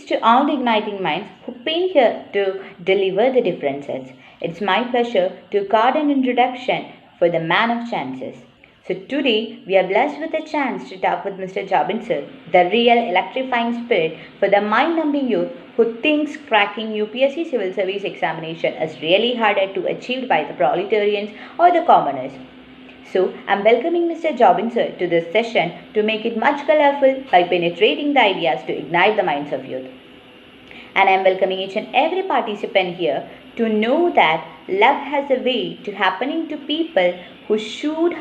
to all the igniting minds who came here to deliver the differences. It's my pleasure to card an introduction for the man of chances. So today we are blessed with a chance to talk with Mr. Jobin sir, the real electrifying spirit for the mind-numbing youth who thinks cracking UPSC civil service examination is really harder to achieve by the proletarians or the commoners. So, I'm welcoming Mr. Jobin sir to this session to make it much colorful by penetrating the ideas to ignite the minds of youth. And I'm welcoming each and every participant here to know that love has a way to happening to people who shoot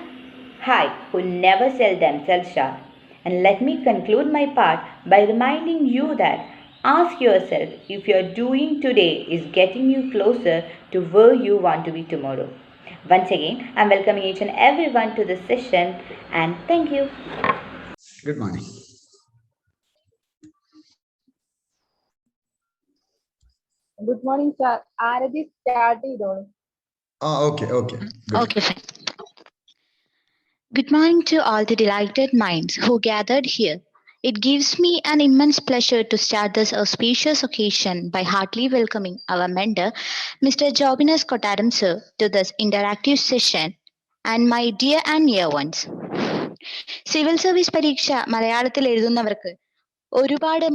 high, who never sell themselves short. And let me conclude my part by reminding you that ask yourself if your doing today is getting you closer to where you want to be tomorrow. Once again, I'm welcoming each and everyone to this session and thank you. Good morning. Good morning, sir. Arati started. Okay. Good. Okay, fine. Good morning to all the delighted minds who gathered here. It gives me an immense pleasure to start this auspicious occasion by heartily welcoming our mentor, Mr. Jobinas Kottaram sir, to this interactive session, and my dear and near ones. Civil service പരീക്ഷ മലയാളത്തിൽ എഴുതുന്നവർക്ക് ഒരുപാട്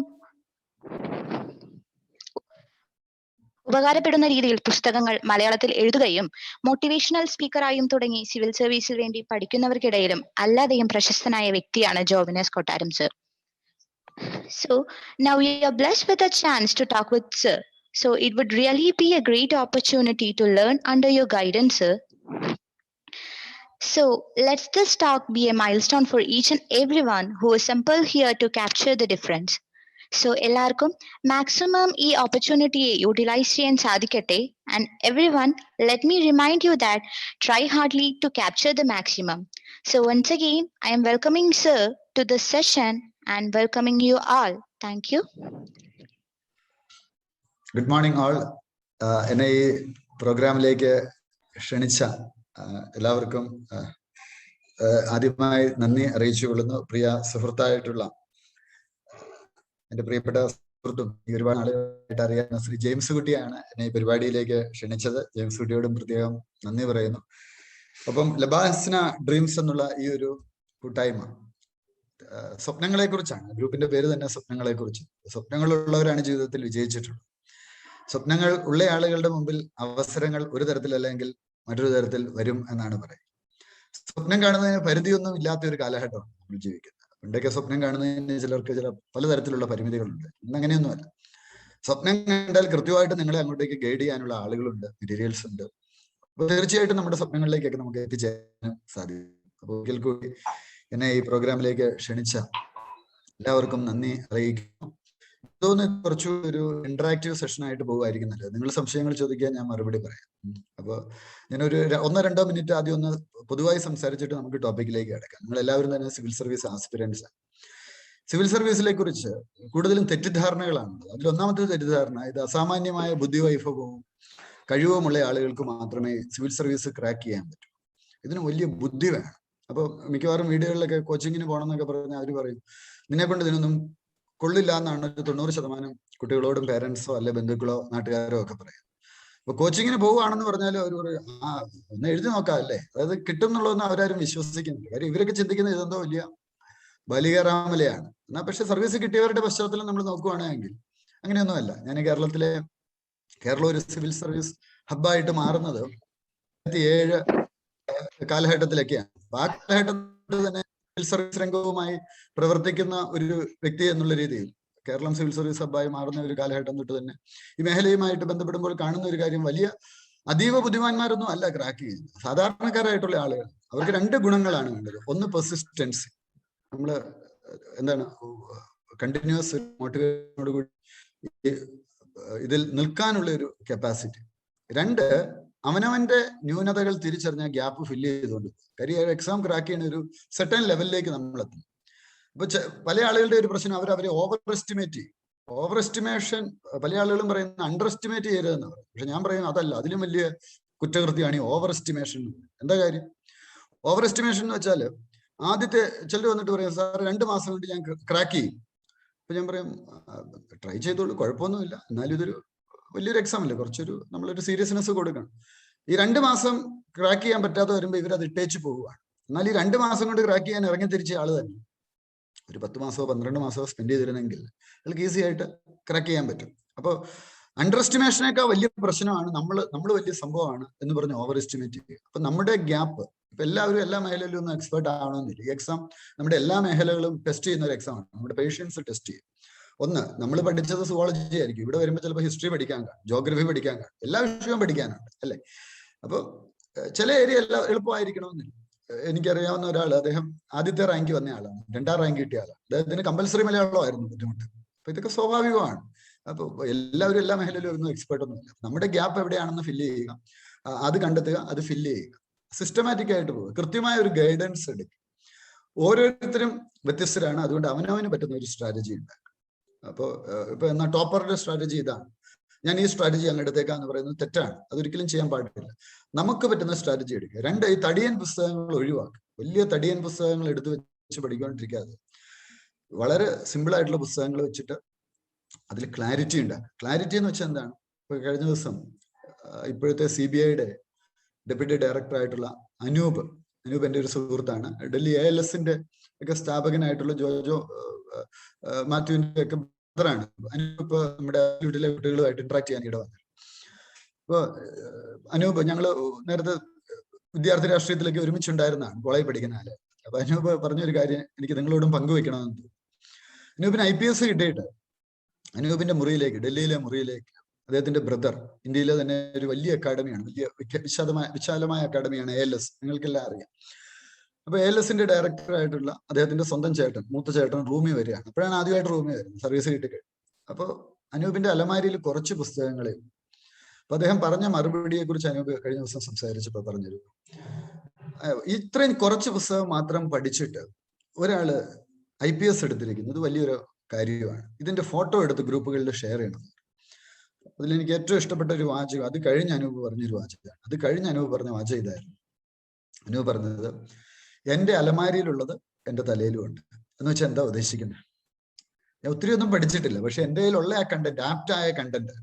ഉപകാരപ്പെടുന്ന രീതിയിൽ പുസ്തകങ്ങൾ മലയാളത്തിൽ എഴുതുകയും motivational സ്പീക്കറായും തുടങ്ങി civil സർവീസിന് വേണ്ടി പഠിക്കുന്നവർക്കിടയിലും അല്ലാതെയും പ്രശസ്തനായ വ്യക്തിയാണ് ജോബിനസ് കൊട്ടാരം sir. So now we are blessed with a chance to talk with sir. So it would really be a great opportunity to learn under your guidance, sir. So let's this talk be a milestone for each and everyone who is assembled here to capture the difference. So എല്ലാവർക്കും maximum ഈ ഓപ്പർച്യൂണിറ്റിയെ utilise ചെയ്യാൻ സാധിക്കട്ടെ. And everyone let me remind you that try hardly to capture the maximum. So once again I am welcoming sir to this session and welcoming you all. Thank you. Good morning all. എന്നെ ഈ പ്രോഗ്രാമിലേക്ക് ക്ഷണിച്ച എല്ലാവർക്കും ആദ്യമായി നന്ദി അറിയിച്ചുകൊള്ളുന്നു. പ്രിയ സുഹൃത്തായിട്ടുള്ള എന്റെ പ്രിയപ്പെട്ട സുഹൃത്തും ഒരുപാട് ആളുകളായിട്ട് അറിയാവുന്ന ശ്രീ ജെയിംസ് കുട്ടിയാണ് എന്നെ ഈ പരിപാടിയിലേക്ക് ക്ഷണിച്ചത്. ജെയിംസ് കുട്ടിയോടും പ്രത്യേകം നന്ദി പറയുന്നു. അപ്പം ലബാസ്ന ഡ്രീംസ് എന്നുള്ള ഈ ഒരു കൂട്ടായ്മ സ്വപ്നങ്ങളെ കുറിച്ചാണ്. ഗ്രൂപ്പിന്റെ പേര് തന്നെ സ്വപ്നങ്ങളെ കുറിച്ച്. സ്വപ്നങ്ങളുള്ളവരാണ് ജീവിതത്തിൽ വിജയിച്ചിട്ടുള്ളത്. സ്വപ്നങ്ങൾ ഉള്ള ആളുകളുടെ മുമ്പിൽ അവസരങ്ങൾ ഒരു തരത്തിലല്ലെങ്കിൽ മറ്റൊരു തരത്തിൽ വരും എന്നാണ് പറയുന്നത്. സ്വപ്നം കാണുന്നതിന് പരിധിയൊന്നും ഇല്ലാത്ത ഒരു കാലഘട്ടമാണ് നമ്മൾ ജീവിക്കുന്നത്. പണ്ടൊക്കെ സ്വപ്നം കാണുന്നതിന് ചിലർക്ക് പലതരത്തിലുള്ള പരിമിതികളുണ്ട്. ഇന്ന് അങ്ങനെയൊന്നുമല്ല. സ്വപ്നം കണ്ടാൽ കൃത്യമായിട്ട് നിങ്ങളെ അങ്ങോട്ടേക്ക് ഗൈഡ് ചെയ്യാനുള്ള ആളുകളുണ്ട്, മെറ്റീരിയൽസ് ഉണ്ട്. അപ്പൊ തീർച്ചയായിട്ടും നമ്മുടെ സ്വപ്നങ്ങളിലേക്കൊക്കെ നമുക്ക് എത്തിച്ചേരാൻ സാധിക്കും. അപ്പോൾ ഒരിക്കൽ കൂടി എന്നെ ഈ പ്രോഗ്രാമിലേക്ക് ക്ഷണിച്ച എല്ലാവർക്കും നന്ദി അറിയിക്കുന്നു. ഇതൊന്ന് കുറച്ചു ഒരു ഇന്ററാക്റ്റീവ് സെഷൻ ആയിട്ട് പോകുമായിരിക്കും നല്ലത്. നിങ്ങൾ സംശയങ്ങൾ ചോദിക്കാൻ ഞാൻ മറുപടി പറയാം. അപ്പോൾ ഞാനൊരു 1-2 മിനിറ്റ് ആദ്യം ഒന്ന് പൊതുവായി സംസാരിച്ചിട്ട് നമുക്ക് ടോപ്പിക്കിലേക്ക് കിടക്കാം. നിങ്ങൾ എല്ലാവരും തന്നെ സിവിൽ സർവീസ് ആസ്പിരൻസ് ആണ്. സിവിൽ സർവീസിനെ കുറിച്ച് കൂടുതലും തെറ്റിദ്ധാരണകളാണുള്ളത്. അതിൽ ഒന്നാമത്തെ തെറ്റിദ്ധാരണ, ഇത് അസാമാന്യമായ ബുദ്ധിവൈഭവവും കഴിവുമുള്ള ആളുകൾക്ക് മാത്രമേ സിവിൽ സർവീസ് ക്രാക്ക് ചെയ്യാൻ പറ്റൂ. ഇതിന് വലിയ ബുദ്ധി വേണം. അപ്പോൾ മിക്കവാറും വീടുകളിലൊക്കെ കോച്ചിങ്ങിന് പോകണം എന്നൊക്കെ പറഞ്ഞാൽ അവർ പറയും നിന്നെ കൊണ്ട് ഇതിനൊന്നും കൊള്ളില്ല എന്നാണ് 90% കുട്ടികളോടും പേരൻസോ അല്ലെ ബന്ധുക്കളോ നാട്ടുകാരോ ഒക്കെ പറയാം. അപ്പൊ കോച്ചിങ്ങിന് പോവുകയാണെന്ന് പറഞ്ഞാൽ അവർ പറയും ഒന്ന് എഴുതി നോക്കാം അല്ലേ, അതായത് കിട്ടും എന്നുള്ളതൊന്നും അവരാരും വിശ്വസിക്കുന്നില്ല. കാര്യം ഇവരൊക്കെ ചിന്തിക്കുന്നത് ഇതെന്തോ വലിയ ബലികേറാമലയാണ്. എന്നാൽ പക്ഷെ സർവീസ് കിട്ടിയവരുടെ പശ്ചാത്തലം നമ്മൾ നോക്കുകയാണെങ്കിൽ അങ്ങനെയൊന്നുമല്ല. ഞാൻ കേരളം ഒരു സിവിൽ സർവീസ് ഹബ്ബായിട്ട് മാറുന്നത് 2007 കാലഘട്ടത്തിലൊക്കെയാണ്. ആ കാലഘട്ടത്തിൽ തന്നെ സിവിൽ സർവീസ് രംഗവുമായി പ്രവർത്തിക്കുന്ന ഒരു വ്യക്തി എന്നുള്ള രീതിയിൽ കേരളം സിവിൽ സർവീസ് ഹബ്ബായി മാറുന്ന ഒരു കാലഘട്ടം തൊട്ട് തന്നെ ഈ മേഖലയുമായിട്ട് ബന്ധപ്പെടുമ്പോൾ കാണുന്ന ഒരു കാര്യം, വലിയ അതീവ ബുദ്ധിമാന്മാരൊന്നും അല്ല ക്രാക്ക് ചെയ്യുന്നത്. സാധാരണക്കാരായിട്ടുള്ള ആളുകൾ, അവർക്ക് 2 ഗുണങ്ങളാണ് വേണ്ടത്. ഒന്ന് പെർസിസ്റ്റൻസി, നമ്മള് എന്താണ് കണ്ടിന്യൂസ് മോട്ടിവേഷനോടുകൂടി ഇതിൽ നിൽക്കാനുള്ള ഒരു കപ്പാസിറ്റി. 2, അവനവന്റെ ന്യൂനതകൾ തിരിച്ചറിഞ്ഞ ഗ്യാപ്പ് ഫില്ല് ചെയ്തുകൊണ്ട്. കാര്യം എക്സാം ക്രാക്ക് ചെയ്യുന്ന ഒരു സെർട്ടൻ ലെവലിലേക്ക് നമ്മൾ എത്തും. അപ്പൊ പല ആളുകളുടെ ഒരു പ്രശ്നം, അവരെ ഓവർ എസ്റ്റിമേറ്റ് ചെയ്യും. ഓവർ എസ്റ്റിമേഷൻ പല ആളുകളും പറയുന്നത് അണ്ടർ എസ്റ്റിമേറ്റ് ചെയ്യരുതെന്ന് പറയും. പക്ഷെ ഞാൻ പറയുന്നത് അതല്ല, അതിലും വലിയ കുറ്റകൃത്യമാണ് ഈ ഓവർ എസ്റ്റിമേഷൻ. എന്താ കാര്യം? ഓവർ എസ്റ്റിമേഷൻ എന്ന് വെച്ചാൽ ആദ്യത്തെ ചിലർ വന്നിട്ട് പറയാം സാർ 2 മാസം കൊണ്ട് ഞാൻ ക്രാക്ക് ചെയ്യും. അപ്പൊ ഞാൻ പറയും ട്രൈ ചെയ്തോളൂ, കുഴപ്പമൊന്നുമില്ല, എന്നാലും ഇതൊരു വലിയൊരു എക്സാം അല്ലേ, കുറച്ചൊരു നമ്മളൊരു സീരിയസ്നെസ് കൊടുക്കണം. ഈ 2 മാസം ക്രാക്ക് ചെയ്യാൻ പറ്റാതെ വരുമ്പോൾ ഇവരത് ഇട്ടേച്ച് പോവുകയാണ്. എന്നാൽ ഈ 2 മാസം കൊണ്ട് ക്രാക്ക് ചെയ്യാൻ ഇറങ്ങി തിരിച്ച ആള് തന്നെ ഒരു 10 മാസമോ 12 മാസമോ സ്പെൻഡ് ചെയ്തിരുന്നെങ്കിൽ അവർക്ക് ഈസി ആയിട്ട് ക്രാക്ക് ചെയ്യാൻ പറ്റും. അപ്പോൾ അണ്ടർ എസ്റ്റിമേഷനേക്കാൾ വലിയ പ്രശ്നമാണ് നമ്മൾ വലിയ സംഭവമാണ് എന്ന് പറഞ്ഞ് ഓവർ എസ്റ്റിമേറ്റ് ചെയ്യുക. അപ്പൊ നമ്മുടെ ഗ്യാപ്പ്, ഇപ്പൊ എല്ലാവരും എല്ലാ മേഖലയിലും ഒന്നും എക്സ്പേർട്ട് ആവണമെന്നില്ല. ഈ എക്സാം നമ്മുടെ എല്ലാ മേഖലകളും ടെസ്റ്റ് ചെയ്യുന്ന ഒരു എക്സാമാണ്, നമ്മുടെ പേഷ്യൻസ് ടെസ്റ്റ് ചെയ്യും. ഒന്ന്, നമ്മൾ പഠിച്ചത് സുവോളജി ആയിരിക്കും, ഇവിടെ വരുമ്പോൾ ചിലപ്പോൾ ഹിസ്റ്ററി പഠിക്കാൻ കാണും, ജോഗ്രഫി പഠിക്കാൻ കാണും, എല്ലാ വിഷയവും പഠിക്കാനുണ്ട് അല്ലേ. അപ്പോൾ ചില ഏരിയ എല്ലാം എളുപ്പമായിരിക്കണമെന്നില്ല. എനിക്കറിയാവുന്ന ഒരാൾ, അദ്ദേഹം ആദ്യത്തെ റാങ്ക് വന്ന ആളാണ്, 2ാം റാങ്ക് കിട്ടിയ ആളാണ്. അദ്ദേഹത്തിന് കമ്പൽസറി മലയാളമായിരുന്നു ബുദ്ധിമുട്ട്. അപ്പൊ ഇതൊക്കെ സ്വാഭാവികമാണ്. അപ്പൊ എല്ലാവരും എല്ലാ മേഖലയിലും ഒന്നും എക്സ്പേർട്ട് ഒന്നുമില്ല. നമ്മുടെ ഗ്യാപ്പ് എവിടെയാണെന്ന് ഫില്ല് ചെയ്യുക, അത് കണ്ടെത്തുക, അത് ഫില്ല് ചെയ്യുക, സിസ്റ്റമാറ്റിക് ആയിട്ട് പോവുക, കൃത്യമായ ഒരു ഗൈഡൻസ് എടുക്കുക. ഓരോരുത്തരും വ്യത്യസ്തരാണ്, അതുകൊണ്ട് അവനവന് പറ്റുന്ന ഒരു സ്ട്രാറ്റജി ഉണ്ടാക്കുക. അപ്പോൾ ഇപ്പൊ എന്നാ ടോപ്പറുടെ സ്ട്രാറ്റജി ഇതാണ്, ഞാൻ ഈ സ്ട്രാറ്റജി അങ്ങ് എടുത്തേക്കാന്ന് പറയുന്നത് തെറ്റാണ്, അതൊരിക്കലും ചെയ്യാൻ പാടില്ല. നമുക്ക് പറ്റുന്ന സ്ട്രാറ്റജി എടുക്കുക. 2, ഈ തടിയൻ പുസ്തകങ്ങൾ ഒഴിവാക്കുക. വലിയ തടിയൻ പുസ്തകങ്ങൾ എടുത്തു വെച്ച് പഠിക്കൊണ്ടിരിക്കാതെ വളരെ സിമ്പിൾ ആയിട്ടുള്ള പുസ്തകങ്ങൾ വെച്ചിട്ട് അതിൽ ക്ലാരിറ്റി ഉണ്ടാകും. ക്ലാരിറ്റി എന്ന് വെച്ചാൽ എന്താണ്? ഇപ്പൊ കഴിഞ്ഞ ദിവസം ഇപ്പോഴത്തെ CBIയുടെ ഡെപ്യൂട്ടി ഡയറക്ടർ ആയിട്ടുള്ള അനൂപ് എൻ്റെ ഒരു സുഹൃത്താണ്, ഡൽഹി ALSന്റെ ഒക്കെ സ്ഥാപകനായിട്ടുള്ള ജോജോ മാത്യുവിന്റെ ഒക്കെ ബ്രദറാണ് അനൂപ്. നമ്മുടെ വീട്ടിലെ കുട്ടികളുമായിട്ട് ഇന്ററാക്ട് ചെയ്യാൻ ഇട വന്നത്. ഇപ്പൊ അനൂപ് ഞങ്ങള് നേരത്തെ വിദ്യാർത്ഥി രാഷ്ട്രീയത്തിലേക്ക് ഒരുമിച്ചുണ്ടായിരുന്നതാണ്, കോളേജ് പഠിക്കുന്ന ആള്. അപ്പൊ അനൂപ് പറഞ്ഞൊരു കാര്യം എനിക്ക് നിങ്ങളോടും പങ്കുവെക്കണമെന്ന് തോന്നുന്നു. അനൂപിന് IPS കിട്ടിയിട്ട് അനൂപിന്റെ മുറിയിലേക്ക്, ഡൽഹിയിലെ മുറിയിലേക്ക് അദ്ദേഹത്തിന്റെ ബ്രദർ, ഇന്ത്യയിലെ തന്നെ ഒരു വലിയ അക്കാഡമിയാണ്, വലിയ വിശാലമായ അക്കാഡമിയാണ് ALS, നിങ്ങൾക്കെല്ലാം അറിയാം. അപ്പൊ ALSന്റെ ഡയറക്ടർ ആയിട്ടുള്ള അദ്ദേഹത്തിന്റെ സ്വന്തം ചേട്ടൻ, മൂത്ത ചേട്ടൻ റൂമിൽ വരികയാണ്. അപ്പോഴാണ് ആദ്യമായിട്ട് റൂമിൽ വരുന്നത്, സർവീസ് കിട്ടിക്കഴിഞ്ഞു. അപ്പൊ അനൂപിന്റെ അലമാരിയിൽ കുറച്ച് പുസ്തകങ്ങളെ. അപ്പൊ അദ്ദേഹം പറഞ്ഞ മറുപടിയെ കുറിച്ച് അനൂപ് കഴിഞ്ഞ ദിവസം സംസാരിച്ചപ്പോ പറഞ്ഞിരുന്നു, ഇത്രയും കുറച്ച് പുസ്തകം മാത്രം പഠിച്ചിട്ട് ഒരാള് IPS എടുത്തിരിക്കുന്നത് വലിയൊരു കാര്യമാണ്. ഇതിന്റെ ഫോട്ടോ എടുത്ത് ഗ്രൂപ്പുകളിൽ ഷെയർ ചെയ്യണം. അതിലെനിക്ക് ഏറ്റവും ഇഷ്ടപ്പെട്ട ഒരു വാചകം, അത് കഴിഞ്ഞ് അനൂപ് പറഞ്ഞൊരു വാചകമാണ്. അത് കഴിഞ്ഞ് അനൂപ് പറഞ്ഞ വാചകം ഇതായിരുന്നു. അനൂപ് പറഞ്ഞത്, എന്റെ അലമാരിയിലുള്ളത് എന്റെ തലയിലും ഉണ്ട് എന്ന് വെച്ചാൽ എന്താ ഉദ്ദേശിക്കുന്നത്? ഞാൻ ഒത്തിരി ഒന്നും പഠിച്ചിട്ടില്ല, പക്ഷെ എൻ്റെ കയ്യിലുള്ള ആ കണ്ടന്റ്, ആപ്റ്റായ കണ്ടന്റ്,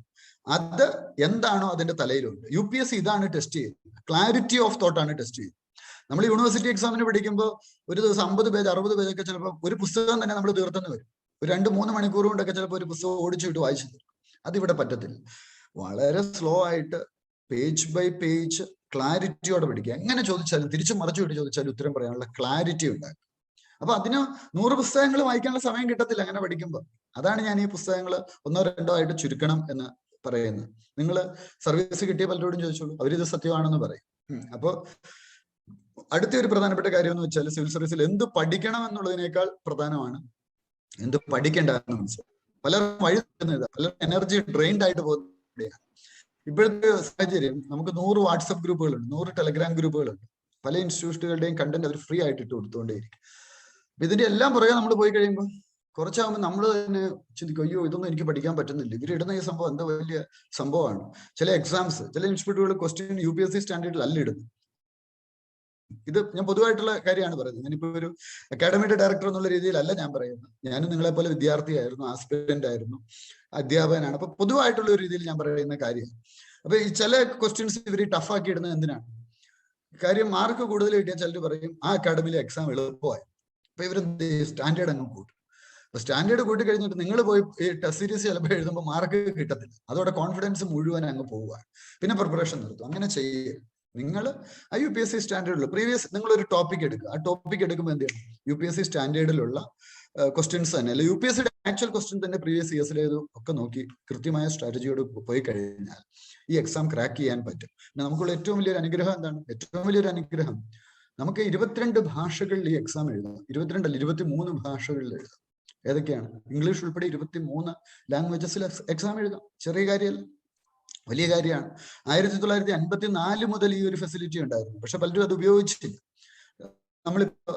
അത് എന്താണോ അതിന്റെ തലയിലുണ്ട്. UPSC ഇതാണ് ടെസ്റ്റ് ചെയ്യുന്നത്, ക്ലാരിറ്റി ഓഫ് തോട്ടാണ് ടെസ്റ്റ് ചെയ്യുന്നത്. നമ്മൾ യൂണിവേഴ്സിറ്റി എക്സാമിന് പഠിക്കുമ്പോൾ ഒരു ദിവസം 50 പേജ് 60 പേജൊക്കെ ചിലപ്പോൾ ഒരു പുസ്തകം തന്നെ നമ്മൾ തീർത്തെന്ന് വരും. ഒരു 2-3 മണിക്കൂർ കൊണ്ടൊക്കെ ചിലപ്പോൾ ഒരു പുസ്തകം ഓടിച്ചു വിട്ട് വായിച്ചു തരും. അതിവിടെ പറ്റത്തില്ല. വളരെ സ്ലോ ആയിട്ട് പേജ് ബൈ പേജ് ക്ലാരിറ്റിയോടെ പഠിക്കുക. എങ്ങനെ ചോദിച്ചാലും തിരിച്ചു മറിച്ചു വിട്ട് ചോദിച്ചാലും ഉത്തരം പറയാനുള്ള ക്ലാരിറ്റി ഉണ്ടാക്കുക. അപ്പൊ അതിന് 100 പുസ്തകങ്ങൾ വായിക്കാനുള്ള സമയം കിട്ടത്തില്ല അങ്ങനെ പഠിക്കുമ്പോൾ. അതാണ് ഞാൻ ഈ പുസ്തകങ്ങൾ 1-2 ആയിട്ട് ചുരുക്കണം എന്ന് പറയുന്നത്. നിങ്ങൾ സർവീസ് കിട്ടിയ പലരോടും ചോദിച്ചോളൂ, അവരിത് സത്യമാണെന്ന് പറയും. അപ്പൊ അടുത്ത ഒരു പ്രധാനപ്പെട്ട കാര്യം എന്ന് വെച്ചാൽ, സിവിൽ സർവീസിൽ എന്ത് പഠിക്കണം എന്നുള്ളതിനേക്കാൾ പ്രധാനമാണ് എന്ത് പഠിക്കേണ്ട എന്ന് മനസ്സിലാക്കുക. പലരും വഴി പലരും എനർജി ഡ്രെയിൻഡ് ആയിട്ട് പോകുന്നതാണ്. ഇപ്പോഴത്തെ സാഹചര്യം നമുക്ക് 100 വാട്സപ്പ് ഗ്രൂപ്പുകളുണ്ട്, 100 ടെലഗ്രാം ഗ്രൂപ്പുകളുണ്ട്. പല ഇൻസ്റ്റിറ്റ്യൂട്ടുകളുടെയും കണ്ടന്റ് അവർ ഫ്രീ ആയിട്ട് ഇട്ട് കൊടുത്തുകൊണ്ടേയിരിക്കും. ഇതിന്റെ എല്ലാം പുറകെ നമ്മൾ പോയി കഴിയുമ്പോൾ കുറച്ചാകുമ്പോൾ നമ്മൾ തന്നെ ചിന്തിക്കും, അയ്യോ ഇതൊന്നും എനിക്ക് പഠിക്കാൻ പറ്റുന്നില്ല, ഇവരിടുന്ന ഈ സംഭവം എന്താ വലിയ സംഭവമാണ്. ചില എക്സാംസ്, ചില ഇൻസ്റ്റിറ്റ്യൂട്ടുകൾ ക്വസ്റ്റ്യൻ UPSC സ്റ്റാൻഡേർഡിൽ അല്ല ഇടുന്നത്. ഇത് ഞാൻ പൊതുവായിട്ടുള്ള കാര്യമാണ് പറയുന്നത്. ഞാനിപ്പോ ഒരു അക്കാഡമിയുടെ ഡയറക്ടർ എന്നുള്ള രീതിയിലല്ല ഞാൻ പറയുന്നത്. ഞാനും നിങ്ങളെ പോലെ വിദ്യാർത്ഥിയായിരുന്നു, ആസ്പിരന്റ് ആയിരുന്നു, അധ്യാപകനാണ്. അപ്പൊ പൊതുവായിട്ടുള്ള ഒരു രീതിയിൽ ഞാൻ പറയുന്ന കാര്യമാണ്. അപ്പൊ ഈ ചില ക്വസ്റ്റ്യൻസ് ഇവർ ടഫാക്കി ഇടുന്നത് എന്തിനാണ്? കാര്യം മാർക്ക് കൂടുതൽ കിട്ടിയാൽ ചിലർ പറയും ആ അക്കാഡമിയിലെ എക്സാം എളുപ്പമായി. അപ്പൊ ഇവർ സ്റ്റാൻഡേർഡ് അങ്ങ് കൂട്ടും. അപ്പൊ സ്റ്റാൻഡേർഡ് കൂട്ടി കഴിഞ്ഞിട്ട് നിങ്ങൾ പോയി ഈ ടെസ്റ്റ് സീരീസ് ചിലപ്പോൾ എഴുതുമ്പോൾ മാർക്ക് കിട്ടത്തില്ല. അതോടെ കോൺഫിഡൻസ് മുഴുവൻ അങ്ങ് പോവുകയാണ്. പിന്നെ പ്രിപ്പറേഷൻ നിർത്തും. അങ്ങനെ ചെയ്യുക. നിങ്ങൾ ആ UPSC സ്റ്റാൻഡേർഡിലുള്ള പ്രീവിയസ് നിങ്ങളൊരു ടോപ്പിക് എടുക്കുക. ആ ടോപ്പിക് എടുക്കുമ്പോൾ എന്ത് ചെയ്യണം? UPSC സ്റ്റാൻഡേർഡിലുള്ള ക്വസ്റ്റ്യൻസ് തന്നെ, അല്ലെ UPSCയുടെ ആക്ച്വൽ ക്വസ്റ്റ്യൻ തന്നെ പ്രീവിയസ് ഇയേഴ്സിലേതും ഒക്കെ നോക്കി കൃത്യമായ സ്ട്രാറ്റജിയോട് പോയി കഴിഞ്ഞാൽ ഈ എക്സാം ക്രാക്ക് ചെയ്യാൻ പറ്റും. പിന്നെ നമുക്കുള്ള ഏറ്റവും വലിയൊരു അനുഗ്രഹം എന്താണ്? ഏറ്റവും വലിയൊരു അനുഗ്രഹം, നമുക്ക് 22 ഭാഷകളിൽ ഈ എക്സാം എഴുതാം. 22 അല്ല, 23 ഭാഷകളിൽ എഴുതാം. ഏതൊക്കെയാണ്? ഇംഗ്ലീഷ് ഉൾപ്പെടെ 23 ലാംഗ്വേജസിൽ എക്സാം എഴുതാം. ചെറിയ കാര്യമല്ല, വലിയ കാര്യമാണ്. 1954 മുതൽ ഈ ഒരു ഫെസിലിറ്റി ഉണ്ടായിരുന്നു. പക്ഷെ പലരും അത് ഉപയോഗിച്ചിട്ടില്ല. നമ്മളിപ്പോ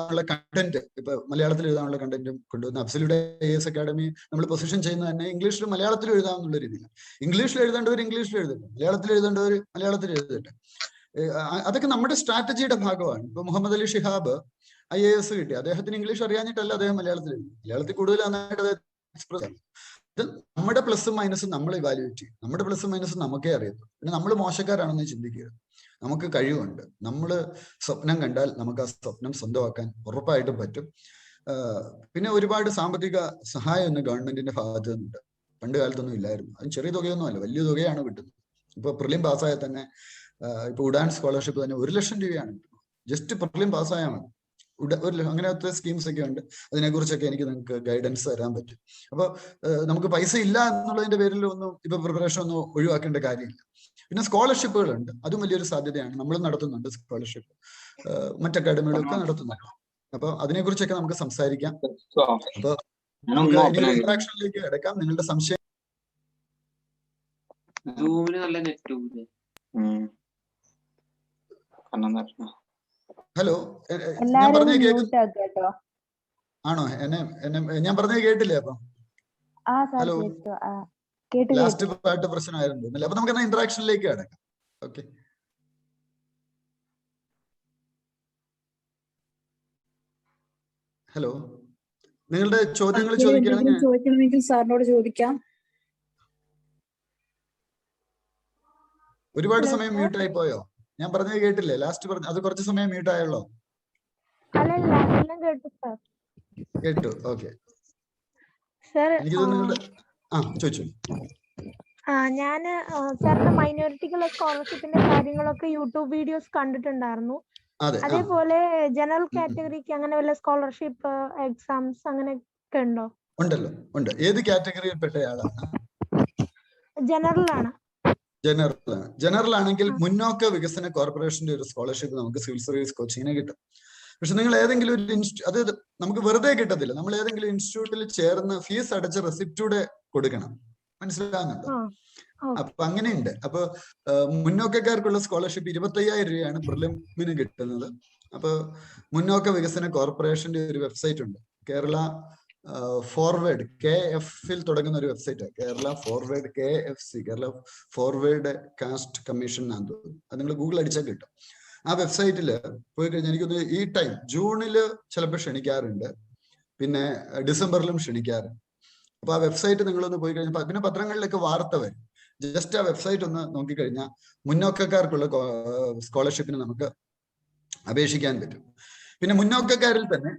ഉള്ള കണ്ടന്റ്, ഇപ്പൊ മലയാളത്തിൽ എഴുതാനുള്ള കണ്ടന്റും കൊണ്ടുവന്ന അബ്സല്യൂട്ട് IAS അക്കാഡമി നമ്മൾ പൊസിഷൻ ചെയ്യുന്നത് തന്നെ ഇംഗ്ലീഷിലും മലയാളത്തിലും എഴുതാമെന്നുള്ള രീതിയിലാണ്. ഇംഗ്ലീഷിൽ എഴുതേണ്ടവർ ഇംഗ്ലീഷിൽ എഴുതട്ടെ, മലയാളത്തിൽ എഴുതേണ്ടവർ മലയാളത്തിൽ എഴുതട്ടെ. അതൊക്കെ നമ്മുടെ സ്ട്രാറ്റജിയുടെ ഭാഗമാണ്. ഇപ്പൊ മുഹമ്മദ് അലി ഷിഹാബ് IAS കിട്ടി. അദ്ദേഹത്തിന് ഇംഗ്ലീഷ് അറിയാഞ്ഞിട്ടല്ല അദ്ദേഹം മലയാളത്തിൽ എഴുതി. മലയാളത്തിൽ കൂടുതൽ നന്നായിട്ട് എക്സ്പ്രസ് ചെയ്യാം. ഇത് നമ്മുടെ പ്ലസും മൈനസും നമ്മൾ ഇവാലുവേറ്റ് ചെയ്യും. നമ്മുടെ പ്ലസും മൈനസും നമുക്കേ അറിയത്തുള്ളൂ. പിന്നെ നമ്മൾ മോശക്കാരാണെന്ന് ചിന്തിക്കരുത്. നമുക്ക് കഴിവുണ്ട്. നമ്മൾ സ്വപ്നം കണ്ടാൽ നമുക്ക് ആ സ്വപ്നം സ്വന്തമാക്കാൻ ഉറപ്പായിട്ടും പറ്റും. പിന്നെ ഒരുപാട് സാമ്പത്തിക സഹായം ഇന്ന് ഗവൺമെന്റിന്റെ ഭാഗത്ത് നിന്നുണ്ട്. പണ്ട് കാലത്തൊന്നും ഇല്ലായിരുന്നു. അത് ചെറിയ തുകയൊന്നും അല്ല, വലിയ തുകയാണ് കിട്ടുന്നത്. ഇപ്പൊ പ്രിലിം പാസ്സായാൽ തന്നെ ഇപ്പൊ ഉഡാൻ സ്കോളർഷിപ്പ് തന്നെ 1 ലക്ഷം രൂപയാണ് കിട്ടുന്നത്. ജസ്റ്റ് പ്രിലിം പാസ്സായാൽ മതി. അങ്ങനത്തെ സ്കീംസ് ഒക്കെ ഉണ്ട്. അതിനെക്കുറിച്ചൊക്കെ എനിക്ക് നിങ്ങൾക്ക് ഗൈഡൻസ് തരാൻ പറ്റും. അപ്പൊ നമുക്ക് പൈസ ഇല്ല എന്നുള്ളതിന്റെ പേരിൽ ഒന്നും ഇപ്പൊ പ്രിപ്പറേഷൻ ഒന്നും ഒഴിവാക്കേണ്ട കാര്യമില്ല. പിന്നെ സ്കോളർഷിപ്പുകളുണ്ട്, അതും വലിയൊരു സാധ്യതയാണ്. നമ്മൾ നടത്തുന്നുണ്ട് സ്കോളർഷിപ്പ്, മറ്റ് അക്കാഡമികളൊക്കെ നടത്തുന്നുണ്ട്. അപ്പൊ അതിനെക്കുറിച്ചൊക്കെ നമുക്ക് സംസാരിക്കാം. അപ്പൊ നമുക്ക് ഇനി ഇന്ററാക്ഷനിലേക്ക് എടുക്കാം. നിങ്ങളുടെ സംശയം. ഹലോ, ഞാൻ പറഞ്ഞ കേട്ടോ? ആണോ? ഞാൻ പറഞ്ഞത് കേട്ടില്ലേ? അപ്പൊ ഹലോ, ലാസ്റ്റ് പാട്ട് പ്രശ്നമായിരുന്നു. അപ്പൊ നമുക്ക് എന്നാ ഇന്ററാക്ഷനിലേക്ക് കിടക്കാം. ഓക്കെ, ഹലോ, നിങ്ങളുടെ ചോദ്യങ്ങൾ ചോദിക്കണമെങ്കിൽ സാറിനോട് ചോദിക്കാം. ഒരുപാട് സമയം മ്യൂട്ടായി പോയോ? ഞാൻ പറഞ്ഞത് കേട്ടില്ലേ? ലാസ്റ്റ് പറഞ്ഞു അത് കുറച്ച് സമയം മ്യൂട്ട് ആയുള്ളോ? കേട്ടു. ഓക്കെ, എനിക്ക് തോന്നുന്നു ചോദിച്ചു. ഞാന് സാറിന്റെ മൈനോറിറ്റിക്കുള്ള സ്കോളർഷിപ്പിന്റെ കാര്യങ്ങളൊക്കെ യൂട്യൂബ് വീഡിയോസ് കണ്ടിട്ടുണ്ടായിരുന്നു. അതേപോലെ ജനറൽ കാറ്റഗറിക്ക് അങ്ങനെ വല്ല സ്കോളർഷിപ്പ് എക്സാംസ് അങ്ങനെയൊക്കെ ഉണ്ടോ? ഉണ്ടല്ലോ, ഉണ്ട്. ഏത് കാറ്റഗറിയിൽ പെട്ടയാളാണ്? ജനറലാണ്. ജനറൽ ആണെങ്കിൽ മുന്നോക്ക വികസന കോർപ്പറേഷന്റെ ഒരു സ്കോളർഷിപ്പ് നമുക്ക് സിവിൽ സർവീസ് കോച്ചിങ്ങിന് കിട്ടും. പക്ഷെ നിങ്ങൾ ഏതെങ്കിലും ഒരു അത് നമുക്ക് വെറുതെ കിട്ടത്തില്ല. നമ്മൾ ഏതെങ്കിലും ഇൻസ്റ്റിറ്റ്യൂട്ടിൽ ചേർന്ന് ഫീസ് അടച്ച റെസിപ്റ്റൂടെ കൊടുക്കണം. മനസ്സിലാകുന്നുണ്ടോ? അപ്പൊ അങ്ങനെയുണ്ട്. അപ്പൊ മുന്നോക്കക്കാർക്കുള്ള സ്കോളർഷിപ്പ് 25,000 രൂപയാണ് പ്രിലിമിന് കിട്ടുന്നത്. അപ്പൊ മുന്നോക്ക വികസന കോർപ്പറേഷന്റെ ഒരു വെബ്സൈറ്റ് ഉണ്ട്, കേരള ഫോർവേഡ് KF തുടങ്ങുന്ന ഒരു website, Kerala forward KFC, Kerala forward caste commission എന്നാണ് തോന്നുന്നു. അത് നിങ്ങൾ ഗൂഗിൾ അടിച്ചാൽ കിട്ടും. ആ വെബ്സൈറ്റിൽ പോയി കഴിഞ്ഞാൽ എനിക്കൊന്ന് ഈ ടൈം ജൂണില് ചിലപ്പോൾ ക്ഷണിക്കാറുണ്ട്, പിന്നെ ഡിസംബറിലും ക്ഷണിക്കാറുണ്ട്. അപ്പൊ ആ വെബ്സൈറ്റ് നിങ്ങളൊന്ന് പോയി കഴിഞ്ഞാൽ പിന്നെ പത്രങ്ങളിലൊക്കെ വാർത്ത വരും. ജസ്റ്റ് ആ വെബ്സൈറ്റ് ഒന്ന് നോക്കിക്കഴിഞ്ഞാൽ മുന്നോക്കക്കാർക്കുള്ള സ്കോളർഷിപ്പിന് നമുക്ക് അപേക്ഷിക്കാൻ പറ്റും. പിന്നെ മുന്നോക്കക്കാരിൽ തന്നെ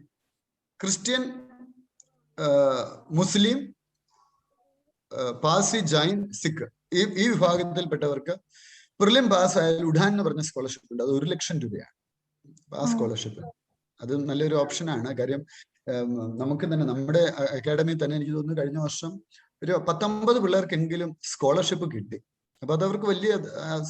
ക്രിസ്ത്യൻ, മുസ്ലിം, പാഴ്സി, ജൈൻ, സിഖ് ഈ വിഭാഗത്തിൽപ്പെട്ടവർക്ക് പ്രിലിം പാസ് ആയാൽ ഉഡാൻ എന്ന് പറഞ്ഞ സ്കോളർഷിപ്പ് ഉണ്ട്. അത് 1 ലക്ഷം രൂപയാണ് ആ സ്കോളർഷിപ്പ്. അത് നല്ലൊരു ഓപ്ഷനാണ്. കാര്യം നമുക്ക് തന്നെ നമ്മുടെ അക്കാഡമിയിൽ തന്നെ എനിക്ക് തോന്നുന്നു കഴിഞ്ഞ വർഷം ഒരു 19 പിള്ളേർക്കെങ്കിലും സ്കോളർഷിപ്പ് കിട്ടി. അപ്പൊ അതവർക്ക് വലിയ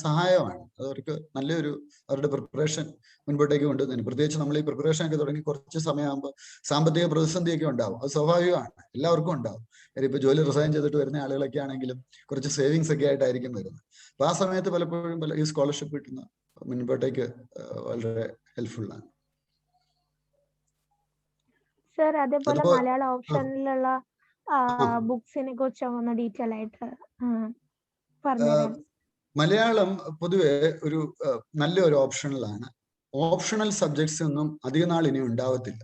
സഹായമാണ്. അതവർക്ക് നല്ലൊരു അവരുടെ പ്രിപ്പറേഷൻ മുൻപോട്ടേക്ക് കൊണ്ടുവന്നതിന്. പ്രത്യേകിച്ച് നമ്മൾ ഈ പ്രിപ്പറേഷൻ ഒക്കെ തുടങ്ങി കുറച്ച് സമയമാകുമ്പോൾ സാമ്പത്തിക പ്രതിസന്ധിയൊക്കെ ഉണ്ടാവും. അത് സ്വാഭാവികമാണ്, എല്ലാവർക്കും ഉണ്ടാവും. കാര്യം ഇപ്പൊ ജോലി റിസൈൻ ചെയ്തിട്ട് വരുന്ന ആളുകളൊക്കെ ആണെങ്കിലും കുറച്ച് സേവിങ്സ് ഒക്കെ ആയിട്ടായിരിക്കും വരുന്നത്. അപ്പൊ ആ സമയത്ത് പലപ്പോഴും ഈ സ്കോളർഷിപ്പ് കിട്ടുന്ന മുൻപോട്ടേക്ക് വളരെ ഹെൽപ്ഫുൾ ആണ്. സർ, അതേപോലെ മലയാള ഓപ്ഷനിലുള്ള ബുക്സിനെ കുറിച്ച് ഒന്ന് ഡീറ്റെയിൽ ആയിട്ട് പറഞ്ഞുതരാം. മലയാളം പൊതുവെ ഒരു നല്ലൊരു ഓപ്ഷണലാണ്. ഓപ്ഷണൽ സബ്ജക്ട്സ് ഒന്നും അധിക നാൾ ഇനി ഉണ്ടാവത്തില്ല.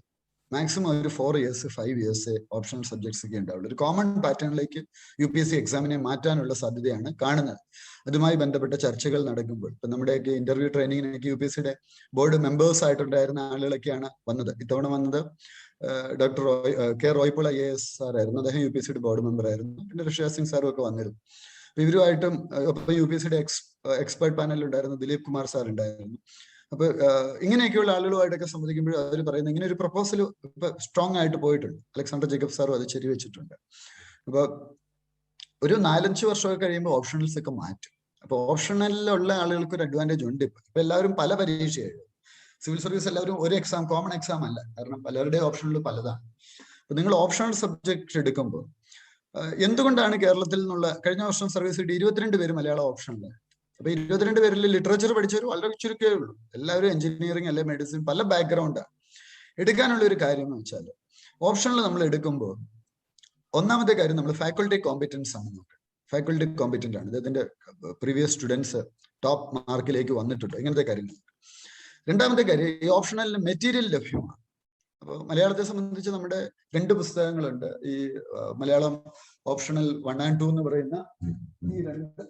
മാക്സിമം ഒരു 4 years 5 years ഓപ്ഷണൽ സബ്ജക്ട്സ് ഒക്കെ ഉണ്ടാവുള്ളൂ. ഒരു കോമൺ പാറ്റേണിലേക്ക് UPSC എക്സാമിനെ മാറ്റാനുള്ള സാധ്യതയാണ് കാണുന്നത്. അതുമായി ബന്ധപ്പെട്ട ചർച്ചകൾ നടക്കുമ്പോൾ ഇപ്പൊ നമ്മുടെയൊക്കെ ഇന്റർവ്യൂ ട്രെയിനിങ്ങിനൊക്കെ UPSCയുടെ ബോർഡ് മെമ്പേഴ്സ് ആയിട്ടുണ്ടായിരുന്ന ആളുകളൊക്കെയാണ് വന്നത്. ഇത്തവണ വന്നത് ഡോക്ടർ K. റോയ്പോൾ IAS സാറായിരുന്നു. അദ്ദേഹം UPSCയുടെ ബോർഡ് മെമ്പർ ആയിരുന്നു. പിന്നെ ഋഷിരാജ് സിംഗ് സാറും ഒക്കെ വന്നിരുന്നു. ഇവരുമായിട്ടും ഇപ്പൊ UPSCയുടെ എക്സ്പേർട്ട് പാനലിൽ ഉണ്ടായിരുന്ന ദിലീപ് കുമാർ സാർ ഉണ്ടായിരുന്നു. അപ്പൊ ഇങ്ങനെയൊക്കെയുള്ള ആളുകളുമായിട്ടൊക്കെ സംവദിക്കുമ്പോൾ അവർ പറയുന്നത് ഇങ്ങനെ ഒരു പ്രപ്പോസൽ ഇപ്പൊ സ്ട്രോങ് ആയിട്ട് പോയിട്ടുണ്ട്. അലക്സാണ്ടർ ജേക്കബ് സാറും അത് ശരിവെച്ചിട്ടുണ്ട്. അപ്പൊ ഒരു 4-5 വർഷമൊക്കെ കഴിയുമ്പോൾ ഓപ്ഷണൽസ് ഒക്കെ മാറ്റും. അപ്പൊ ഓപ്ഷണലിലുള്ള ആളുകൾക്ക് ഒരു അഡ്വാൻറ്റേജ് ഉണ്ട്. ഇപ്പൊ എല്ലാവരും പല പരീക്ഷ എഴുതും. സിവിൽ സർവീസ് എല്ലാവരും ഒരു എക്സാം, കോമൺ എക്സാം അല്ല. കാരണം പലരുടെയും ഓപ്ഷണൽ പലതാണ്. അപ്പൊ നിങ്ങൾ ഓപ്ഷണൽ സബ്ജക്ട് എടുക്കുമ്പോൾ എന്തുകൊണ്ടാണ് കേരളത്തിൽ നിന്നുള്ള കഴിഞ്ഞ വർഷം സർവീസ് കിട്ടി 22 പേര് മലയാളം ഓപ്ഷനിൽ. അപ്പൊ 22 പേരിൽ ലിറ്ററേച്ചർ പഠിച്ചവർ വളരെ ചുരുക്കേ ഉള്ളൂ. എല്ലാവരും എഞ്ചിനീയറിംഗ് അല്ലെ മെഡിസിൻ, പല ബാക്ക്ഗ്രൗണ്ടാണ്. എടുക്കാനുള്ള ഒരു കാര്യം എന്ന് വെച്ചാൽ ഓപ്ഷനിൽ നമ്മൾ എടുക്കുമ്പോൾ ഒന്നാമത്തെ കാര്യം നമ്മൾ ഫാക്കൾട്ടി കോമ്പറ്റൻസ് ആണ് നോക്കുക. ഫാക്കൾട്ടി കോമ്പറ്റന്റ് ആണ്, ഇതിന്റെ പ്രീവിയസ് സ്റ്റുഡൻസ് ടോപ്പ് മാർക്കിലേക്ക് വന്നിട്ടുണ്ട്, ഇങ്ങനത്തെ കാര്യങ്ങൾ. രണ്ടാമത്തെ കാര്യം ഈ ഓപ്ഷണലിന് മെറ്റീരിയൽ ലഭ്യമാണ്. അപ്പോൾ മലയാളത്തെ സംബന്ധിച്ച് നമ്മുടെ 2 പുസ്തകങ്ങളുണ്ട്. ഈ മലയാളം ഓപ്ഷണൽ 1 and 2 എന്ന് പറയുന്ന ഈ 2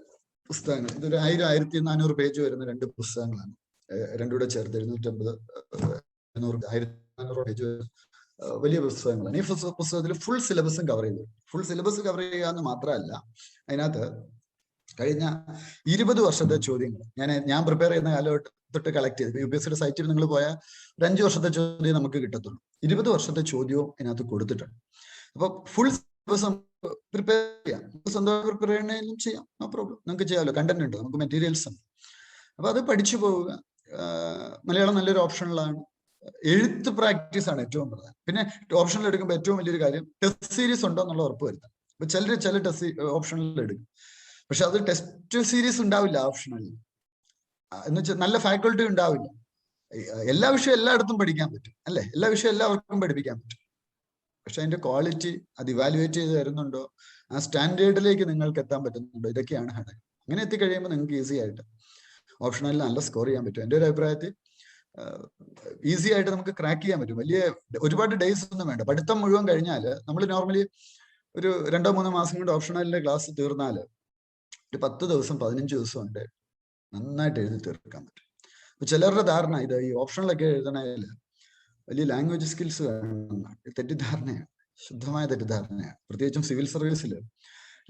പുസ്തകങ്ങൾ. ഇതൊരു 1000-1400 പേജ് വരുന്ന 2 പുസ്തകങ്ങളാണ്. രണ്ടും കൂടെ ചേർത്ത് 750-1400 പേജ് വലിയ പുസ്തകങ്ങളാണ്. ഈ പുസ്തകത്തിൽ ഫുൾ സിലബസും കവർ ചെയ്തു. ഫുൾ സിലബസ് കവർ ചെയ്യുക എന്ന് മാത്രമല്ല, അതിനകത്ത് കഴിഞ്ഞ 20 വർഷത്തെ ചോദ്യങ്ങൾ ഞാൻ പ്രിപ്പയർ ചെയ്യുന്ന കാലഘട്ടം തൊട്ട് കളക്ട് ചെയ്ത് UPSC സൈറ്റിൽ നിങ്ങൾ പോയാൽ ഒരു 5 വർഷത്തെ ചോദ്യം നമുക്ക് കിട്ടത്തുള്ളൂ. 20 വർഷത്തെ ചോദ്യവും ഇതിനകത്ത് കൊടുത്തിട്ടുണ്ട്. അപ്പൊ ഫുൾ സിലബസ് പ്രിപ്പയർ ചെയ്യാം, സ്വന്തമായി പ്രിപ്പയർ ചെയ്യണമെങ്കിലും ചെയ്യാം, നോ പ്രോബ്ലം. നിങ്ങൾക്ക് ചെയ്യാമല്ലോ, കണ്ടന്റ് ഉണ്ട്, നമുക്ക് മെറ്റീരിയൽസ് ഉണ്ട്. അപ്പൊ അത് പഠിച്ചു പോവുക. മലയാളം നല്ലൊരു ഓപ്ഷനിലാണ്. എഴുത്ത് പ്രാക്ടീസ് ആണ് ഏറ്റവും പ്രധാനം. പിന്നെ ഓപ്ഷനിൽ എടുക്കുമ്പോൾ ഏറ്റവും വലിയൊരു കാര്യം ടെസ്റ്റ് സീരീസ് ഉണ്ടോ എന്നുള്ള ഉറപ്പ് വരുത്താം. ഇപ്പൊ ചില ടെസ്റ്റ് ഓപ്ഷനിൽ എടുക്കും, പക്ഷെ അത് ടെസ്റ്റ് സീരീസ് ഉണ്ടാവില്ല ഓപ്ഷനിൽ. എന്ന് വെച്ചാൽ നല്ല ഫാക്കൾട്ടി ഉണ്ടാവില്ല. എല്ലാ വിഷയം എല്ലായിടത്തും പഠിക്കാൻ പറ്റും അല്ലെ, എല്ലാ വിഷയം എല്ലാവർക്കും പഠിപ്പിക്കാൻ പറ്റും. പക്ഷെ അതിന്റെ ക്വാളിറ്റി അത് ഇവാലുവേറ്റ് ചെയ്ത് തരുന്നുണ്ടോ, ആ സ്റ്റാൻഡേർഡിലേക്ക് നിങ്ങൾക്ക് എത്താൻ പറ്റുന്നുണ്ടോ, ഇതൊക്കെയാണ് ഘടകം. അങ്ങനെ എത്തിക്കഴിയുമ്പോൾ നിങ്ങൾക്ക് ഈസി ആയിട്ട് ഓപ്ഷണലിൽ നല്ല സ്കോർ ചെയ്യാൻ പറ്റും. എൻ്റെ ഒരു അഭിപ്രായത്തിൽ ഈസി ആയിട്ട് നമുക്ക് ക്രാക്ക് ചെയ്യാൻ പറ്റും. ഒരുപാട് ഡേയ്സ് ഒന്നും വേണ്ട. പഠിത്തം മുഴുവൻ കഴിഞ്ഞാൽ നമ്മൾ നോർമലി ഒരു 2-3 മാസം കൊണ്ട് ഓപ്ഷണലിന്റെ ക്ലാസ് തീർന്നാൽ ഒരു 10 ദിവസം 15 ദിവസം കൊണ്ട് നന്നായിട്ട് എഴുതി തീർക്കാൻ പറ്റും. അപ്പൊ ചിലരുടെ ധാരണ ഇത് ഈ ഓപ്ഷനിലൊക്കെ എഴുതണതിൽ വലിയ ലാംഗ്വേജ് സ്കിൽസ് വേണമെന്നാണ്. തെറ്റിദ്ധാരണയാണ്, ശുദ്ധമായ തെറ്റിദ്ധാരണയാണ്. പ്രത്യേകിച്ചും സിവിൽ സർവീസിൽ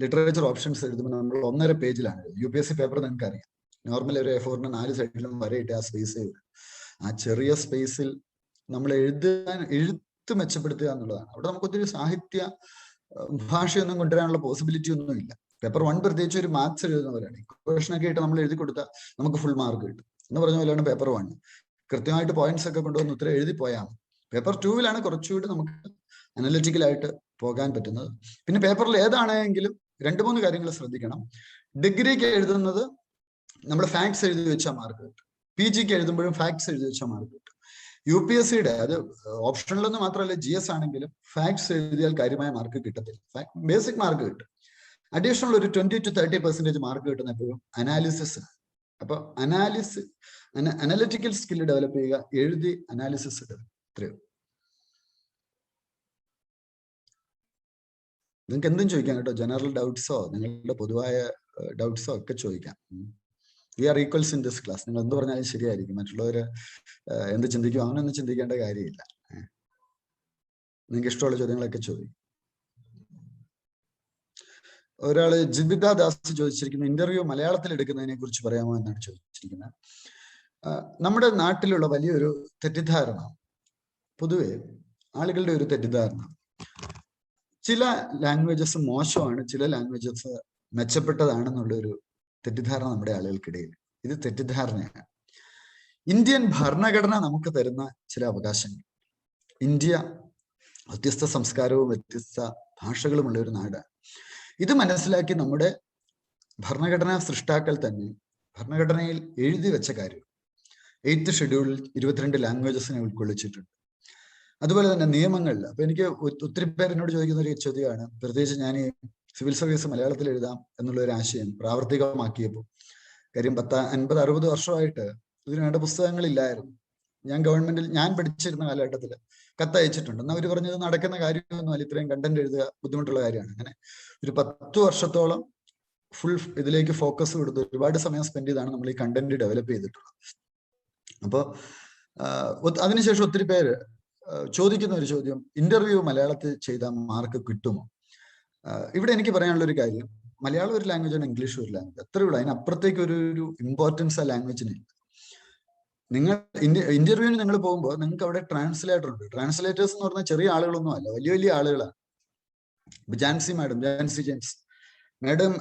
ലിറ്ററേച്ചർ ഓപ്ഷൻസ് എഴുതുമ്പോൾ നമ്മൾ 1.5 പേജിലാണ്. UPSC പേപ്പർ നിങ്ങൾക്ക് അറിയാം, നോർമൽ ഒരു A4 4 സൈഡിലും വരയിട്ട് ആ സ്പേസ് ആ ചെറിയ സ്പേസിൽ നമ്മൾ എഴുത്ത് മെച്ചപ്പെടുത്തുക എന്നുള്ളതാണ്. അവിടെ നമുക്ക് ഒത്തിരി സാഹിത്യ ഭാഷയൊന്നും കൊണ്ടുവരാനുള്ള പോസിബിലിറ്റി ഒന്നും ഇല്ല. പേപ്പർ 1 പ്രത്യേകിച്ച് ഒരു മാത്സ് എഴുതുന്നവരാണ്. ഇക്വേഷനൊക്കെ ആയിട്ട് നമ്മൾ എഴുതി കൊടുത്താൽ നമുക്ക് ഫുൾ മാർക്ക് കിട്ടും എന്ന് പറഞ്ഞ പോലെയാണ് പേപ്പർ 1. കൃത്യമായിട്ട് പോയിന്റ്സ് ഒക്കെ കൊണ്ടുവന്ന് ഉത്തരം എഴുതി പോയാൽ. പേപ്പർ 2 കുറച്ചുകൂടി നമുക്ക് അനലിറ്റിക്കലായിട്ട് പോകാൻ പറ്റുന്നത്. പിന്നെ പേപ്പറിൽ ഏതാണെങ്കിലും 2-3 കാര്യങ്ങൾ ശ്രദ്ധിക്കണം. ഡിഗ്രിക്ക് എഴുതുന്നത് നമ്മൾ ഫാക്ട്സ് എഴുതി വെച്ചാൽ മാർക്ക് കിട്ടും. PGക്ക് എഴുതുമ്പോഴും ഫാക്ട്സ് എഴുതി വെച്ചാൽ മാർക്ക് കിട്ടും. UPSCയുടെ അത് ഓപ്ഷനിലൊന്നും മാത്രമല്ല, GS ആണെങ്കിലും ഫാക്ട്സ് എഴുതിയാൽ കാര്യമായ മാർക്ക് കിട്ടത്തില്ല. ബേസിക് മാർക്ക് കിട്ടും. അഡീഷണൽ ഒരു 20-30% മാർക്ക് കിട്ടുന്ന എപ്പോഴും അനാലിസിസ്. അപ്പൊ അനലിറ്റിക്കൽ സ്കിൽ ഡെവലപ്പ് ചെയ്യുക, എഴുതി അനാലിസിസ് ഇത്രയോ. നിങ്ങൾക്ക് എന്തും ചോദിക്കാം കേട്ടോ. ജനറൽ ഡൗട്ട്സോ നിങ്ങളുടെ പൊതുവായ ഡൗട്ട്സോ ഒക്കെ ചോദിക്കാം. We are equals in this class. നിങ്ങൾ എന്ത് പറഞ്ഞാലും ശരിയായിരിക്കും. മറ്റുള്ളവർ എന്ത് ചിന്തിക്കും അവനൊന്നും ചിന്തിക്കേണ്ട കാര്യമില്ല. നിങ്ങൾക്ക് ഇഷ്ടമുള്ള ചോദ്യങ്ങളൊക്കെ ചോദിക്കും. ഒരാള് ജിബിത ദാസ് ചോദിച്ചിരിക്കുന്ന ഇന്റർവ്യൂ മലയാളത്തിൽ എടുക്കുന്നതിനെ കുറിച്ച് പറയാമോ എന്നാണ് ചോദിച്ചിരിക്കുന്നത്. നമ്മുടെ നാട്ടിലുള്ള വലിയൊരു തെറ്റിദ്ധാരണ, പൊതുവെ ആളുകളുടെ ഒരു തെറ്റിദ്ധാരണ, ചില ലാംഗ്വേജസ് മോശമാണ്, ചില ലാംഗ്വേജസ് മെച്ചപ്പെട്ടതാണെന്നുള്ളൊരു തെറ്റിദ്ധാരണ നമ്മുടെ ആളുകൾക്കിടയിൽ. ഇത് തെറ്റിദ്ധാരണയാണ്. ഇന്ത്യൻ ഭരണഘടന നമുക്ക് തരുന്ന ചില അവകാശങ്ങൾ. ഇന്ത്യ വ്യത്യസ്ത സംസ്കാരവും വ്യത്യസ്ത ഭാഷകളുമുള്ള ഒരു നാടാണ്. ഇത് മനസ്സിലാക്കി നമ്മുടെ ഭരണഘടനാ സൃഷ്ടാക്കൾ തന്നെ ഭരണഘടനയിൽ എഴുതി വെച്ച കാര്യം 8th ഷെഡ്യൂളിൽ 22 ലാംഗ്വേജസിനെ ഉൾക്കൊള്ളിച്ചിട്ടുണ്ട്. അതുപോലെ തന്നെ നിയമങ്ങളിൽ. അപ്പൊ എനിക്ക് ഒത്തിരി പേര് എന്നോട് ചോദിക്കുന്ന ഒരു ചോദ്യമാണ്, പ്രത്യേകിച്ച് ഞാൻ ഈ സിവിൽ സർവീസ് മലയാളത്തിൽ എഴുതാം എന്നുള്ള ഒരു ആശയം പ്രാവർത്തികമാക്കിയപ്പോൾ. കാര്യം 50-60 വർഷമായിട്ട് ഇതിന് വേണ്ട പുസ്തകങ്ങളില്ലായിരുന്നു. ഞാൻ പഠിച്ചിരുന്ന കാലഘട്ടത്തിൽ കത്തയച്ചിട്ടുണ്ട്. എന്നാൽ അവർ പറഞ്ഞത് നടക്കുന്ന കാര്യമൊന്നുമല്ല, ഇത്രയും കണ്ടന്റ് എഴുതുക ബുദ്ധിമുട്ടുള്ള കാര്യമാണ്. അങ്ങനെ ഒരു 10 വർഷത്തോളം ഫുൾ ഇതിലേക്ക് ഫോക്കസ് കൊടുത്ത് ഒരുപാട് സമയം സ്പെൻഡ് ചെയ്താണ് നമ്മൾ ഈ കണ്ടന്റ് ഡെവലപ്പ് ചെയ്തിട്ടുള്ളത്. അപ്പോൾ അതിനുശേഷം ഒത്തിരി പേര് ചോദിക്കുന്ന ഒരു ചോദ്യം, ഇന്റർവ്യൂ മലയാളത്തിൽ ചെയ്താൽ മാർക്ക് കിട്ടുമോ? ഇവിടെ എനിക്ക് പറയാനുള്ള ഒരു കാര്യം, മലയാളം ഒരു ലാംഗ്വേജ് ആണ്, ഇംഗ്ലീഷ് ഒരു ലാംഗ്വേജ്, അത്രേ ഉള്ളൂ. അതിനപ്പുറത്തേക്ക് ഒരു ഇമ്പോർട്ടൻസ് ആ ലാംഗ്വേജിന്. നിങ്ങൾ ഇന്റർവ്യൂവിന് നിങ്ങൾ പോകുമ്പോൾ നിങ്ങൾക്ക് അവിടെ ട്രാൻസ്ലേറ്റർ ഉണ്ട്. ട്രാൻസ്ലേറ്റേഴ്സ് എന്ന് പറഞ്ഞാൽ ചെറിയ ആളുകളൊന്നും അല്ല, വലിയ വലിയ ആളുകളാണ്. Jancy James madam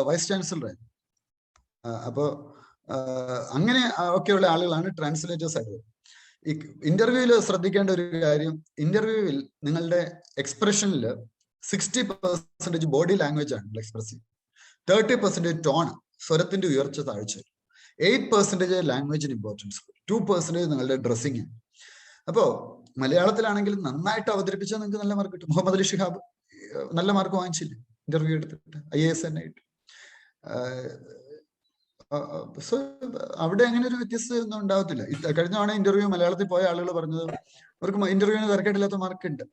vice chancellor. അപ്പോ അങ്ങനെ ഒക്കെയുള്ള ആളുകളാണ് ട്രാൻസ്ലേറ്റേഴ്സ് ആയിട്ട്. ഈ ഇന്റർവ്യൂവിൽ ശ്രദ്ധിക്കേണ്ട ഒരു കാര്യം, ഇന്റർവ്യൂവിൽ നിങ്ങളുടെ എക്സ്പ്രഷനിൽ 60% ബോഡി ലാംഗ്വേജ് ആണ് എക്സ്പ്രസ്. 30% ടോൺ, സ്വരത്തിന്റെ ഉയർച്ച താഴ്ച. 8% ലാംഗ്വേജിന് ഇമ്പോർട്ടൻസ്. 2% നിങ്ങളുടെ ഡ്രസ്സിങ്. അപ്പോ മലയാളത്തിലാണെങ്കിൽ നന്നായിട്ട് അവതരിപ്പിച്ചാൽ നിങ്ങൾക്ക് നല്ല മാർക്ക് കിട്ടും. മുഹമ്മദ് അലി ഷിഹാബ് നല്ല മാർക്ക് വാങ്ങിച്ചില്ലേ ഇന്റർവ്യൂ എടുത്തിട്ട്, IAS തന്നെ കിട്ടും. സോ അവിടെ അങ്ങനെ ഒരു വ്യത്യസ്തത ഒന്നും ഉണ്ടാവത്തില്ല. കഴിഞ്ഞ തവണ ഇന്റർവ്യൂ മലയാളത്തിൽ പോയ ആളുകൾ പറഞ്ഞത് അവർക്ക് ഇന്റർവ്യൂവിന് തിരക്കേടില്ലാത്ത മാർക്കുണ്ട്.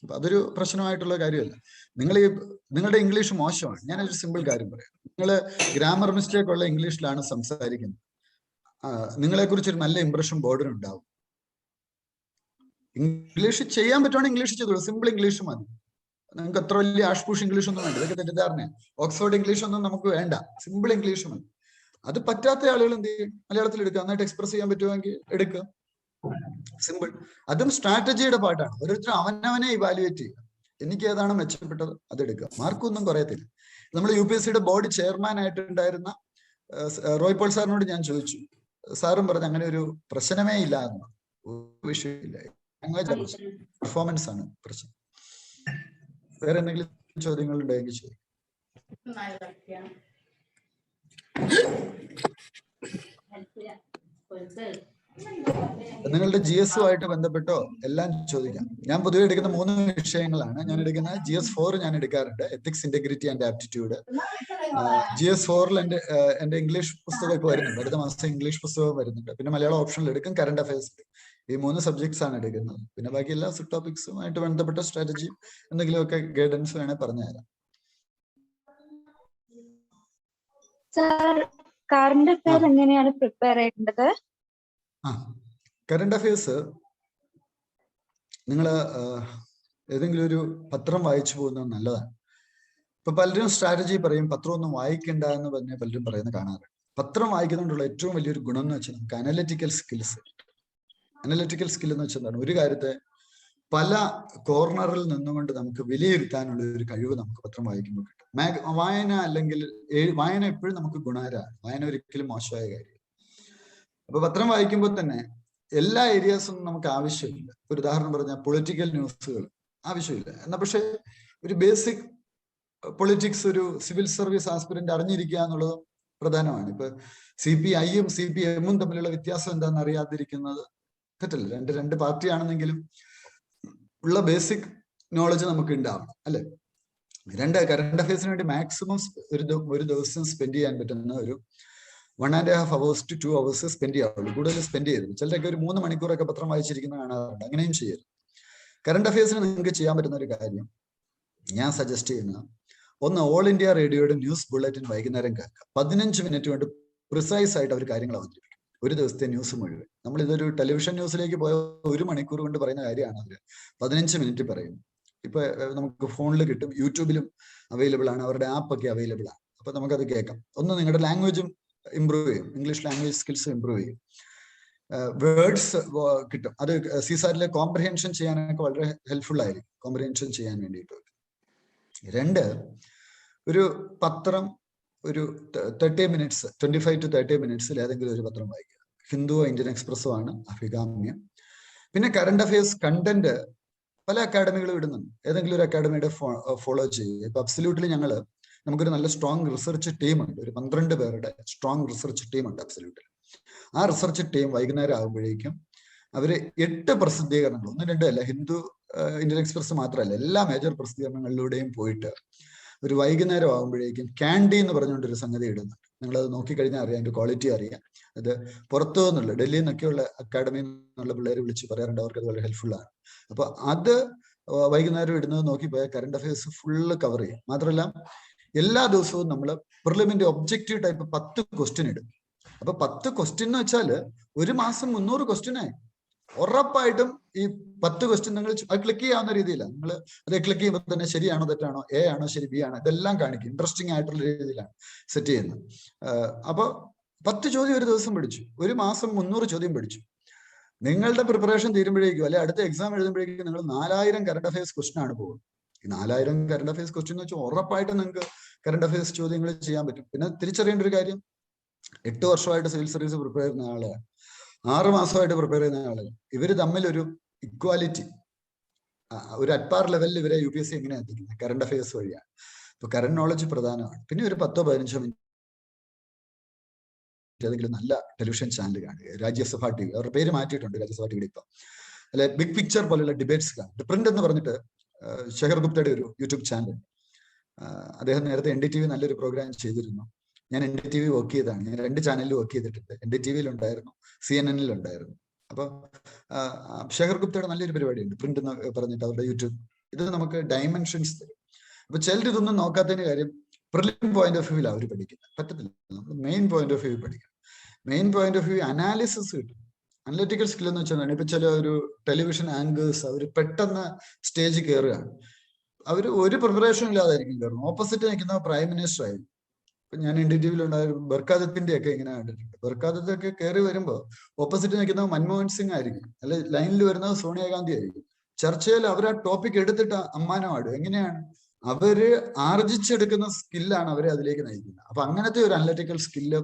അപ്പൊ അതൊരു പ്രശ്നമായിട്ടുള്ള കാര്യമല്ല. നിങ്ങളുടെ ഇംഗ്ലീഷ് മോശമാണ്. ഞാനൊരു സിമ്പിൾ കാര്യം പറയാം. നിങ്ങൾ ഗ്രാമർ മിസ്റ്റേക്ക് ഉള്ള ഇംഗ്ലീഷിലാണ് സംസാരിക്കുന്നത്. നിങ്ങളെ കുറിച്ച് ഒരു നല്ല ഇംപ്രഷൻ ബോർഡിനുണ്ടാവും. ഇംഗ്ലീഷ് ചെയ്യാൻ പറ്റുവാണെങ്കിൽ ഇംഗ്ലീഷ് ചെയ്തോളൂ. സിമ്പിൾ ഇംഗ്ലീഷ് മതി. നിങ്ങൾക്ക് അത്ര വലിയ ആഷ്പൂഷ് ഇംഗ്ലീഷ് ഒന്നും വേണ്ട. ഇതൊക്കെ തെറ്റിദ്ധാരണയാണ്. ഓക്സ്ഫോർഡ് ഇംഗ്ലീഷ് ഒന്നും നമുക്ക് വേണ്ട. സിമ്പിൾ ഇംഗ്ലീഷ് മതി. അത് പറ്റാത്ത ആളുകൾ എന്ത് ചെയ്യും? മലയാളത്തിൽ എടുക്കുക. നന്നായിട്ട് എക്സ്പ്രസ് ചെയ്യാൻ പറ്റുമെങ്കിൽ എടുക്കുക. സിമ്പിൾ. അതും സ്ട്രാറ്റജിയുടെ പാട്ടാണ്. ഓരോരുത്തരും അവനവനെ ഇവാലുവേറ്റ് ചെയ്യുക. എനിക്ക് ഏതാണ് മെച്ചപ്പെട്ടത് അതെടുക്കുക. മാർക്കൊന്നും കുറയത്തില്ല. നമ്മൾ UPSCയുടെ ബോർഡ് ചെയർമാൻ ആയിട്ടുണ്ടായിരുന്ന റോയ് പോൾ സാറിനോട് ഞാൻ ചോദിച്ചു. സാറും പറഞ്ഞു അങ്ങനെ ഒരു പ്രശ്നമേ ഇല്ല എന്ന്. ഒരു വിഷയമില്ല. പെർഫോമൻസ് ആണ് പ്രശ്നം. വേറെ എന്തെങ്കിലും ചോദ്യങ്ങൾ ഉണ്ടെങ്കിൽ ചോദിക്കും. നിങ്ങളുടെ GS-ഉമായിട്ട് ബന്ധപ്പെട്ടോ എല്ലാം ചോദിക്കാം. ഞാൻ പൊതുവെ എടുക്കുന്ന 3 വിഷയങ്ങളാണ്. ഞാൻ എടുക്കുന്ന GS4 ഞാൻ എടുക്കാറുണ്ട്. Ethics, integrity and aptitude. GS4-ൽ എന്റെ ഇംഗ്ലീഷ് പുസ്തകം ഇപ്പോൾ വരുന്നുണ്ട്. അടുത്ത മാസം ഇംഗ്ലീഷ് പുസ്തകം വരുന്നുണ്ട്. പിന്നെ മലയാളം ഓപ്ഷനിൽ എടുക്കും. Current affairs. ഈ 3 സബ്ജക്ട്സ് ആണ് എടുക്കുന്നത്. പിന്നെ ബാക്കി എല്ലാ സബ് ടോപ്പിക്സുമായിട്ട് ബന്ധപ്പെട്ട സ്ട്രാറ്റജി എന്തെങ്കിലുമൊക്കെ ഗൈഡൻസ് വേണേൽ പറഞ്ഞുതരാം. കറണ്ട് അഫയർ എങ്ങനെയാണ് പ്രിപ്പയർ ചെയ്യേണ്ടത്? കറണ്ട് അഫയേഴ്സ് നിങ്ങൾ ഏതെങ്കിലും ഒരു പത്രം വായിച്ചു പോകുന്നത് നല്ലതാണ്. ഇപ്പൊ പലരും സ്ട്രാറ്റജി പറയും പത്രം ഒന്നും വായിക്കണ്ട എന്ന് പറഞ്ഞ് പലരും പറയുന്നത് കാണാറുണ്ട്. പത്രം വായിക്കുന്നതുകൊണ്ടുള്ള ഏറ്റവും വലിയൊരു ഗുണം എന്ന് വെച്ചാൽ നമുക്ക് അനലിറ്റിക്കൽ സ്കിൽസ്. അനലിറ്റിക്കൽ സ്കിൽ എന്ന് വെച്ചാൽ എന്താണ്? ഒരു കാര്യത്തെ പല കോർണറിൽ നിന്നുകൊണ്ട് നമുക്ക് വിലയിരുത്താനുള്ള ഒരു കഴിവ് നമുക്ക് പത്രം വായിക്കുമ്പോൾ കിട്ടും. വായന അല്ലെങ്കിൽ വായന എപ്പോഴും നമുക്ക് ഗുണകരമാണ്. വായന ഒരിക്കലും മോശമായ കാര്യം. അപ്പൊ പത്രം വായിക്കുമ്പോൾ തന്നെ എല്ലാ ഏരിയാസും നമുക്ക് ആവശ്യമില്ല. ഒരു ഉദാഹരണം പറഞ്ഞാൽ പൊളിറ്റിക്കൽ ന്യൂസുകൾ ആവശ്യമില്ല. എന്നാൽ പക്ഷെ ഒരു ബേസിക് പൊളിറ്റിക്സ് ഒരു സിവിൽ സർവീസ് ആസ്പിരന്റ് അറിഞ്ഞിരിക്കുക എന്നുള്ളത് പ്രധാനമാണ്. ഇപ്പൊ CPI-യും CPM-ഉം തമ്മിലുള്ള വ്യത്യാസം എന്താണെന്ന് അറിയാതിരിക്കുന്നത് തെറ്റല്ല. രണ്ട് പാർട്ടിയാണെന്നെങ്കിലും ഉള്ള ബേസിക് നോളജ് നമുക്ക് ഉണ്ടാവണം, അല്ലെ? കറണ്ട് അഫയേഴ്സിന് വേണ്ടി മാക്സിമം ഒരു ദിവസം സ്പെൻഡ് ചെയ്യാൻ പറ്റുന്ന ഒരു 1.5 hours to 2 hours സ്പെൻഡ് ചെയ്യാവുള്ളൂ. കൂടുതൽ സ്പെൻഡ് ചെയ്തു. ചിലരൊക്കെ ഒരു 3 മണിക്കൂറൊക്കെ പത്രം വായിച്ചിരിക്കുന്ന കാണാറുണ്ട്. അങ്ങനെയും ചെയ്യരുത്. കറണ്ട് അഫയേഴ്സിന് നിങ്ങൾക്ക് ചെയ്യാൻ പറ്റുന്ന ഒരു കാര്യം ഞാൻ സജസ്റ്റ് ചെയ്യുന്ന ഒന്ന്, ഓൾ ഇന്ത്യ റേഡിയോയുടെ ന്യൂസ് ബുള്ളറ്റിൻ വൈകുന്നേരം കേൾക്കുക. 15 മിനിറ്റ് കൊണ്ട് പ്രിസൈസ് ആയിട്ട് അവർ കാര്യങ്ങൾ അവതരിപ്പിക്കും. ഒരു ദിവസത്തെ ന്യൂസ് മുഴുവൻ. നമ്മൾ ഇതൊരു ടെലിവിഷൻ ന്യൂസിലേക്ക് പോയ 1 മണിക്കൂർ കൊണ്ട് പറയുന്ന കാര്യമാണ് അവർ 15 മിനിറ്റ് പറയുന്നത്. ഇപ്പൊ നമുക്ക് ഫോണിൽ കിട്ടും, യൂട്യൂബിലും അവൈലബിൾ ആണ്, അവരുടെ ആപ്പൊക്കെ അവൈലബിൾ ആണ്. അപ്പൊ നമുക്കത് കേൾക്കാം. ഒന്ന്, നിങ്ങളുടെ ലാംഗ്വേജും ഇമ്പ്രൂവ് ചെയ്യും. ഇംഗ്ലീഷ് ലാംഗ്വേജ് സ്കിൽസ് ഇമ്പ്രൂവ് ചെയ്യും. വേർഡ്സ് കിട്ടും. അത് CSAT-ലെ കോംപ്രഹെൻഷൻ ചെയ്യാനൊക്കെ വളരെ ഹെൽപ്ഫുൾ ആയിരിക്കും. കോംപ്രഹെൻഷൻ ചെയ്യാൻ വേണ്ടിയിട്ട്. 2, ഒരു പത്രം ഒരു 30 മിനിറ്റ്സ് 25 to 30 മിനിറ്റ്സിൽ ഏതെങ്കിലും ഒരു പത്രം വായിക്കുക. ഹിന്ദുവോ ഇന്ത്യൻ എക്സ്പ്രസ്സോ ആണ് അഭികാമ്യം. പിന്നെ കറണ്ട് അഫയേഴ്സ് കണ്ടന്റ് പല അക്കാഡമികളും ഇടുന്നുണ്ട്. ഏതെങ്കിലും ഒരു അക്കാഡമിയുടെ ഫോളോ ചെയ്യുക. ഇപ്പൊ അബ്സല്യൂട്ടിൽ നമുക്കൊരു നല്ല സ്ട്രോങ് റിസർച്ച് ടീമുണ്ട്. ഒരു 12 പേരുടെ സ്ട്രോങ് റിസർച്ച് ടീമുണ്ട് അബ്സല്യൂട്ടിൽ. ആ റിസർച്ച് ടീം വൈകുന്നേരം ആകുമ്പോഴേക്കും അവര് 8 പ്രസിദ്ധീകരണങ്ങൾ, 1, 2 അല്ല, ഹിന്ദു, ഇന്ത്യൻ എക്സ്പ്രസ് മാത്രമല്ല, എല്ലാ മേജർ പ്രസിദ്ധീകരണങ്ങളിലൂടെയും പോയിട്ട് ഒരു വൈകുന്നേരം ആകുമ്പോഴേക്കും ക്യാൻഡി എന്ന് പറഞ്ഞുകൊണ്ടൊരു സംഗതി ഇടുന്നുണ്ട്. നിങ്ങളത് നോക്കിക്കഴിഞ്ഞാൽ അറിയാം, അതിന്റെ ക്വാളിറ്റി അറിയാം. അത് പുറത്തു നിന്നുള്ള ഡൽഹിയിൽ നിന്നൊക്കെയുള്ള അക്കാഡമിയിൽ നിന്നുള്ള പിള്ളേർ വിളിച്ച് പറയാറുണ്ട്. അവർക്ക് അത് വളരെ ഹെൽപ്ഫുൾ ആണ്. അപ്പൊ അത് വൈകുന്നേരം ഇടുന്നത് നോക്കി പോയാൽ കറണ്ട് അഫയേഴ്സ് ഫുള്ള് കവർ ചെയ്യും. മാത്രമല്ല എല്ലാ ദിവസവും നമ്മൾ പ്രിലിമിന്റെ ഒബ്ജക്റ്റീവ് ടൈപ്പ് 10 ക്വസ്റ്റ്യൻ ഇടും. അപ്പൊ 10 ക്വസ്റ്റ്യൻ എന്ന് വെച്ചാൽ ഒരു മാസം 300 ക്വസ്റ്റ്യനായി. ഉറപ്പായിട്ടും ഈ 10 ക്വസ്റ്റ്യൻ നിങ്ങൾ ക്ലിക്ക് ചെയ്യാവുന്ന രീതിയിലാണ്. നിങ്ങൾ അത് ക്ലിക്ക് ചെയ്യുമ്പോൾ തന്നെ ശരിയാണോ തെറ്റാണോ, A ആണോ ശരി, B ആണോ, ഇതെല്ലാം കാണിക്കും. ഇൻട്രസ്റ്റിംഗ് ആയിട്ടുള്ള രീതിയിലാണ് സെറ്റ് ചെയ്യുന്നത്. അപ്പൊ 10 ചോദ്യം ഒരു ദിവസം പഠിച്ചു. ഒരു മാസം 300 ചോദ്യം പഠിച്ചു. നിങ്ങളുടെ പ്രിപ്പറേഷൻ തീരുമ്പോഴേക്കും അല്ലെ അടുത്ത എക്സാം എഴുതുമ്പോഴേക്കും നിങ്ങൾ 4000 കറണ്ട് അഫയേഴ്സ് ക്വസ്റ്റ്യൻ ആണ് പോകുന്നത്. ഈ 4000 കറണ്ട് അഫയേഴ്സ് ക്വസ്റ്റ്യൻ എന്ന് വെച്ചാൽ ഉറപ്പായിട്ടും നിങ്ങൾക്ക് കറണ്ട് അഫയേഴ്സ് ചോദ്യങ്ങൾ ചെയ്യാൻ പറ്റും. പിന്നെ തിരിച്ചറിയേണ്ട ഒരു കാര്യം, 8 വർഷമായിട്ട് സിവിൽ സർവീസ് പ്രിപ്പയർ ചെയ്യുന്ന ആളാണ്, 6 മാസമായിട്ട് പ്രിപ്പയർ ചെയ്യുന്ന ആളുകൾ, ഇവര് തമ്മിൽ ഒരു ഇക്വാലിറ്റി, ഒരു അറ്റ്പാർ ലെവലിൽ ഇവരെ UPSC എങ്ങനെയാണ് എത്തിക്കുന്നത്? കറണ്ട് അഫയേഴ്സ് വഴിയാണ്. ഇപ്പൊ കറണ്ട് നോളജ് പ്രധാനമാണ്. പിന്നെ ഒരു 10-15 മിനിറ്റ് ഏതെങ്കിലും നല്ല ടെലിവിഷൻ ചാനൽ കാണുക. രാജ്യസഭ TV, അവരുടെ പേര് മാറ്റിയിട്ടുണ്ട് രാജ്യസഭ TV ഇപ്പൊ, അല്ലെ ബിഗ് പിക്ചർ പോലെയുള്ള ഡിബേറ്റ്സ് കാണും. പ്രിന്റ് എന്ന് പറഞ്ഞിട്ട് ശേഖർ ഗുപ്തയുടെ ഒരു യൂട്യൂബ് ചാനൽ. അദ്ദേഹം നേരത്തെ NDTV നല്ലൊരു പ്രോഗ്രാം ചെയ്തിരുന്നു. ഞാൻ NDTV വർക്ക് ചെയ്തതാണ്. ഞാൻ 2 ചാനലിൽ വർക്ക് ചെയ്തിട്ടുണ്ട്. NDTVയിൽ ഉണ്ടായിരുന്നു, CNN ഉണ്ടായിരുന്നു. അപ്പൊ ശേഖർ ഗുപ്തയുടെ നല്ലൊരു പരിപാടിയുണ്ട്, പ്രിന്റ് എന്ന് പറഞ്ഞിട്ട്, അവരുടെ യൂട്യൂബ്. ഇത് നമുക്ക് ഡയമെൻഷൻസ് തരും. അപ്പൊ ചിലർ ഇതൊന്നും നോക്കാത്തതിന്റെ കാര്യം പ്രിലിം പോയിന്റ് ഓഫ് വ്യൂവിലാണ് അവർ പഠിക്കുന്നത്. പറ്റത്തില്ല, നമ്മൾ മെയിൻ പോയിന്റ് ഓഫ് വ്യൂ പഠിക്കണം. Main point of view analysis കിട്ടും. അനലിറ്റിക്കൽ സ്കിൽ എന്ന് വെച്ചാൽ ഇപ്പൊ ചില ഒരു ടെലിവിഷൻ ആങ്കേഴ്സ് അവർ പെട്ടെന്ന് സ്റ്റേജ് കയറുകയാണ്. അവർ ഒരു പ്രിപ്പറേഷൻ ഇല്ലാതായിരിക്കും കയറുന്നത്. ഓപ്പോസിറ്റ് നിൽക്കുന്ന പ്രൈം മിനിസ്റ്റർ ആയിരിക്കും. ഇപ്പൊ ഞാൻ NDTVയിൽ ഉണ്ടായിരുന്നു, ബർക്കാദത്തിന്റെ ഒക്കെ ഇങ്ങനെ കണ്ടിട്ടുണ്ട്. ബർക്കാദത്തൊക്കെ കയറി വരുമ്പോൾ ഓപ്പോസിറ്റ് നിൽക്കുന്നത് മൻമോഹൻ സിംഗ് ആയിരിക്കും, അല്ലെ ലൈനിൽ വരുന്നത് സോണിയാഗാന്ധി ആയിരിക്കും. ചർച്ചയിൽ അവർ ആ ടോപ്പിക് എടുത്തിട്ട് അമ്മാനമാടും. എങ്ങനെയാണ് അവര് ആർജിച്ചെടുക്കുന്ന സ്കില്ലാണ് അവരെ അതിലേക്ക് നയിക്കുന്നത്. അപ്പൊ അങ്ങനത്തെ ഒരു അനലിറ്റിക്കൽ സ്കില്ല്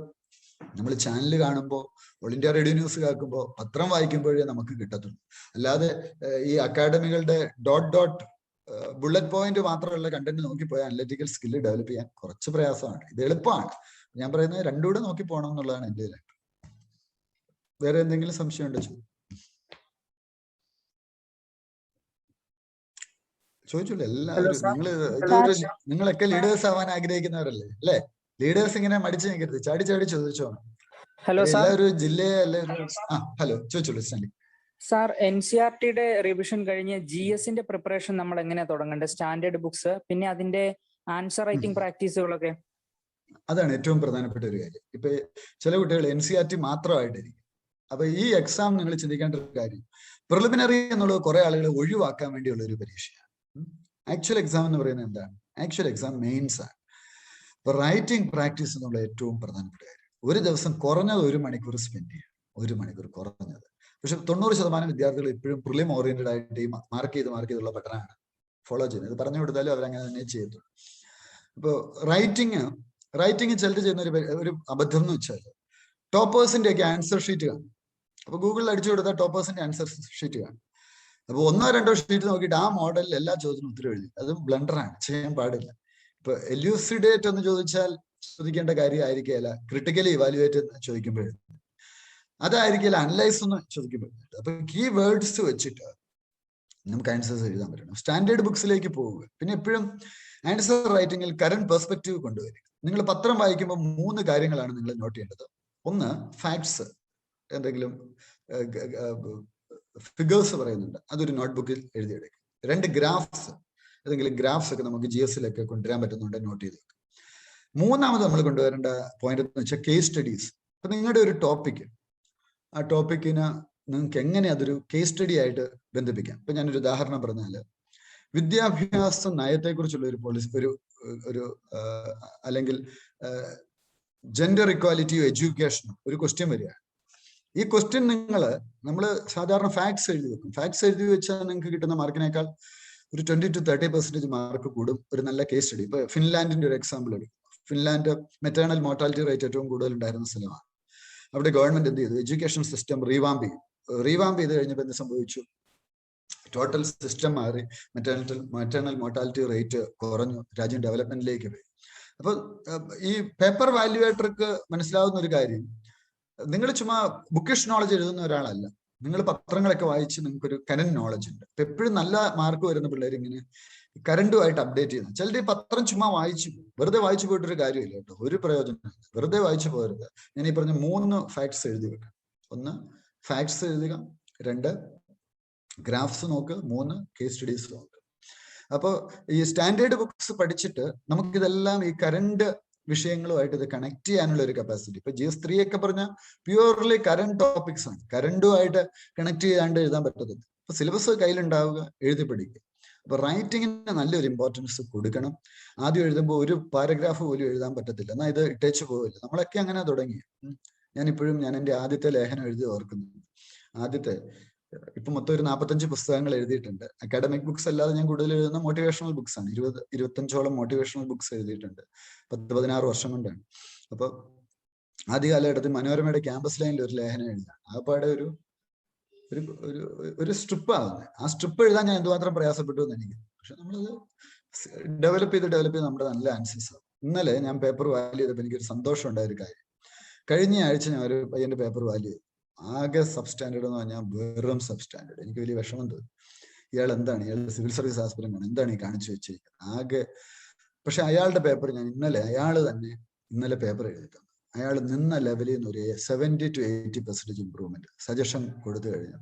നമ്മൾ ചാനൽ കാണുമ്പോൾ, ഓൾ ഇന്ത്യ റേഡിയോ ന്യൂസ് കേൾക്കുമ്പോൾ, പത്രം വായിക്കുമ്പോഴേ നമുക്ക് കിട്ടത്തുള്ളൂ. അല്ലാതെ ഈ അക്കാഡമികളുടെ ഡോട്ട് ബുള്ളറ്റ് പോയിന്റ് മാത്രമുള്ള കണ്ടന്റ് നോക്കി പോയാൽ അനലിറ്റിക്കൽ സ്കില്ല് ഡെവലപ്പ് ചെയ്യാൻ കുറച്ച് പ്രയാസമാണ്. ഇത് എളുപ്പമാണ്. ഞാൻ പറയുന്നത് രണ്ടുകൂടെ നോക്കി പോകണം എന്നുള്ളതാണ് എൻ്റെ അഭിപ്രായം. വേറെ എന്തെങ്കിലും സംശയം ഉണ്ടോ? ചോദിച്ചോളൂ. എല്ലാവരും നിങ്ങളൊക്കെ ലീഡേഴ്സ് ആവാൻ ആഗ്രഹിക്കുന്നവരല്ലേ, അല്ലേ? ലീഡേഴ്സ് ഇങ്ങനെ മടിച്ചു നിൽക്കരുത്, ചാടി ചാടി ചോദിച്ചോ. എല്ലാവരും ജില്ലയെ ഹലോ ചോദിച്ചോളൂ സ്റ്റാൻലി. സാർ, NCERTയുടെ റിവിഷൻ കഴിഞ്ഞ് GSന്റെ പ്രിപ്പറേഷൻ നമ്മൾ എങ്ങനെയാ തുടങ്ങേണ്ടത്? സ്റ്റാൻഡേർഡ് ബുക്സ്, പിന്നെ അതിന്റെ ആൻസർ റൈറ്റിംഗ് പ്രാക്ടീസുകളൊക്കെ. അതാണ് ഏറ്റവും പ്രധാനപ്പെട്ട ഒരു കാര്യം. ഇപ്പൊ ചില കുട്ടികൾ NCERT മാത്രമായിട്ടിരിക്കും. അപ്പൊ ഈ എക്സാം നിങ്ങൾ ചിന്തിക്കേണ്ട ഒരു കാര്യം, പ്രിലിമിനറി എന്നുള്ളത് കുറെ ആളുകൾ ഒഴിവാക്കാൻ വേണ്ടിയുള്ള ഒരു പരീക്ഷയാണ്. ആക്ച്വൽ എക്സാം എന്ന് പറയുന്നത് എന്താണ്? ആക്ച്വൽ എക്സാം മെയിൻസ് ആണ്. ഇപ്പൊ റൈറ്റിംഗ് പ്രാക്ടീസ് എന്നുള്ള ഏറ്റവും പ്രധാനപ്പെട്ട കാര്യം. ഒരു ദിവസം കുറഞ്ഞത് 1 മണിക്കൂർ സ്പെൻഡ് ചെയ്യാം. 1 മണിക്കൂർ കുറഞ്ഞത്. പക്ഷെ 90% വിദ്യാർത്ഥികൾ ഇപ്പോഴും പ്രിലിം ഓറിയന്റഡ് ആയിട്ട് ഈ മാർക്ക് ചെയ്തുള്ള പഠനമാണ് ഫോളോ ചെയ്യുന്നത്. ഇത് പറഞ്ഞു കൊടുത്താലും അവരങ്ങനെ തന്നെ ചെയ്യത്തുള്ളൂ. ഇപ്പൊ റൈറ്റിംഗ് ചിലർ ചെയ്യുന്ന ഒരു അബദ്ധം എന്ന് വെച്ചാൽ ടോപ്പേഴ്സിന്റെ ഒക്കെ ആൻസർ ഷീറ്റ് കാണും. അപ്പൊ ഗൂഗിളിൽ അടിച്ചു കൊടുത്താൽ ടോപ്പേഴ്സിന്റെ ആൻസർ ഷീറ്റ് കാണും. അപ്പൊ 1-2 ഷീറ്റ് നോക്കിയിട്ട് ആ മോഡലിൽ എല്ലാ ചോദ്യത്തിനും ഉത്തരം എഴുതി. അത് ബ്ലണ്ടറാണ്, ചെയ്യാൻ പാടില്ല. ഇപ്പൊ എല്യൂസിഡേറ്റ് എന്ന് ചോദിച്ചാൽ ചോദിക്കേണ്ട കാര്യം ആയിരിക്കില്ല ക്രിട്ടിക്കലി ഇവാലുവേറ്റ് എന്ന് ചോദിക്കുമ്പോൾ, അതായിരിക്കില്ല അനലൈസ് എന്ന് ചോദിക്കുമ്പോൾ. അപ്പൊ കീ വേർഡ്സ് വെച്ചിട്ട് നമുക്ക് ആൻസേഴ്സ് എഴുതാൻ പറ്റണം. സ്റ്റാൻഡേർഡ് ബുക്സിലേക്ക് പോവുക. പിന്നെ എപ്പോഴും ആൻസർ റൈറ്റിംഗിൽ കറന്റ് പെർസ്പെക്റ്റീവ് കൊണ്ടുവരിക. നിങ്ങൾ പത്രം വായിക്കുമ്പോൾ 3 കാര്യങ്ങളാണ് നിങ്ങൾ നോട്ട് ചെയ്യേണ്ടത്. ഒന്ന്, ഫാക്ട്സ്, എന്തെങ്കിലും ഫിഗേഴ്സ് പറയുന്നുണ്ട്, അതൊരു നോട്ട്ബുക്കിൽ എഴുതിയെടുക്കുക. 2, ഗ്രാഫ്സ്, ഏതെങ്കിലും ഗ്രാഫ്സ് ഒക്കെ നമുക്ക് GSലൊക്കെ കൊണ്ടുവരാൻ പറ്റുന്നുണ്ട്, നോട്ട് ചെയ്ത് വെക്കുക. 3ാമത് നമ്മൾ കൊണ്ടുവരേണ്ട പോയിന്റ് എന്ന് വെച്ചാൽ കേസ് സ്റ്റഡീസ്. അപ്പൊ നിങ്ങളുടെ ഒരു ടോപ്പിക്ക്, ആ ടോപ്പിക്കിന് നിങ്ങൾക്ക് എങ്ങനെ അതൊരു കേസ് സ്റ്റഡി ആയിട്ട് ബന്ധിപ്പിക്കാം. ഇപ്പൊ ഞാനൊരു ഉദാഹരണം പറഞ്ഞാൽ, വിദ്യാഭ്യാസ നയത്തെക്കുറിച്ചുള്ള ഒരു പോളിസി, ഒരു അല്ലെങ്കിൽ ജെൻഡർ ഇക്വാലിറ്റി എഡ്യൂക്കേഷൻ ഒരു ക്വസ്റ്റ്യൻ വരികയാണ്. ഈ ക്വസ്റ്റ്യൻ നമ്മൾ സാധാരണ ഫാക്ട്സ് എഴുതി വെക്കും. ഫാക്ട്സ് എഴുതി വെച്ചാൽ നിങ്ങൾക്ക് കിട്ടുന്ന മാർക്കിനേക്കാൾ ഒരു 20 to 30% മാർക്ക് കൂടും ഒരു നല്ല കേസ് സ്റ്റഡി. ഇപ്പൊ ഫിൻലാൻഡിന്റെ ഒരു എക്സാമ്പിൾ എടുക്കും. ഫിൻലാൻഡ് മെറ്റേണൽ മോർട്ടാലിറ്റി റേറ്റ് ഏറ്റവും കൂടുതൽ ഉണ്ടായിരുന്ന സ്ഥലമാണ്. അവിടെ ഗവൺമെന്റ് എന്ത് ചെയ്തു? എഡ്യൂക്കേഷൻ സിസ്റ്റം റീവാമ്പ് ചെയ്ത് കഴിഞ്ഞപ്പോൾ എന്ത് സംഭവിച്ചു? ടോട്ടൽ സിസ്റ്റം മാറി, മെറ്റേണൽ മോർട്ടാലിറ്റി റേറ്റ് കുറഞ്ഞു, രാജ്യം ഡെവലപ്മെന്റിലേക്ക് പോയി. അപ്പൊ ഈ പേപ്പർ വാല്യുവേറ്റർക്ക് മനസ്സിലാവുന്ന ഒരു കാര്യം, നിങ്ങൾ ചുമ്മാ ബുക്കിഷ് നോളജ് എഴുതുന്ന ഒരാളല്ല. നിങ്ങൾ പത്രങ്ങളൊക്കെ വായിച്ച് നിങ്ങൾക്കൊരു കറന്റ് നോളജ് ഉണ്ട്. ഇപ്പൊ എപ്പോഴും നല്ല മാർക്ക് വരുന്ന പിള്ളേർ ഇങ്ങനെ കറന്റുമായിട്ട് അപ്ഡേറ്റ് ചെയ്യുന്നു. ചിലർ ഈ പത്രം ചുമ്മാ വെറുതെ വായിച്ചു പോയിട്ടൊരു കാര്യമില്ല കേട്ടോ, ഒരു പ്രയോജനം. വെറുതെ വായിച്ചു പോകരുത്. ഞാൻ ഈ പറഞ്ഞ 3 ഫാക്ട്സ് എഴുതി വെക്കാം. 1, ഫാക്ട്സ് എഴുതുക. 2, ഗ്രാഫ്സ് നോക്കുക. 3, കേസ് സ്റ്റഡീസ് നോക്കുക. അപ്പോൾ ഈ സ്റ്റാൻഡേർഡ് ബുക്സ് പഠിച്ചിട്ട് നമുക്കിതെല്ലാം ഈ കറന്റ് വിഷയങ്ങളുമായിട്ട് ഇത് കണക്ട് ചെയ്യാനുള്ള ഒരു കപ്പാസിറ്റി. ഇപ്പൊ GS3 ഒക്കെ പറഞ്ഞാൽ പ്യൂർലി കറന്റ് ടോപ്പിക്സ് ആണ്. കറന്റുമായിട്ട് കണക്ട് ചെയ്യാണ്ട് എഴുതാൻ പറ്റത്തില്ല. അപ്പൊ സിലബസ് കയ്യിലുണ്ടാവുക, എഴുതി പഠിക്കുക. അപ്പൊ റൈറ്റിങ്ങിന് നല്ലൊരു ഇമ്പോർട്ടൻസ് കൊടുക്കണം. ആദ്യം എഴുതുമ്പോൾ ഒരു പാരഗ്രാഫ് പോലും എഴുതാൻ പറ്റത്തില്ല, എന്നാൽ ഇത് ഇട്ടേച്ച് പോവില്ല. നമ്മളൊക്കെ അങ്ങനെ തുടങ്ങി. ഞാൻ എൻ്റെ ആദ്യത്തെ ലേഖനം എഴുതി ഓർക്കുന്നു. ഇപ്പൊ മൊത്തം ഒരു 45 പുസ്തകങ്ങൾ എഴുതിയിട്ടുണ്ട്. അക്കാഡമിക് ബുക്സ് അല്ലാതെ ഞാൻ കൂടുതൽ എഴുതുന്ന മോട്ടിവേഷണൽ ബുക്സ് ആണ്. 20-25ഓളം മോട്ടിവേഷണൽ ബുക്സ് എഴുതിയിട്ടുണ്ട് 10-16 വർഷം കൊണ്ടാണ്. അപ്പൊ ആദ്യ കാലഘട്ടത്തിൽ മനോരമയുടെ ക്യാമ്പസ് ലൈനിൽ ഒരു ലേഖനം എഴുതാൻ ആപ്പാടെ ഒരു സ്ട്രിപ്പ് ആവുന്നത്. ആ സ്ട്രിപ്പ് എഴുതാൻ ഞാൻ എന്തുമാത്രം പ്രയാസപ്പെട്ടു എന്ന് എനിക്ക്. പക്ഷെ നമ്മളത് ഡെവലപ്പ് ചെയ്ത് നമ്മുടെ നല്ല ആൻസേഴ്സ് ആവും. ഇന്നലെ ഞാൻ പേപ്പർ വാല്യൂ ചെയ്തപ്പോൾ എനിക്കൊരു സന്തോഷം ഉണ്ടായ ഒരു കാര്യം, കഴിഞ്ഞ ആഴ്ച ഞാൻ ഒരു പയ്യന്റെ പേപ്പർ വാല്യൂ ചെയ്തു. ആകെ സബ്സ്റ്റാൻഡേർഡ് എന്ന് പറഞ്ഞാൽ വെറും സബ്സ്റ്റാൻഡേർഡ്. എനിക്ക് വലിയ വിഷമം തോന്നി. ഇയാൾ സിവിൽ സർവീസ് ആസ്പിരന്റ് ആണ്, എന്താണ് ഈ കാണിച്ചു വെച്ചിരിക്കുന്നത് ആകെ. പക്ഷെ അയാളുടെ പേപ്പർ ഞാൻ ഇന്നലെ അയാൾ തന്നെ ഇന്നലെ പേപ്പർ എഴുതി തന്നു. അയാൾ നിന്ന ലെവലിൽ നിന്ന് ഒരു 70 to 80% ഇമ്പ്രൂവ്മെന്റ് സജഷൻ കൊടുത്തു കഴിഞ്ഞു.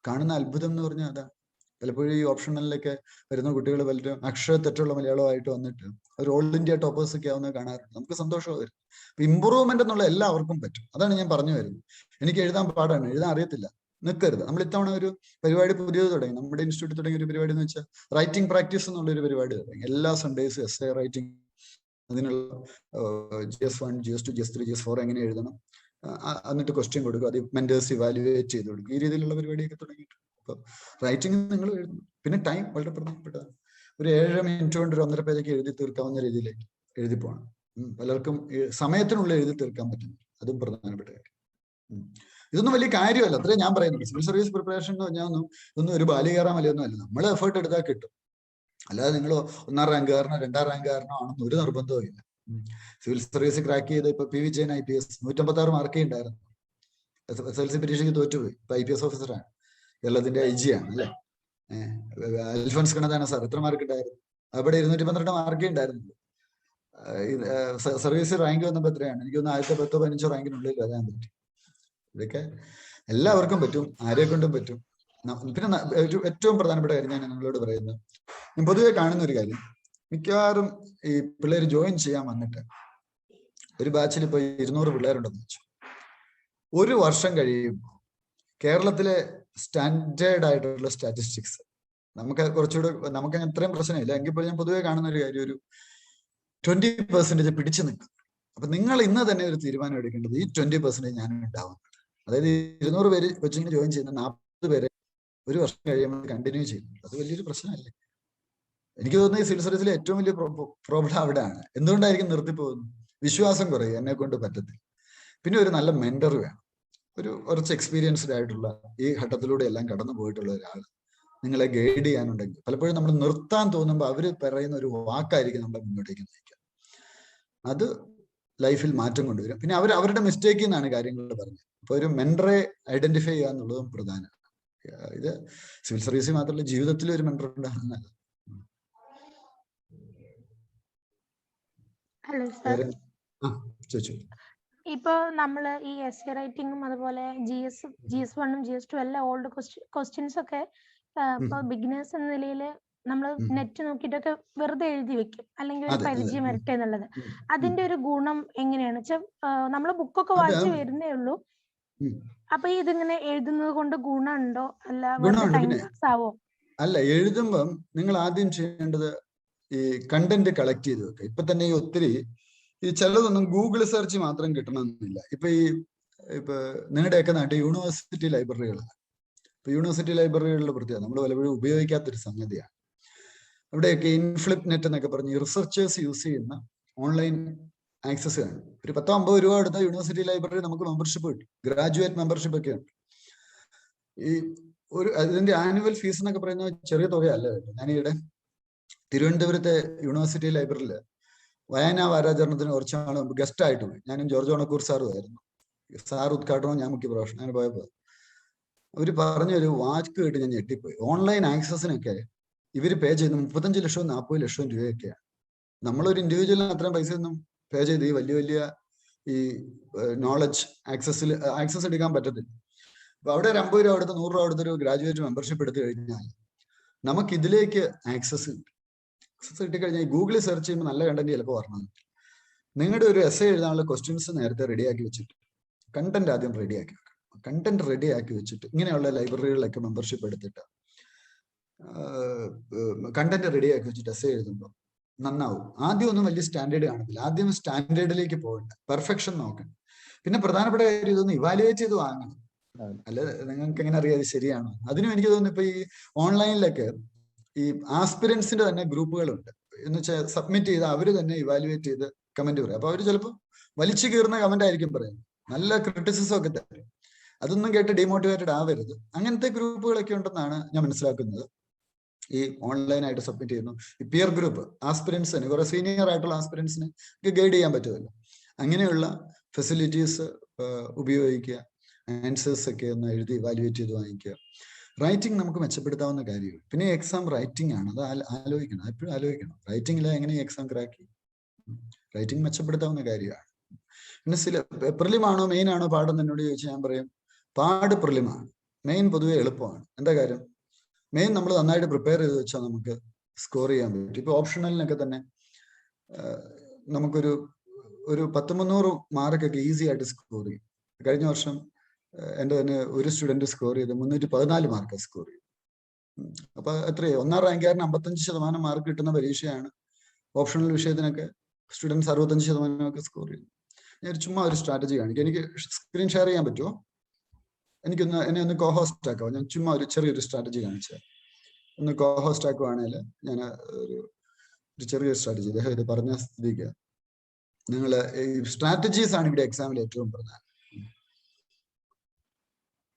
കാണുന്ന അത്ഭുതം എന്ന് പറഞ്ഞാൽ അതാ. പലപ്പോഴും ഈ ഓപ്ഷണലിലൊക്കെ വരുന്ന കുട്ടികൾ പലരും അക്ഷരത്തെറ്റുള്ള മലയാളമായിട്ട് വന്നിട്ട് ഒരു ഓൾ ഇന്ത്യ ടോപ്പേഴ്സ് ഒക്കെ ആവുന്നത് കാണാറുണ്ട്. നമുക്ക് സന്തോഷമാണ് വരും. ഇമ്പ്രൂവ്മെന്റ് എന്നുള്ള എല്ലാവർക്കും പറ്റും. അതാണ് ഞാൻ പറഞ്ഞു വരുന്നത്. എനിക്ക് എഴുതാൻ പാടാണ്, എഴുതാൻ അറിയത്തില്ല, നിൽക്കരുത്. നമ്മൾ ഇത്തവണ ഒരു പരിപാടി പുതിയത് തുടങ്ങി, നമ്മുടെ ഇൻസ്റ്റിറ്റ്യൂട്ടിൽ തുടങ്ങിയ ഒരു പരിപാടി എന്ന് വെച്ചാൽ റൈറ്റിംഗ് പ്രാക്ടീസ് എന്നുള്ള ഒരു പരിപാടി തുടങ്ങി. എല്ലാ സൺഡേസും എസ്സേ റൈറ്റിംഗ്, അതിനുള്ള GS1, GS2, GS3, GS4 എങ്ങനെ എഴുതണം, എന്നിട്ട് ക്വസ്റ്റ്യൻ കൊടുക്കും, അത് മെന്റേഴ്സ് ഇവാലുവേറ്റ് ചെയ്ത് കൊടുക്കും. ഈ രീതിയിലുള്ള പരിപാടിയൊക്കെ തുടങ്ങിയിട്ടുണ്ട്. അപ്പൊ റൈറ്റിംഗ് നിങ്ങൾ എഴുതുന്നു. പിന്നെ ടൈം വളരെ പ്രധാനപ്പെട്ടതാണ്. ഒരു 7 മിനിറ്റ് കൊണ്ട് ഒരു 1.5 പേജൊക്കെ എഴുതി തീർക്കാവുന്ന രീതിയിലേക്ക് എഴുതി പോകണം. പലർക്കും സമയത്തിനുള്ളിൽ എഴുതി തീർക്കാൻ പറ്റുന്നു, അതും പ്രധാനപ്പെട്ട കാര്യം. ഇതൊന്നും വലിയ കാര്യമല്ല, അത്രേ ഞാൻ പറയുന്നത്. സിവിൽ സർവീസ് പ്രിപ്പറേഷൻ എന്ന് പറഞ്ഞാൽ ഒന്നും ഒരു ബാലികേറാൻ വലിയൊന്നും അല്ല. നമ്മൾ എഫേർട്ട് എടുത്താൽ കിട്ടും. അല്ലാതെ നിങ്ങൾ 1ാം റാങ്കുകാരനോ 2ാം റാങ്കുകാരനോ ആണെന്ന് ഒരു നിർബന്ധവും ഇല്ല. സിവിൽ സർവീസ് ക്രാക്ക് ചെയ്ത് ഇപ്പൊ PV ജെയിൻ IPS 156 മാർക്കേ ഉണ്ടായിരുന്നു. SLC പരീക്ഷയ്ക്ക് തോറ്റുപോയി. ഇപ്പൊ IPS ഓഫീസറാണ്, കേരളത്തിന്റെ IG ആണ് അല്ലെ. അൽഫോൻസ് കണ്ണന്താന സാർ എത്ര മാർക്ക് ഉണ്ടായിരുന്നു? അവിടെ 212 മാർക്കേ ഉണ്ടായിരുന്നു. സർവീസ് റാങ്ക് വന്നപ്പോ എത്രയാണ്? എനിക്ക് ഒന്ന് 10-15 റാങ്കിനുള്ളിൽ വരാൻ പറ്റി. ഇതൊക്കെ എല്ലാവർക്കും പറ്റും, ആരെ കൊണ്ടും പറ്റും. പിന്നെ ഏറ്റവും പ്രധാനപ്പെട്ട കാര്യം ഞാൻ നിങ്ങളോട് പറയുന്നത്, ഞാൻ പൊതുവെ കാണുന്ന ഒരു കാര്യം, മിക്കവാറും ഈ പിള്ളേർ ജോയിൻ ചെയ്യാൻ വന്നിട്ട് ഒരു ബാച്ചിൽ ഇപ്പൊ 200 പിള്ളേരുണ്ടെന്ന് വെച്ചു. ഒരു വർഷം കഴിയുമ്പോൾ കേരളത്തിലെ സ്റ്റാൻഡേർഡ് ആയിട്ടുള്ള സ്റ്റാറ്റിസ്റ്റിക്സ് നമുക്ക് കുറച്ചുകൂടെ, നമുക്ക് അത്രയും പ്രശ്നമില്ല എങ്കിൽ ഞാൻ പൊതുവെ കാണുന്ന ഒരു കാര്യം, ഒരു 20% പിടിച്ചു നിൽക്കും. അപ്പൊ നിങ്ങൾ ഇന്ന് തന്നെ ഒരു തീരുമാനം എടുക്കേണ്ടത്, ഈ 20% ഞാൻ ഉണ്ടാവുന്നത്. അതായത് 200 പേര് കൊച്ചിങ്ങനെ ജോയിൻ ചെയ്യുന്ന 40 പേരെ ഒരു വർഷം കഴിയുമ്പോൾ കണ്ടിന്യൂ ചെയ്യുന്നുണ്ട്. അത് വലിയൊരു പ്രശ്നമല്ലേ? എനിക്ക് തോന്നുന്നത് ഈ സിവിൽ സർവീസിലെ ഏറ്റവും വലിയ പ്രോബ്ലം അവിടെയാണ്. എന്തുകൊണ്ടായിരിക്കും നിർത്തിപ്പോകുന്നത്? വിശ്വാസം കുറയും, എന്നെ കൊണ്ട് പറ്റത്തില്ല. പിന്നെ ഒരു നല്ല മെന്റർ വേണം, കുറച്ച് എക്സ്പീരിയൻസ്ഡ് ആയിട്ടുള്ള, ഈ ഘട്ടത്തിലൂടെ എല്ലാം കടന്നു പോയിട്ടുള്ള ഒരാൾ നിങ്ങളെ ഗൈഡ് ചെയ്യാനുണ്ടെങ്കിൽ. പലപ്പോഴും നമ്മൾ നിർത്താൻ തോന്നുമ്പോൾ അവർ പറയുന്ന ഒരു വാക്കായിരിക്കും നമ്മളെ മുന്നോട്ടേക്ക് നയിക്കുക. അത് ലൈഫിൽ മാറ്റം കൊണ്ടുവരും. പിന്നെ അവരുടെ മിസ്റ്റേക്കിൽ നിന്നാണ് കാര്യങ്ങൾ പറഞ്ഞത്. അപ്പൊ ഒരു മെന്ററെ ഐഡന്റിഫൈ ചെയ്യുക എന്നുള്ളതും പ്രധാനമാണ്. ഇത് സിവിൽ സർവീസിൽ മാത്രമല്ല, ജീവിതത്തിൽ ഒരു മെന്റർ ഉണ്ടാകുന്നതല്ല. ഹലോ സർ, ചോദിച്ചു. ഇപ്പൊ നമ്മള് ഈ എസ്സേ റൈറ്റിംഗും അതുപോലെ GS1ഉം GS2 എല്ലാം ഓൾഡ് ക്വസ്റ്റ്യൻസ് ഒക്കെ ഇപ്പൊ ബിഗിനേഴ്സ് എന്ന നിലയിൽ നമ്മൾ നെറ്റ് നോക്കിയിട്ടൊക്കെ വെറുതെ എഴുതി വെക്കും, അല്ലെങ്കിൽ ഒരു പരിചയം വരട്ടെ എന്നുള്ളത്. അതിന്റെ ഒരു ഗുണം എങ്ങനെയാണ് വെച്ചാൽ നമ്മള് ബുക്കൊക്കെ വായിച്ചു വരുന്നേ ഉള്ളൂ. അപ്പൊ ഇതിങ്ങനെ എഴുതുന്നത് കൊണ്ട് ഗുണമുണ്ടോ? അല്ല ടൈം പാസ് ആവോ? അല്ല, എഴുതുമ്പം നിങ്ങൾ ആദ്യം ചെയ്യേണ്ടത് ഈ കണ്ടന്റ് കളക്ട് ചെയ്ത് വെക്കുക. ഇപ്പൊ തന്നെ ഈ ഒത്തിരി ഈ ചിലതൊന്നും ഗൂഗിൾ സെർച്ച് മാത്രം കിട്ടണമെന്നില്ല. ഇപ്പൊ നിങ്ങളുടെയൊക്കെ നാട്ടിൽ യൂണിവേഴ്സിറ്റി ലൈബ്രറികളാണ്. ഇപ്പൊ യൂണിവേഴ്സിറ്റി ലൈബ്രറികളുടെ പ്രത്യേകത നമ്മൾ പലപ്പോഴും ഉപയോഗിക്കാത്തൊരു സംഗതിയാണ്. അവിടെയൊക്കെ ഇൻഫ്ലിപ്പ് നെറ്റ് എന്നൊക്കെ പറഞ്ഞ് റിസർച്ചേഴ്സ് യൂസ് ചെയ്യുന്ന ഓൺലൈൻ ആക്സസ് ആണ്. ഒരു 10-50 രൂപ എടുത്ത യൂണിവേഴ്സിറ്റി ലൈബ്രറി നമുക്ക് മെമ്പർഷിപ്പ് കിട്ടും. ഗ്രാജുവേറ്റ് മെമ്പർഷിപ്പ് ഒക്കെ ഉണ്ട്. അതിന്റെ ആനുവൽ ഫീസ് എന്നൊക്കെ പറയുന്ന ചെറിയ തുകയല്ല കേട്ടോ. ഞാനിവിടെ തിരുവനന്തപുരത്തെ യൂണിവേഴ്സിറ്റി ലൈബ്രറിയിൽ വയനാ വാരാചരണത്തിന് കുറച്ച് നാൾ മുമ്പ് ഗസ്റ്റ് ആയിട്ട് പോയി. ഞാനും ജോർജ് ഓണക്കൂർ സാറും ആയിരുന്നു. സാർ ഉദ്ഘാടനവും ഞാൻ മുഖ്യ പ്രഭാഷണം. ഞാൻ പോയപ്പോൾ അവർ പറഞ്ഞൊരു വാക്ക് കേട്ട് ഞാൻ ഞെട്ടിപ്പോയി. ഓൺലൈൻ ആക്സസിനൊക്കെ ഇവർ പേ ചെയ്യുന്നത് 35 ലക്ഷവും 40 ലക്ഷവും രൂപയൊക്കെയാണ്. നമ്മളൊരു ഇൻഡിവിജ്വലിന് അത്രയും പൈസ ഒന്നും പേ ചെയ്ത് ഈ വലിയ ഈ നോളജ് ആക്സസ് എടുക്കാൻ പറ്റത്തില്ല. അപ്പൊ അവിടെ ഒരു 50 രൂപ എടുത്ത് 100 രൂപ എടുത്തൊരു ഗ്രാജുവേറ്റ് മെമ്പർഷിപ്പ് എടുത്തു കഴിഞ്ഞാൽ നമുക്ക് ഇതിലേക്ക് ആക്സസ് കിട്ടിക്കഴിഞ്ഞാൽ ഗൂഗിളിൽ സെർച്ച് ചെയ്യുമ്പോൾ നല്ല കണ്ടന്റ് ചിലപ്പോൾ വരണം. നിങ്ങളുടെ ഒരു എസ്സേ എഴുതാനുള്ള ക്വസ്റ്റ്യൻസ് നേരത്തെ റെഡിയാക്കി വെച്ചിട്ട് കണ്ടന്റ് ആദ്യം റെഡിയാക്കി വെക്കണം. കണ്ടന്റ് റെഡിയാക്കി വെച്ചിട്ട് ഇങ്ങനെയുള്ള ലൈബ്രറികളിലൊക്കെ മെമ്പർഷിപ്പ് എടുത്തിട്ട് കണ്ടന്റ് റെഡിയാക്കി വെച്ചിട്ട് എസ്സേ എഴുതുമ്പോൾ നന്നാവും. ആദ്യം ഒന്നും വലിയ സ്റ്റാൻഡേർഡ് കാണത്തില്ല. ആദ്യം സ്റ്റാൻഡേർഡിലേക്ക് പോകണ്ട, പെർഫെക്ഷൻ നോക്കണം. പിന്നെ പ്രധാനപ്പെട്ട കാര്യം ഇതൊന്ന് ഇവാലുവേറ്റ് ചെയ്ത് വാങ്ങണം. അല്ല നിങ്ങൾക്ക് എങ്ങനെ അറിയാം ഇത് ശരിയാണോ? അതിനും എനിക്ക് തോന്നുന്നു ഇപ്പൊ ഈ ഓൺലൈനിലൊക്കെ ഈ ആസ്പിരൻസിന്റെ തന്നെ ഗ്രൂപ്പുകളുണ്ട്. എന്ന് വെച്ചാൽ സബ്മിറ്റ് ചെയ്ത് അവര് തന്നെ ഇവാലുവേറ്റ് ചെയ്ത് കമന്റ് പറയും. അപ്പൊ അവര് ചിലപ്പോൾ വലിച്ചു കീറുന്ന കമന്റ് ആയിരിക്കും പറയുന്നത്, നല്ല ക്രിറ്റിസിസം ഒക്കെ തരും. അതൊന്നും കേട്ട് ഡിമോട്ടിവേറ്റഡ് ആവരുത്. അങ്ങനത്തെ ഗ്രൂപ്പുകളൊക്കെ ഉണ്ടെന്നാണ് ഞാൻ മനസ്സിലാക്കുന്നത്. ഈ ഓൺലൈനായിട്ട് സബ്മിറ്റ് ചെയ്യുന്നു. ഈ പിയർ ഗ്രൂപ്പ് ആസ്പിരൻസിന്, കുറെ സീനിയർ ആയിട്ടുള്ള ആസ്പിരൻസിന് ഗൈഡ് ചെയ്യാൻ പറ്റുമല്ലോ. അങ്ങനെയുള്ള ഫെസിലിറ്റീസ് ഉപയോഗിക്കുക. ആൻസേഴ്സ് ഒക്കെ ഒന്ന് എഴുതി ഇവാലുവേറ്റ് ചെയ്ത് വാങ്ങിക്കുക. റൈറ്റിംഗ് നമുക്ക് മെച്ചപ്പെടുത്താവുന്ന കാര്യമാണ്. പിന്നെ എക്സാം റൈറ്റിംഗ് ആണ്, അത് ആലോചിക്കണം, എപ്പോഴും ആലോചിക്കണം. റൈറ്റിംഗിൽ എങ്ങനെ എക്സാം ക്രാക്ക് ചെയ്യും? റൈറ്റിംഗ് മെച്ചപ്പെടുത്താവുന്ന കാര്യമാണ്. പ്രിലിം ആണോ മെയിൻ ആണോ പാടെന്ന് എന്നോട് ചോദിച്ചാൽ ഞാൻ പറയും പാട് പ്രിലിമാണ്. മെയിൻ പൊതുവെ എളുപ്പമാണ്. എന്താ കാര്യം? മെയിൻ നമ്മൾ നന്നായിട്ട് പ്രിപ്പയർ ചെയ്ത് വെച്ചാൽ നമുക്ക് സ്കോർ ചെയ്യാൻ പറ്റും. ഇപ്പൊ ഓപ്ഷണലിനൊക്കെ തന്നെ നമുക്കൊരു 100-300 മാർക്കൊക്കെ ഈസി ആയിട്ട് സ്കോർ ചെയ്യും. കഴിഞ്ഞ വർഷം എൻ്റെ തന്നെ ഒരു സ്റ്റുഡന്റ് സ്കോർ ചെയ്ത് 314 മാർക്ക് സ്കോർ ചെയ്തു. അപ്പൊ എത്രയോ 1ാം റാങ്കുകാരന് 55% മാർക്ക് കിട്ടുന്ന പരീക്ഷയാണ് ഓപ്ഷണൽ വിഷയത്തിനൊക്കെ സ്റ്റുഡൻസ് 65% സ്കോർ ചെയ്തു. ഞാൻ ചുമ്മാ ഒരു സ്ട്രാറ്റജി കാണിക്കും. എനിക്ക് സ്ക്രീൻ ഷെയർ ചെയ്യാൻ പറ്റുമോ? എന്നെ ഒന്ന് കോഹോസ്റ്റ് ആക്കാമോ? ഞാൻ ചുമ്മാ ഒരു ചെറിയൊരു സ്ട്രാറ്റജി കാണിച്ചത്. ഒന്ന് കോഹോസ്റ്റ് ആക്കുവാണെങ്കിൽ ഞാൻ ഒരു ചെറിയൊരു സ്ട്രാറ്റജി ഇത് പറഞ്ഞ സ്ഥിതിക്ക് നിങ്ങൾ ഈ സ്ട്രാറ്റജീസ് ആണ് ഇവിടെ എക്സാമിൽ ഏറ്റവും പ്രധാനം.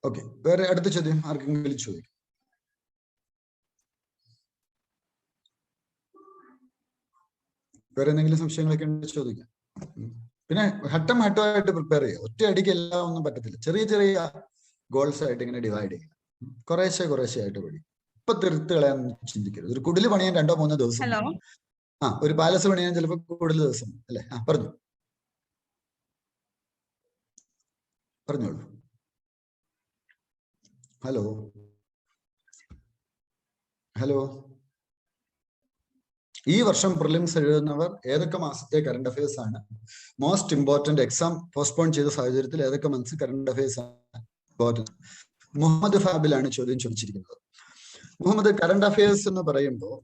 ഓക്കെ, വേറെ അടുത്ത ചോദ്യം ആർക്കെങ്കിലും ചോദിക്കും? വേറെ എന്തെങ്കിലും സംശയങ്ങളൊക്കെ ഉണ്ട് ചോദിക്കാം. പിന്നെ ഘട്ടമായിട്ട് പ്രിപ്പയർ ചെയ്യുക. ഒറ്റ അടിക്ക് എല്ലാം ഒന്നും പറ്റത്തില്ല. ചെറിയ ചെറിയ ഗോൾസ് ആയിട്ട് ഇങ്ങനെ ഡിവൈഡ് ചെയ്യുക. കുറേശ്ശെ ആയിട്ട് പഠിക്കും. ഇപ്പൊ തീർത്ത് കളയാൻ ചിന്തിക്കരുത്. ഒരു കുടില് പണിയാൻ 2-3 ദിവസം, ഒരു പാലസ് പണിയാൻ ചിലപ്പോൾ കൂടുതൽ ദിവസം അല്ലെ? പറഞ്ഞോളൂ. ഹലോ. ഈ വർഷം പ്രിലിംസ് എഴുതുന്നവർ ഏതൊക്കെ മാസത്തെ കറണ്ട് അഫയേഴ്സ് ആണ് മോസ്റ്റ് ഇമ്പോർട്ടന്റ്? എക്സാം പോസ്റ്റ്പോൺ ചെയ്ത സാഹചര്യത്തിൽ ഏതൊക്കെ മന്ത്സ് കറണ്ട് അഫയേഴ്സ് ആണ് ഇമ്പോർട്ടന്റ്? മുഹമ്മദ് ഫാബിലാണ് ചോദ്യം ചോദിച്ചിരിക്കുന്നത്. മുഹമ്മദ്, കറണ്ട് അഫയേഴ്സ് എന്ന് പറയുമ്പോൾ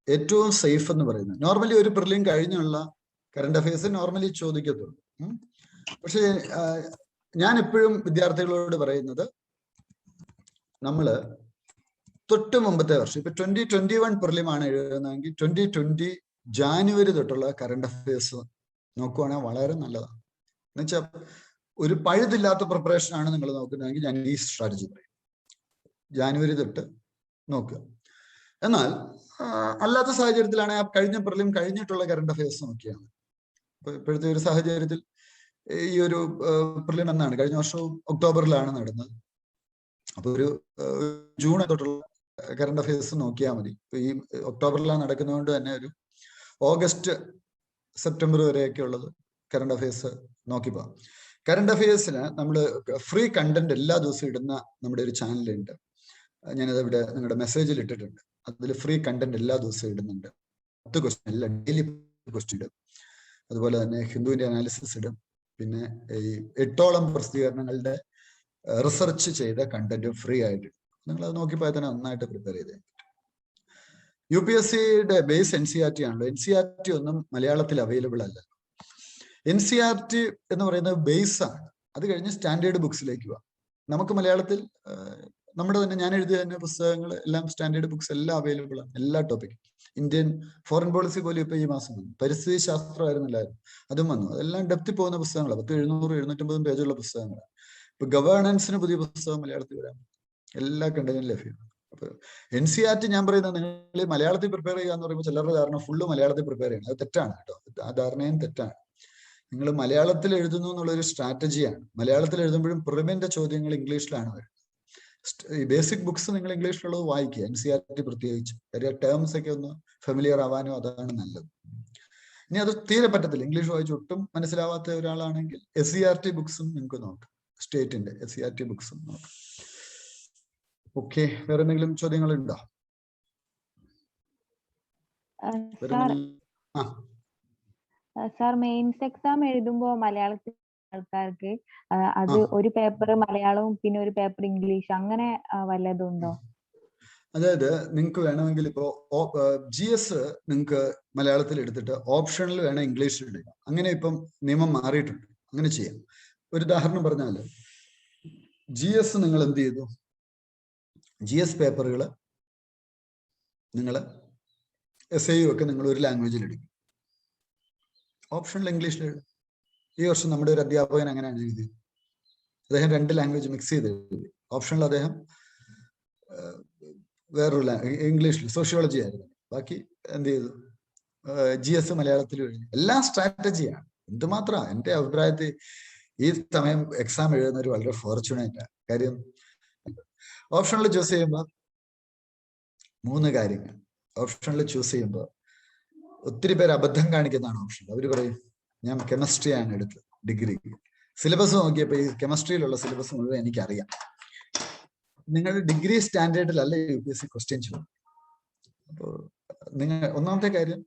ഏറ്റവും സേഫ് എന്ന് പറയുന്നത് നോർമലി ഒരു പ്രിലിം കഴിഞ്ഞുള്ള കറണ്ട് അഫയേഴ്സ് നോർമലി ചോദിക്കത്തുള്ളൂ. പക്ഷെ ഞാൻ എപ്പോഴും വിദ്യാർത്ഥികളോട് പറയുന്നത് നമ്മള് തൊട്ട് മുമ്പത്തെ വർഷം ഇപ്പൊ 2021 പ്രിലിമാണ് എഴുതുന്നതെങ്കിൽ 2020 ജാനുവരി തൊട്ടുള്ള കറണ്ട് അഫയേഴ്സ് നോക്കുവാണെങ്കിൽ വളരെ നല്ലതാണ്. എന്നുവെച്ചാൽ ഒരു പഴുതില്ലാത്ത പ്രിപ്പറേഷൻ ആണ് നിങ്ങൾ നോക്കുന്നതെങ്കിൽ ഞാൻ ഈ സ്ട്രാറ്റജി പറയും. ജാനുവരി തൊട്ട് നോക്കുക. എന്നാൽ അല്ലാത്ത സാഹചര്യത്തിലാണ് ആ കഴിഞ്ഞ പ്രിലിം കഴിഞ്ഞിട്ടുള്ള കറണ്ട് അഫയേഴ്സ് നോക്കിയാണ്. ഇപ്പൊ ഇപ്പോഴത്തെ ഒരു സാഹചര്യത്തിൽ ഈ ഒരു പ്രിലിം എന്നാണ് കഴിഞ്ഞ വർഷവും ഒക്ടോബറിലാണ് നടന്നത്. അപ്പൊ ഒരു ജൂൺ തൊട്ടുള്ള കറണ്ട് അഫയേഴ്സ് നോക്കിയാൽ മതി. ഈ ഒക്ടോബറിലാണ് നടക്കുന്നതുകൊണ്ട് തന്നെ ഒരു ഓഗസ്റ്റ് സെപ്റ്റംബർ വരെയൊക്കെ ഉള്ളത് കറണ്ട് അഫയേഴ്സ് നോക്കിപ്പോ. കറണ്ട് അഫയേഴ്സിന് നമ്മൾ ഫ്രീ കണ്ടന്റ് എല്ലാ ദിവസവും ഇടുന്ന നമ്മുടെ ഒരു ചാനലുണ്ട്. ഞാനത് ഇവിടെ നിങ്ങളുടെ മെസ്സേജിൽ ഇട്ടിട്ടുണ്ട്. അതിൽ ഫ്രീ കണ്ടന്റ് എല്ലാ ദിവസവും ഇടുന്നുണ്ട്. 10 ക്വസ്റ്റ്യൻ എല്ലാം ഡെയിലി ക്വസ്റ്റ്യൻ ഇടും. അതുപോലെ തന്നെ ഹിന്ദുവിന്റെ അനാലിസിസ് ഇടും. പിന്നെ ഈ 8ഓളം പ്രസിദ്ധീകരണങ്ങളുടെ റിസർച്ച് ചെയ്ത കണ്ടന്റും ഫ്രീ ആയിട്ട് നിങ്ങൾ അത് നോക്കിപ്പോയാൽ തന്നെ നന്നായിട്ട് പ്രിപ്പയർ ചെയ്തേ. UPSCയുടെ ബേസ് NCERT ആണല്ലോ. NCERT ഒന്നും മലയാളത്തിൽ അവൈലബിൾ അല്ല. NCERT എന്ന് പറയുന്നത് ബേസ് ആണ്. അത് കഴിഞ്ഞ് സ്റ്റാൻഡേർഡ് ബുക്സിലേക്ക് പോവാം. നമുക്ക് മലയാളത്തിൽ നമ്മുടെ തന്നെ ഞാൻ എഴുതിയ തന്നെ പുസ്തകങ്ങൾ എല്ലാം സ്റ്റാൻഡേർഡ് ബുക്സ് എല്ലാം അവൈലബിൾ ആണ്. എല്ലാ ടോപ്പിക്കും. ഇന്ത്യൻ ഫോറിൻ പോളിസി പോലും ഇപ്പൊ ഈ മാസം വന്നു. പരിസ്ഥിതി ശാസ്ത്രമായിരുന്നില്ലായിരുന്നു, അതും വന്നു. അതെല്ലാം ഡെപ്തിൽ പോകുന്ന പുസ്തകങ്ങളാണ്. 700-750 പേജുള്ള പുസ്തകങ്ങളാണ്. ഇപ്പൊ ഗവേണൻസിന് പുതിയ പുസ്തകം മലയാളത്തിൽ വരാൻ എല്ലാ കണ്ടന്റും ലഭ്യമാണ്. അപ്പൊ NCERT ഞാൻ പറയുന്നത് നിങ്ങൾ മലയാളത്തിൽ പ്രിപ്പയർ ചെയ്യുക എന്ന് പറയുമ്പോൾ ചിലരുടെ ധാരണ ഫുള്ള് മലയാളത്തിൽ പ്രിപ്പയർ ചെയ്യണം. അത് തെറ്റാണ് കേട്ടോ. ആ ധാരണയും തെറ്റാണ്. നിങ്ങൾ മലയാളത്തിൽ എഴുതുന്നു എന്നുള്ളൊരു സ്ട്രാറ്റജിയാണ്. മലയാളത്തിൽ എഴുതുമ്പോഴും പ്രിലിമിന്റെ ചോദ്യങ്ങൾ ഇംഗ്ലീഷിലാണ് വരുന്നത്. ഈ ബേസിക് ബുക്സ് നിങ്ങൾ ഇംഗ്ലീഷിലുള്ളത് വായിക്കുക. NCERT പ്രത്യേകിച്ച് കാര്യം ടേംസ് ഒക്കെ ഒന്ന് ഫെമിലിയർ ആവാനും അതാണ് നല്ലത്. ഇനി അത് തീരെ പറ്റത്തില്ല, ഇംഗ്ലീഷ് വായിച്ച് ഒട്ടും മനസ്സിലാവാത്ത ഒരാളാണെങ്കിൽ SCERT ബുക്സും നിങ്ങൾക്ക് നോക്കാം. സ്റ്റേറ്റിന്റെ SCERT ബുക്സും നോക്കാം. ഓക്കെ, വേറെ എന്തെങ്കിലും ചോദ്യങ്ങളുണ്ടോ? സാർ മെയിൻസ് എക്സാം എഴുതുമ്പോ മലയാളത്തിൽ ആൾക്കാർക്ക് അത് ഒരു പേപ്പർ മലയാളവും പിന്നെ ഒരു പേപ്പർ ഇംഗ്ലീഷ് അങ്ങനെ വല്ലതും ഉണ്ടോ? അതായത് നിങ്ങൾക്ക് വേണമെങ്കിൽ ഇപ്പോ GS നിങ്ങൾക്ക് മലയാളത്തിൽ എടുത്തിട്ട് ഓപ്ഷനിൽ വേണം ഇംഗ്ലീഷിൽ എടുക്കാം. അങ്ങനെ ഇപ്പം നിയമം മാറിയിട്ടുണ്ട്. അങ്ങനെ ചെയ്യാം. ഒരു ഉദാഹരണം പറഞ്ഞാല് GS നിങ്ങൾ എന്ത് ചെയ്തു? GS പേപ്പറുകൾ നിങ്ങൾ SAU ഒക്കെ നിങ്ങൾ ഒരു ലാംഗ്വേജിൽ എടുക്കും, ഓപ്ഷനിൽ ഇംഗ്ലീഷിൽ എഴുതും. ഈ വർഷം നമ്മുടെ ഒരു അധ്യാപകൻ അങ്ങനെയാണ് എഴുതിയത്. അദ്ദേഹം 2 ലാംഗ്വേജ് മിക്സ് ചെയ്ത് എഴുതി. ഓപ്ഷനിൽ അദ്ദേഹം വേറൊരു ഇംഗ്ലീഷിൽ സോഷ്യോളജി ആയിരുന്നു. ബാക്കി എന്ത് ചെയ്തു? GS മലയാളത്തിൽ എഴുതി. എല്ലാം സ്ട്രാറ്റജിയാണ്. എന്തുമാത്രം എൻ്റെ അഭിപ്രായത്തിൽ ഈ സമയം എക്സാം എഴുതുന്നവർ വളരെ ഫോർച്യൂണേറ്റ് ആണ്. കാര്യം ഓപ്ഷനിൽ ചൂസ് ചെയ്യുമ്പോൾ 3 കാര്യങ്ങൾ. ഓപ്ഷനിൽ ചൂസ് ചെയ്യുമ്പോൾ ഒത്തിരി പേര് അബദ്ധം കാണിക്കുന്നതാണ് ഓപ്ഷൻ. അവർ പറയും ഞാൻ കെമിസ്ട്രിയാണ് എടുത്തത്, ഡിഗ്രി. സിലബസ് നോക്കിയപ്പോൾ ഈ കെമിസ്ട്രിയിലുള്ള സിലബസ് മുഴുവൻ എനിക്കറിയാം. നിങ്ങളുടെ ഡിഗ്രി സ്റ്റാൻഡേർഡിലല്ല UPSC ക്വസ്റ്റ്യൻ ചോദിക്കും. അപ്പോൾ നിങ്ങൾ ഒന്നാമത്തെ കാര്യം,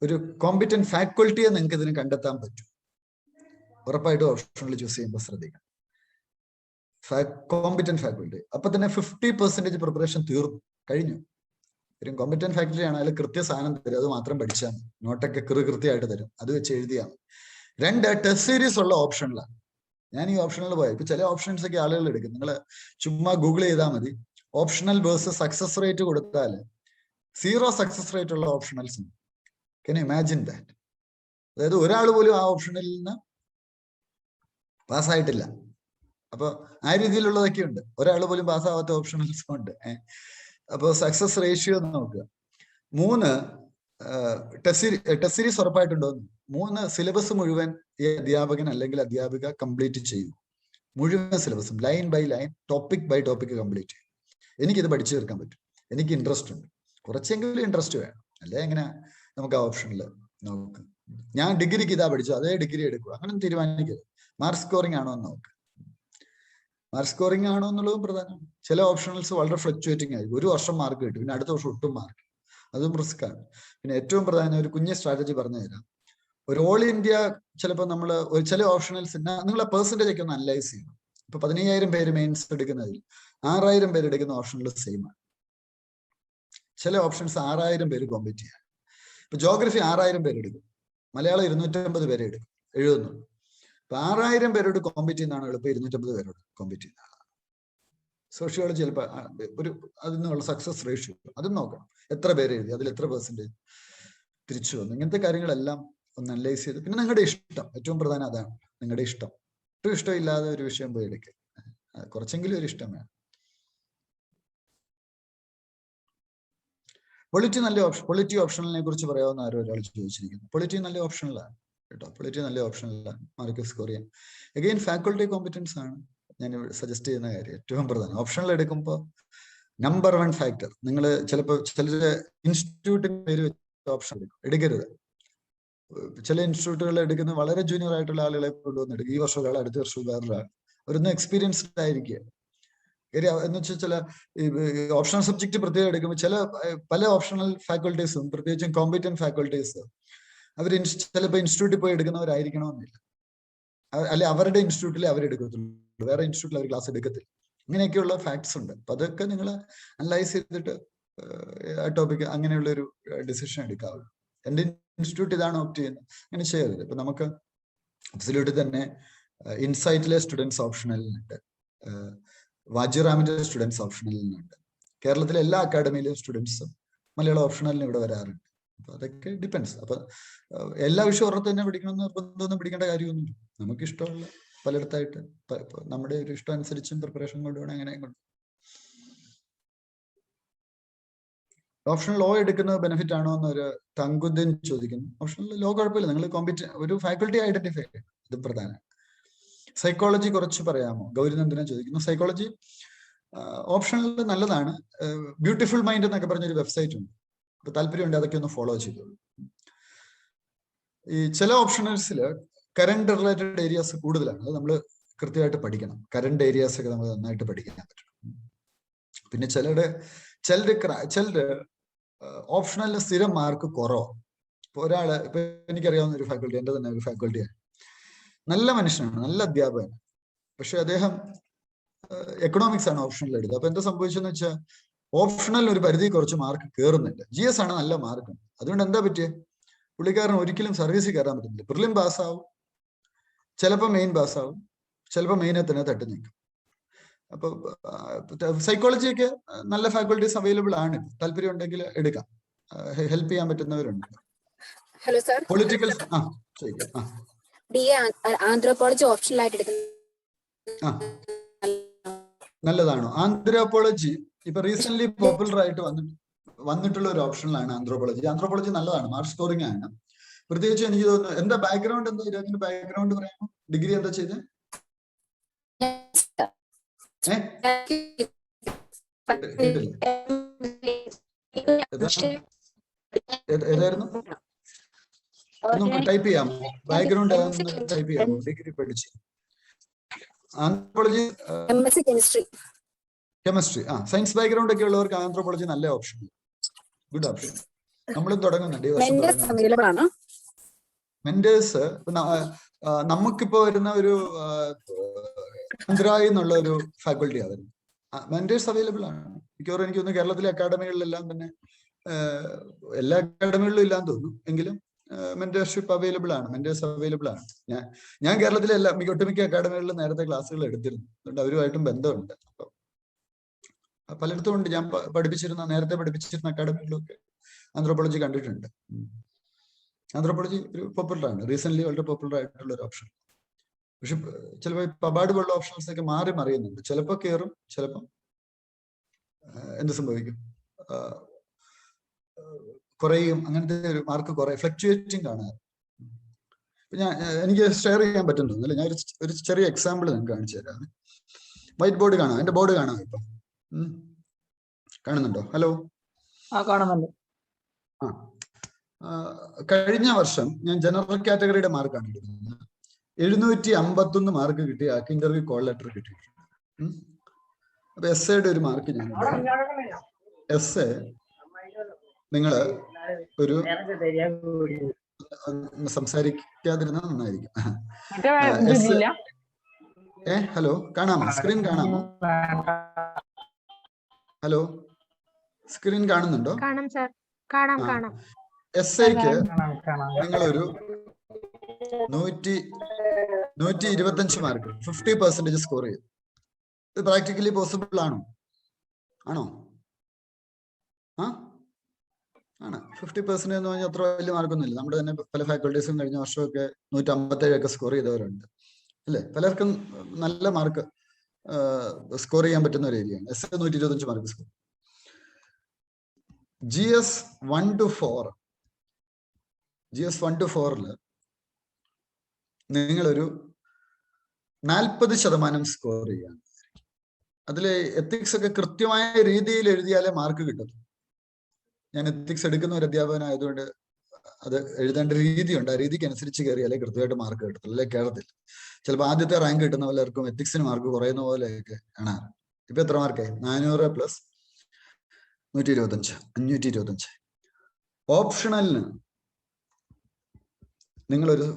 ഒരു കോമ്പിറ്റന്റ് ഫാക്കൾട്ടിയെ നിങ്ങൾക്ക് ഇതിന് കണ്ടെത്താൻ പറ്റും. ഉറപ്പായിട്ടും ഓപ്ഷനിൽ ചൂസ് ചെയ്യുമ്പോൾ ശ്രദ്ധിക്കണം. Competent faculty. അപ്പൊ തന്നെ 50% പ്രിപ്പറേഷൻ തീർന്നു കഴിഞ്ഞു. ഒരു കോമ്പിറ്റന്റ് ഫാക്കൾട്ടി ആണ്, അതിൽ കൃത്യ സാധനം തരും, അത് മാത്രം പഠിച്ചാൽ മതി. നോട്ടൊക്കെ കൃത്യമായിട്ട് തരും, അത് വെച്ച് എഴുതിയാൽ മതി. 2 ടെസ്റ്റ് സീരീസ് ഉള്ള ഓപ്ഷനിലാണ്. ഞാൻ ഈ ഓപ്ഷനിൽ പോയി. ഇപ്പൊ ചില ഓപ്ഷൻസ് ഒക്കെ ആളുകൾ എടുക്കും. നിങ്ങൾ ചുമ്മാ ഗൂഗിൾ ചെയ്താൽ മതി. ഓപ്ഷണൽ വേഴ്സസ് സക്സസ് റേറ്റ് കൊടുത്താൽ 0 സക്സസ് റേറ്റ് ഉള്ള ഓപ്ഷണൽസ് ഉണ്ട്. Can imagine that? അതായത് ഒരാൾ പോലും ആ ഓപ്ഷനിൽ നിന്ന് പാസ്സായിട്ടില്ല. അപ്പൊ ആ രീതിയിലുള്ളതൊക്കെ ഉണ്ട്. ഒരാൾ പോലും പാസ്സാവാത്ത ഓപ്ഷണൽസും ഉണ്ട്. അപ്പോൾ സക്സസ് റേഷ്യോ നോക്കുക. 3 ടെസ്റ്റ് സീരീസ് ഉറപ്പായിട്ടുണ്ടോ? 3 സിലബസ് മുഴുവൻ ഈ അധ്യാപകൻ അല്ലെങ്കിൽ അധ്യാപിക കംപ്ലീറ്റ് ചെയ്യും. മുഴുവൻ സിലബസും line by line, topic by topic complete ചെയ്യും. എനിക്കിത് പഠിച്ചു തീർക്കാൻ പറ്റും, എനിക്ക് ഇൻട്രസ്റ്റ് ഉണ്ട്. കുറച്ചെങ്കിലും ഇൻട്രസ്റ്റ് വേണം, അല്ലെ എങ്ങനെ നമുക്ക് ആ ഓപ്ഷനിൽ നോക്ക്. ഞാൻ ഡിഗ്രിക്ക് ഇതാ പഠിച്ചു, അതേ ഡിഗ്രി എടുക്കുക, അങ്ങനെ തീരുമാനിക്കരുത്. മാർക്ക് സ്കോറിംഗ് ആണോ എന്ന് നോക്ക്. മാർക്ക് സ്കോറിംഗ് ആണോ എന്നുള്ളതും പ്രധാനമാണ്. ചില ഓപ്ഷണൽസ് വളരെ ഫ്ലക്ച്വേറ്റിംഗ് ആയിരിക്കും. ഒരു വർഷം മാർക്ക് കിട്ടും, പിന്നെ അടുത്ത വർഷം ഒട്ടും മാർക്ക്. അതും റിസ്ക് ആണ്. പിന്നെ ഏറ്റവും പ്രധാനം ഒരു കുഞ്ഞ് സ്ട്രാറ്റജി പറഞ്ഞു തരാം. ഒരു ഓൾ ഇന്ത്യ ചിലപ്പോൾ നമ്മൾ ചില ഓപ്ഷണൽസ് നിങ്ങളെ പെർസെൻറ്റേജ് ഒക്കെ ഒന്ന് അനലൈസ് ചെയ്യണം. ഇപ്പൊ 15,000 പേര് മെയിൻസ് എടുക്കുന്നതിൽ 6,000 പേര് എടുക്കുന്ന ഓപ്ഷനിൽ സെയിം ആണ്. ചില ഓപ്ഷൻസ് 6,000 പേര് കോമ്പീറ്റ് ചെയ്യാൻ. ഇപ്പൊ ജോഗ്രഫി 6,000 പേര് എടുക്കും, മലയാളം 250 പേരെ എടുക്കും, എഴുതുന്നുള്ളൂ. അപ്പൊ 6,000 പേരോട് കോമ്പീറ്റ് ചെയ്യുന്നതാണ് എളുപ്പം 250 പേരോട് കോമ്പീറ്റ് ചെയ്യുന്ന ആളാണ്. സോഷ്യോളജി ചിലപ്പോൾ ഒരു അതിൽ നിന്നുള്ള സക്സസ് റേഷ്യോ അതും നോക്കണം. എത്ര പേര് എഴുതി, അതിൽ എത്ര പെർസെൻറ്റേജ് തിരിച്ചു വന്നു, ഇങ്ങനത്തെ കാര്യങ്ങളെല്ലാം ഒന്ന് അനലൈസ് ചെയ്ത്. പിന്നെ നിങ്ങളുടെ ഇഷ്ടം, ഏറ്റവും പ്രധാനം അതാണ്. നിങ്ങളുടെ ഇഷ്ടം. ഒട്ടും ഇഷ്ടമില്ലാതെ ഒരു വിഷയം പോയി എടുക്കുക. കുറച്ചെങ്കിലും ഒരു ഇഷ്ടം വേണം. പൊളിറ്റി നല്ല ഓപ്ഷൻ. പൊളിറ്റി ഓപ്ഷണലിനെ കുറിച്ച് പറയാവുന്ന ആരോ ഒരാൾ ചോദിച്ചിരിക്കുന്നു. പൊളിറ്റി നല്ല ഓപ്ഷനിലാണ് കേട്ടോ. പൊളിറ്റി നല്ല ഓപ്ഷനിലാണ് മാർക്ക് സ്കോർ ചെയ്യാൻ. അഗെയിൻ ഫാക്കൾട്ടി കോമ്പറ്റൻസ് ആണ് ഞാൻ സജസ്റ്റ് ചെയ്യുന്ന കാര്യം. ഏറ്റവും പ്രധാനം ഓപ്ഷനിൽ എടുക്കുമ്പോൾ നമ്പർ 1 ഫാക്ടർ. നിങ്ങൾ ചിലപ്പോൾ ചില ഇൻസ്റ്റിറ്റ്യൂട്ടിന് പേര് വെച്ച് ഓപ്ഷൻ എടുക്കരുത്. ചില ഇൻസ്റ്റിറ്റ്യൂട്ടുകൾ എടുക്കുന്ന വളരെ ജൂനിയർ ആയിട്ടുള്ള ആളുകളെ കൊണ്ടുവന്ന് എടുക്കും. ഈ വർഷം ഒരാൾ, അടുത്ത വർഷം വേറൊരാൾ. അവരൊന്നും എക്സ്പീരിയൻസ്ഡ് ആയിരിക്കുക. എന്ന് വെച്ചാൽ ചില ഓപ്ഷണൽ സബ്ജക്ട് പ്രത്യേകം എടുക്കുമ്പോൾ പല ഓപ്ഷണൽ ഫാക്കൾട്ടീസും പ്രത്യേകിച്ചും കോമ്പറ്റന്റ് ഫാക്കൾട്ടീസ് അവർ ചിലപ്പോൾ ഇൻസ്റ്റിറ്റ്യൂട്ടിൽ പോയി എടുക്കുന്നവരായിരിക്കണമെന്നില്ല. അല്ലെ അവരുടെ ഇൻസ്റ്റിറ്റ്യൂട്ടിലെ അവരെടുക്കത്തുള്ളൂ, വേറെ ഇൻസ്റ്റിറ്റ്യൂട്ടിൽ അവർ ക്ലാസ് എടുക്കത്തില്ല. ഇങ്ങനെയൊക്കെയുള്ള ഫാക്ട്സ് ഉണ്ട്. അപ്പൊ അതൊക്കെ നിങ്ങൾ അനലൈസ് ചെയ്തിട്ട് ആ ടോപ്പിക് അങ്ങനെയുള്ള ഒരു ഡിസിഷൻ എടുക്കാവുള്ളൂ. എന്റെ ഇൻസ്റ്റിറ്റ്യൂട്ട് ഇതാണ് ഓപ്റ്റ് ചെയ്യുന്നത്, അങ്ങനെ ചെയ്യരുത്. ഇപ്പൊ നമുക്ക് അബ്സല്യൂട്ടിൽ തന്നെ ഇൻസൈറ്റിലെ സ്റ്റുഡൻസ് ഓപ്ഷണലിനുണ്ട്, വാജിറാമിന്റെ സ്റ്റുഡൻസ് ഓപ്ഷണലിനുണ്ട്. കേരളത്തിലെ എല്ലാ അക്കാഡമിയിലെയും സ്റ്റുഡൻസും മലയാളം ഓപ്ഷണലിന് ഇവിടെ വരാറുണ്ട്. അപ്പൊ അതൊക്കെ ഡിപ്പെൻസ്. അപ്പൊ എല്ലാ വിഷയം ഉറപ്പ് തന്നെ പിടിക്കണമെന്ന് നിർബന്ധമൊന്നും പിടിക്കേണ്ട കാര്യമൊന്നുമില്ല. നമുക്ക് ഇഷ്ടമുള്ള പലയിടത്തായിട്ട് നമ്മുടെ ഒരു ഇഷ്ടം അനുസരിച്ചും പ്രിപ്പറേഷൻ കൊണ്ടുപോകണം. അങ്ങനെ കൊണ്ട് ഓപ്ഷണൽ ലോ എടുക്കുന്നത് ബെനിഫിറ്റ് ആണോ എന്നൊരു തങ്കുദ്ദീൻ ചോദിക്കുന്നു. ഓപ്ഷണൽ ലോ കുഴപ്പമില്ല, നിങ്ങൾ ഒരു ഫാക്കൾട്ടി ഐഡന്റിഫൈ ചെയ്യണം, ഇത് പ്രധാനം. സൈക്കോളജി കുറച്ച് പറയാമോ? ഗൗരിനന്ദന ചോദിക്കുന്നു. സൈക്കോളജി ഓപ്ഷണൽ നല്ലതാണ്. ബ്യൂട്ടിഫുൾ മൈൻഡ് എന്നൊക്കെ പറഞ്ഞൊരു വെബ്സൈറ്റ് ഉണ്ട്. അപ്പൊ താല്പര്യമുണ്ട് അതൊക്കെ ഒന്ന് ഫോളോ ചെയ്തോളൂ. ഈ ചില ഓപ്ഷണൽസിൽ കറണ്ട് റിലേറ്റഡ് ഏരിയാസ് കൂടുതലാണ്. അത് നമ്മൾ കൃത്യമായിട്ട് പഠിക്കണം. കറണ്ട് ഏരിയാസ് ഒക്കെ നമ്മൾ നന്നായിട്ട് പഠിക്കാൻ പറ്റണം. പിന്നെ ചിലരുടെ ഓപ്ഷണലിന് സ്ഥിരം മാർക്ക് കുറവാണ്. ഇപ്പൊ ഒരാള്, ഇപ്പൊ എനിക്കറിയാവുന്ന ഒരു ഫാക്കൾട്ടി, എന്റെ തന്നെ ഒരു ഫാക്കൾട്ടിയാണ്, നല്ല മനുഷ്യനാണ്, നല്ല അധ്യാപകനാണ്. പക്ഷെ അദ്ദേഹം എക്കണോമിക്സ് ആണ് ഓപ്ഷണൽ എടുത്തത്. അപ്പൊ എന്താ സംഭവിച്ചെന്ന് വെച്ചാൽ ഓപ്ഷണൽ ഒരു പരിധി കുറച്ച് മാർക്ക് കയറുന്നില്ല. GS ആണ് നല്ല മാർക്ക്. അതുകൊണ്ട് എന്താ പറ്റിയത്? പുള്ളിക്കാരൻ ഒരിക്കലും സർവീസിൽ കയറാൻ പറ്റുന്നില്ല. പ്രിലിം പാസ്സാവും, ചിലപ്പോൾ മെയിൻ പാസ്സാവും, ചിലപ്പോൾ മെയിനെ തന്നെ തട്ടി നിൽക്കും. അപ്പൊ സൈക്കോളജിയൊക്കെ നല്ല ഫാക്കൾട്ടീസ് അവൈലബിൾ ആണ്. താല്പര്യം ഉണ്ടെങ്കിൽ എടുക്കാം, ഹെൽപ്പ് ചെയ്യാൻ പറ്റുന്നവരുണ്ട്. Hello sir. പൊളിറ്റിക്കൽ ആന്ത്രോപോളജി ഓപ്ഷണലായിട്ട് എടുക്കുന്നത് നല്ലതാണോ? ആന്ത്രോപോളജി ഇപ്പൊ റീസെന്റ് പോപ്പുലർ ആയിട്ട് വന്നിട്ടുള്ള ഒരു ഓപ്ഷനിലാണ് ആന്ത്രോപോളജി. ആന്ത്രോപോളജി നല്ലതാണ്, മാർക്ക് സ്കോറിംഗ് ആണ്. പ്രത്യേകിച്ച് എനിക്ക് തോന്നുന്നു, എന്താ ബാക്ക്ഗ്രൗണ്ട്, എന്താ ഇതിന്റെ ബാക്ക്ഗ്രൗണ്ട് പറയാമോ? ഡിഗ്രി എന്താ ചെയ്തത്? ഏതായിരുന്നു? ഒന്ന് ടൈപ്പ് ചെയ്യാമോ? ബാക്ക്ഗ്രൗണ്ട് ടൈപ്പ് ചെയ്യാമോ? ഡിഗ്രി പഠിച്ച് ആന്ത്രോപോളജി, കെമിസ്ട്രി, സയൻസ് ബാക്ക്ഗ്രൗണ്ട് ഒക്കെ ഉള്ളവർക്ക് ആന്ത്രോപോളജി നല്ല ഓപ്ഷൻ, ഗുഡ് ഓപ്ഷൻ. നമ്മളും തുടങ്ങുന്നുണ്ട് ഈ വർഷം. മെന്റേഴ്സ് നമുക്കിപ്പോ വരുന്ന ഒരു ആന്ധ്രായി എന്നുള്ള ഒരു ഫാക്കൾട്ടിയാണ് വരുന്നത്. മെന്റേഴ്സ് അവൈലബിൾ ആണ് മിക്കവാറും. എനിക്ക് തോന്നുന്നു കേരളത്തിലെ അക്കാഡമികളിലെല്ലാം തന്നെ, എല്ലാ അക്കാഡമികളിലും ഇല്ലാന്ന് തോന്നുന്നു, എങ്കിലും മെന്റർഷിപ്പ് അവൈലബിൾ ആണ്, മെന്റേഴ്സ് അവൈലബിൾ ആണ്. ഞാൻ കേരളത്തിലെ ഒട്ടുമിക്ക അക്കാഡമികളിലും നേരത്തെ ക്ലാസ്സുകൾ എടുത്തിരുന്നു, അതുകൊണ്ട് അവരുമായിട്ടും ബന്ധമുണ്ട്. അപ്പൊ പലയിടത്തും ഉണ്ട്. ഞാൻ നേരത്തെ പഠിപ്പിച്ചിരുന്ന അക്കാഡമികളിലൊക്കെ ആന്ത്രോപോളജി കണ്ടിട്ടുണ്ട്. ആന്ത്രോപോളജി ഒരു പോപ്പുലർ ആണ്, റീസെന്റ് വളരെ പോപ്പുലർ ആയിട്ടുള്ള ഒരു ഓപ്ഷൻ. പക്ഷെ ചിലപ്പോൾ പബാഡ് പോലുള്ള ഓപ്ഷൻസ് ഒക്കെ മാറി മറിയുന്നുണ്ട്. ചിലപ്പോൾ കയറും, ചിലപ്പോൾ എന്ത് സംഭവിക്കും, കുറയും. അങ്ങനത്തെ ഒരു മാർക്ക് കുറെ ഫ്ലക്ച്വേറ്റിംഗ് ആണ്. എനിക്ക് ഷെയർ ചെയ്യാൻ പറ്റും തോന്നുന്നില്ല. ഞാൻ ഒരു ചെറിയ എക്സാമ്പിൾ നിങ്ങൾക്ക് കാണിച്ചു തരാം. വൈറ്റ് ബോർഡ് കാണാം, എന്റെ ബോർഡ് കാണാം. ഇപ്പൊ കാണുന്നുണ്ടോ? ഹലോ, കാണുന്നുണ്ട്. കഴിഞ്ഞ വർഷം ഞാൻ ജനറൽ കാറ്റഗറിയുടെ മാർക്കാണ് എടുക്കുന്നത്. 751 മാർക്ക് കിട്ടിയ ആൾക്ക് ഇന്റർവ്യൂ കോൾ ലെറ്റർ കിട്ടിയിട്ടുണ്ട്. അപ്പൊ എസ്സേയുടെ ഒരു മാർക്ക് ഞാൻ എസ്സേ നിങ്ങള് ഒരു സംസാരിക്കാതിരുന്ന നന്നായിരിക്കും. ഹലോ, കാണാമോ? സ്ക്രീൻ കാണാമോ? ഹലോ, സ്ക്രീൻ കാണുന്നുണ്ടോ? എസ്ഐക്ക് നിങ്ങളൊരു 125 മാർക്ക് 50% സ്കോർ ചെയ്തു. ഇത് പ്രാക്ടിക്കലി പോസിബിൾ ആണോ? ആണ്. 50% എന്ന് പറഞ്ഞാൽ അത്ര വലിയ മാർക്കൊന്നുമില്ല. നമ്മുടെ തന്നെ പല ഫാക്കൾട്ടീസും കഴിഞ്ഞ വർഷമൊക്കെ 157 ഒക്കെ സ്കോർ ചെയ്തവരുണ്ട്, അല്ലേ? പലർക്കും നല്ല മാർക്ക് സ്കോർ ചെയ്യാൻ പറ്റുന്ന ഒരു ഏരിയയാണ്. S 125 mark score. GS 1 to 4 നിങ്ങളൊരു 40% സ്കോർ ചെയ്യാൻ. അതിലെ എത്തിക്സ് ഒക്കെ കൃത്യമായ രീതിയിൽ എഴുതിയാലേ മാർക്ക് കിട്ടും. ഞാൻ എത്തിക്സ് എടുക്കുന്ന ഒരു അധ്യാപകനായതുകൊണ്ട് അത് എഴുതേണ്ട രീതിയുണ്ട്. ആ രീതിക്ക് അനുസരിച്ച് കയറിയാലേ കൃത്യമായിട്ട് മാർക്ക് കിട്ടത്തില്ല, അല്ലെ കയറത്തില്ല. ചിലപ്പോൾ ആദ്യത്തെ റാങ്ക് കിട്ടുന്ന പലർക്കും എത്തിക്സിന് മാർക്ക് കുറയുന്ന പോലെയൊക്കെ കാണാറ്. ഇപ്പൊ എത്ര മാർക്കായി? 400 പ്ലസ് 125, 525. ഓപ്ഷണലിന് നിങ്ങളൊരു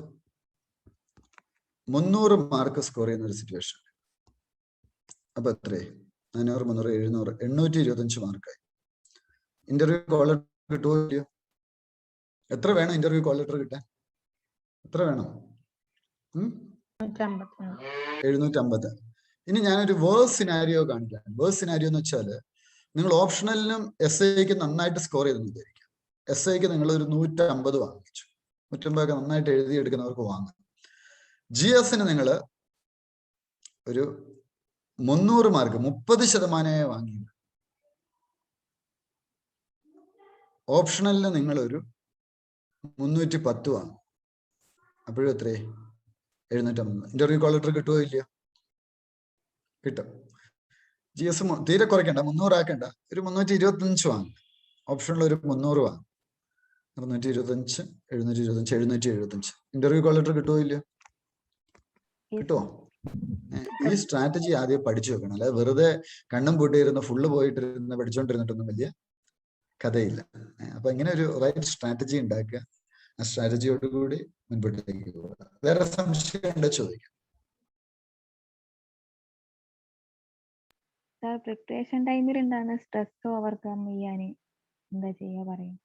300 മാർക്ക് സ്കോർ ചെയ്യുന്ന ഒരു സിറ്റുവേഷൻ. അപ്പൊ എത്രയായി? 400, 300, 700, 825 മാർക്കായി. ഇന്റർവ്യൂ കോൾ ലെറ്റർ കിട്ടുമോ ഇല്ലയോ? എത്ര വേണം ഇന്റർവ്യൂ കോൾ ലെറ്റർ കിട്ടാൻ? എത്ര വേണം? 750. ഇനി ഞാനൊരു വേഴ്സ് സിനാരിയോ കാണിക്കാം. വേഴ്സ് സിനാരിയോ എന്ന് വെച്ചാൽ, നിങ്ങൾ ഓപ്ഷണലിനും SIക്ക് നന്നായിട്ട് സ്കോർ ചെയ്തെന്ന് വിചാരിക്കാം. SIക്ക് നിങ്ങൾ ഒരു 150 വാങ്ങിച്ചു. 150 ഒക്കെ നന്നായിട്ട് എഴുതിയെടുക്കുന്നവർക്ക് വാങ്ങാം. GSന് നിങ്ങൾ ഒരു 300 മാർക്ക് 30% വാങ്ങി. ഓപ്ഷണലിന് നിങ്ങളൊരു 310 വാങ്ങും. അപ്പോഴും എത്രേ? 750. ഇന്റർവ്യൂ കോൾ ലെറ്റർ കിട്ടുമോ ഇല്ലയോ? കിട്ടും. GS തീരെ കുറയ്ക്കണ്ട, 300 ആക്കണ്ട, ഒരു 325 വാങ്ങും. ഓപ്ഷനിൽ ഒരു 300 വാങ്ങും. 225, 725, 775. ഇന്റർവ്യൂ കോൾ ലെറ്റർ കിട്ടുമോ ഇല്ലയോ? കിട്ടുമോ? ഈ സ്ട്രാറ്റജി ആദ്യം പഠിച്ചു വെക്കണം. അല്ലാതെ വെറുതെ കണ്ണും പൂട്ടിയിരുന്ന് ഫുള്ള് പോയിട്ടിരുന്ന് പഠിച്ചുകൊണ്ടിരുന്നിട്ടൊന്നും വലിയ കഥയില്ല. അപ്പൊ ഇങ്ങനെ ഒരു റൈറ്റ് സ്ട്രാറ്റജി ഉണ്ടാക്കുക. ആ സ്ട്രാറ്റജിയോട് കൂടി മുൻപോട്ടേക്ക് പോവുക. വേറെ സംശയം ഉണ്ടോ ചോദിക്കാം. പ്രിപ്പറേഷൻ ടൈമിൽ എന്താണ് സ്ട്രെസ് ഓവർകം ചെയ്യാൻ എന്താ ചെയ്യാ പറയും?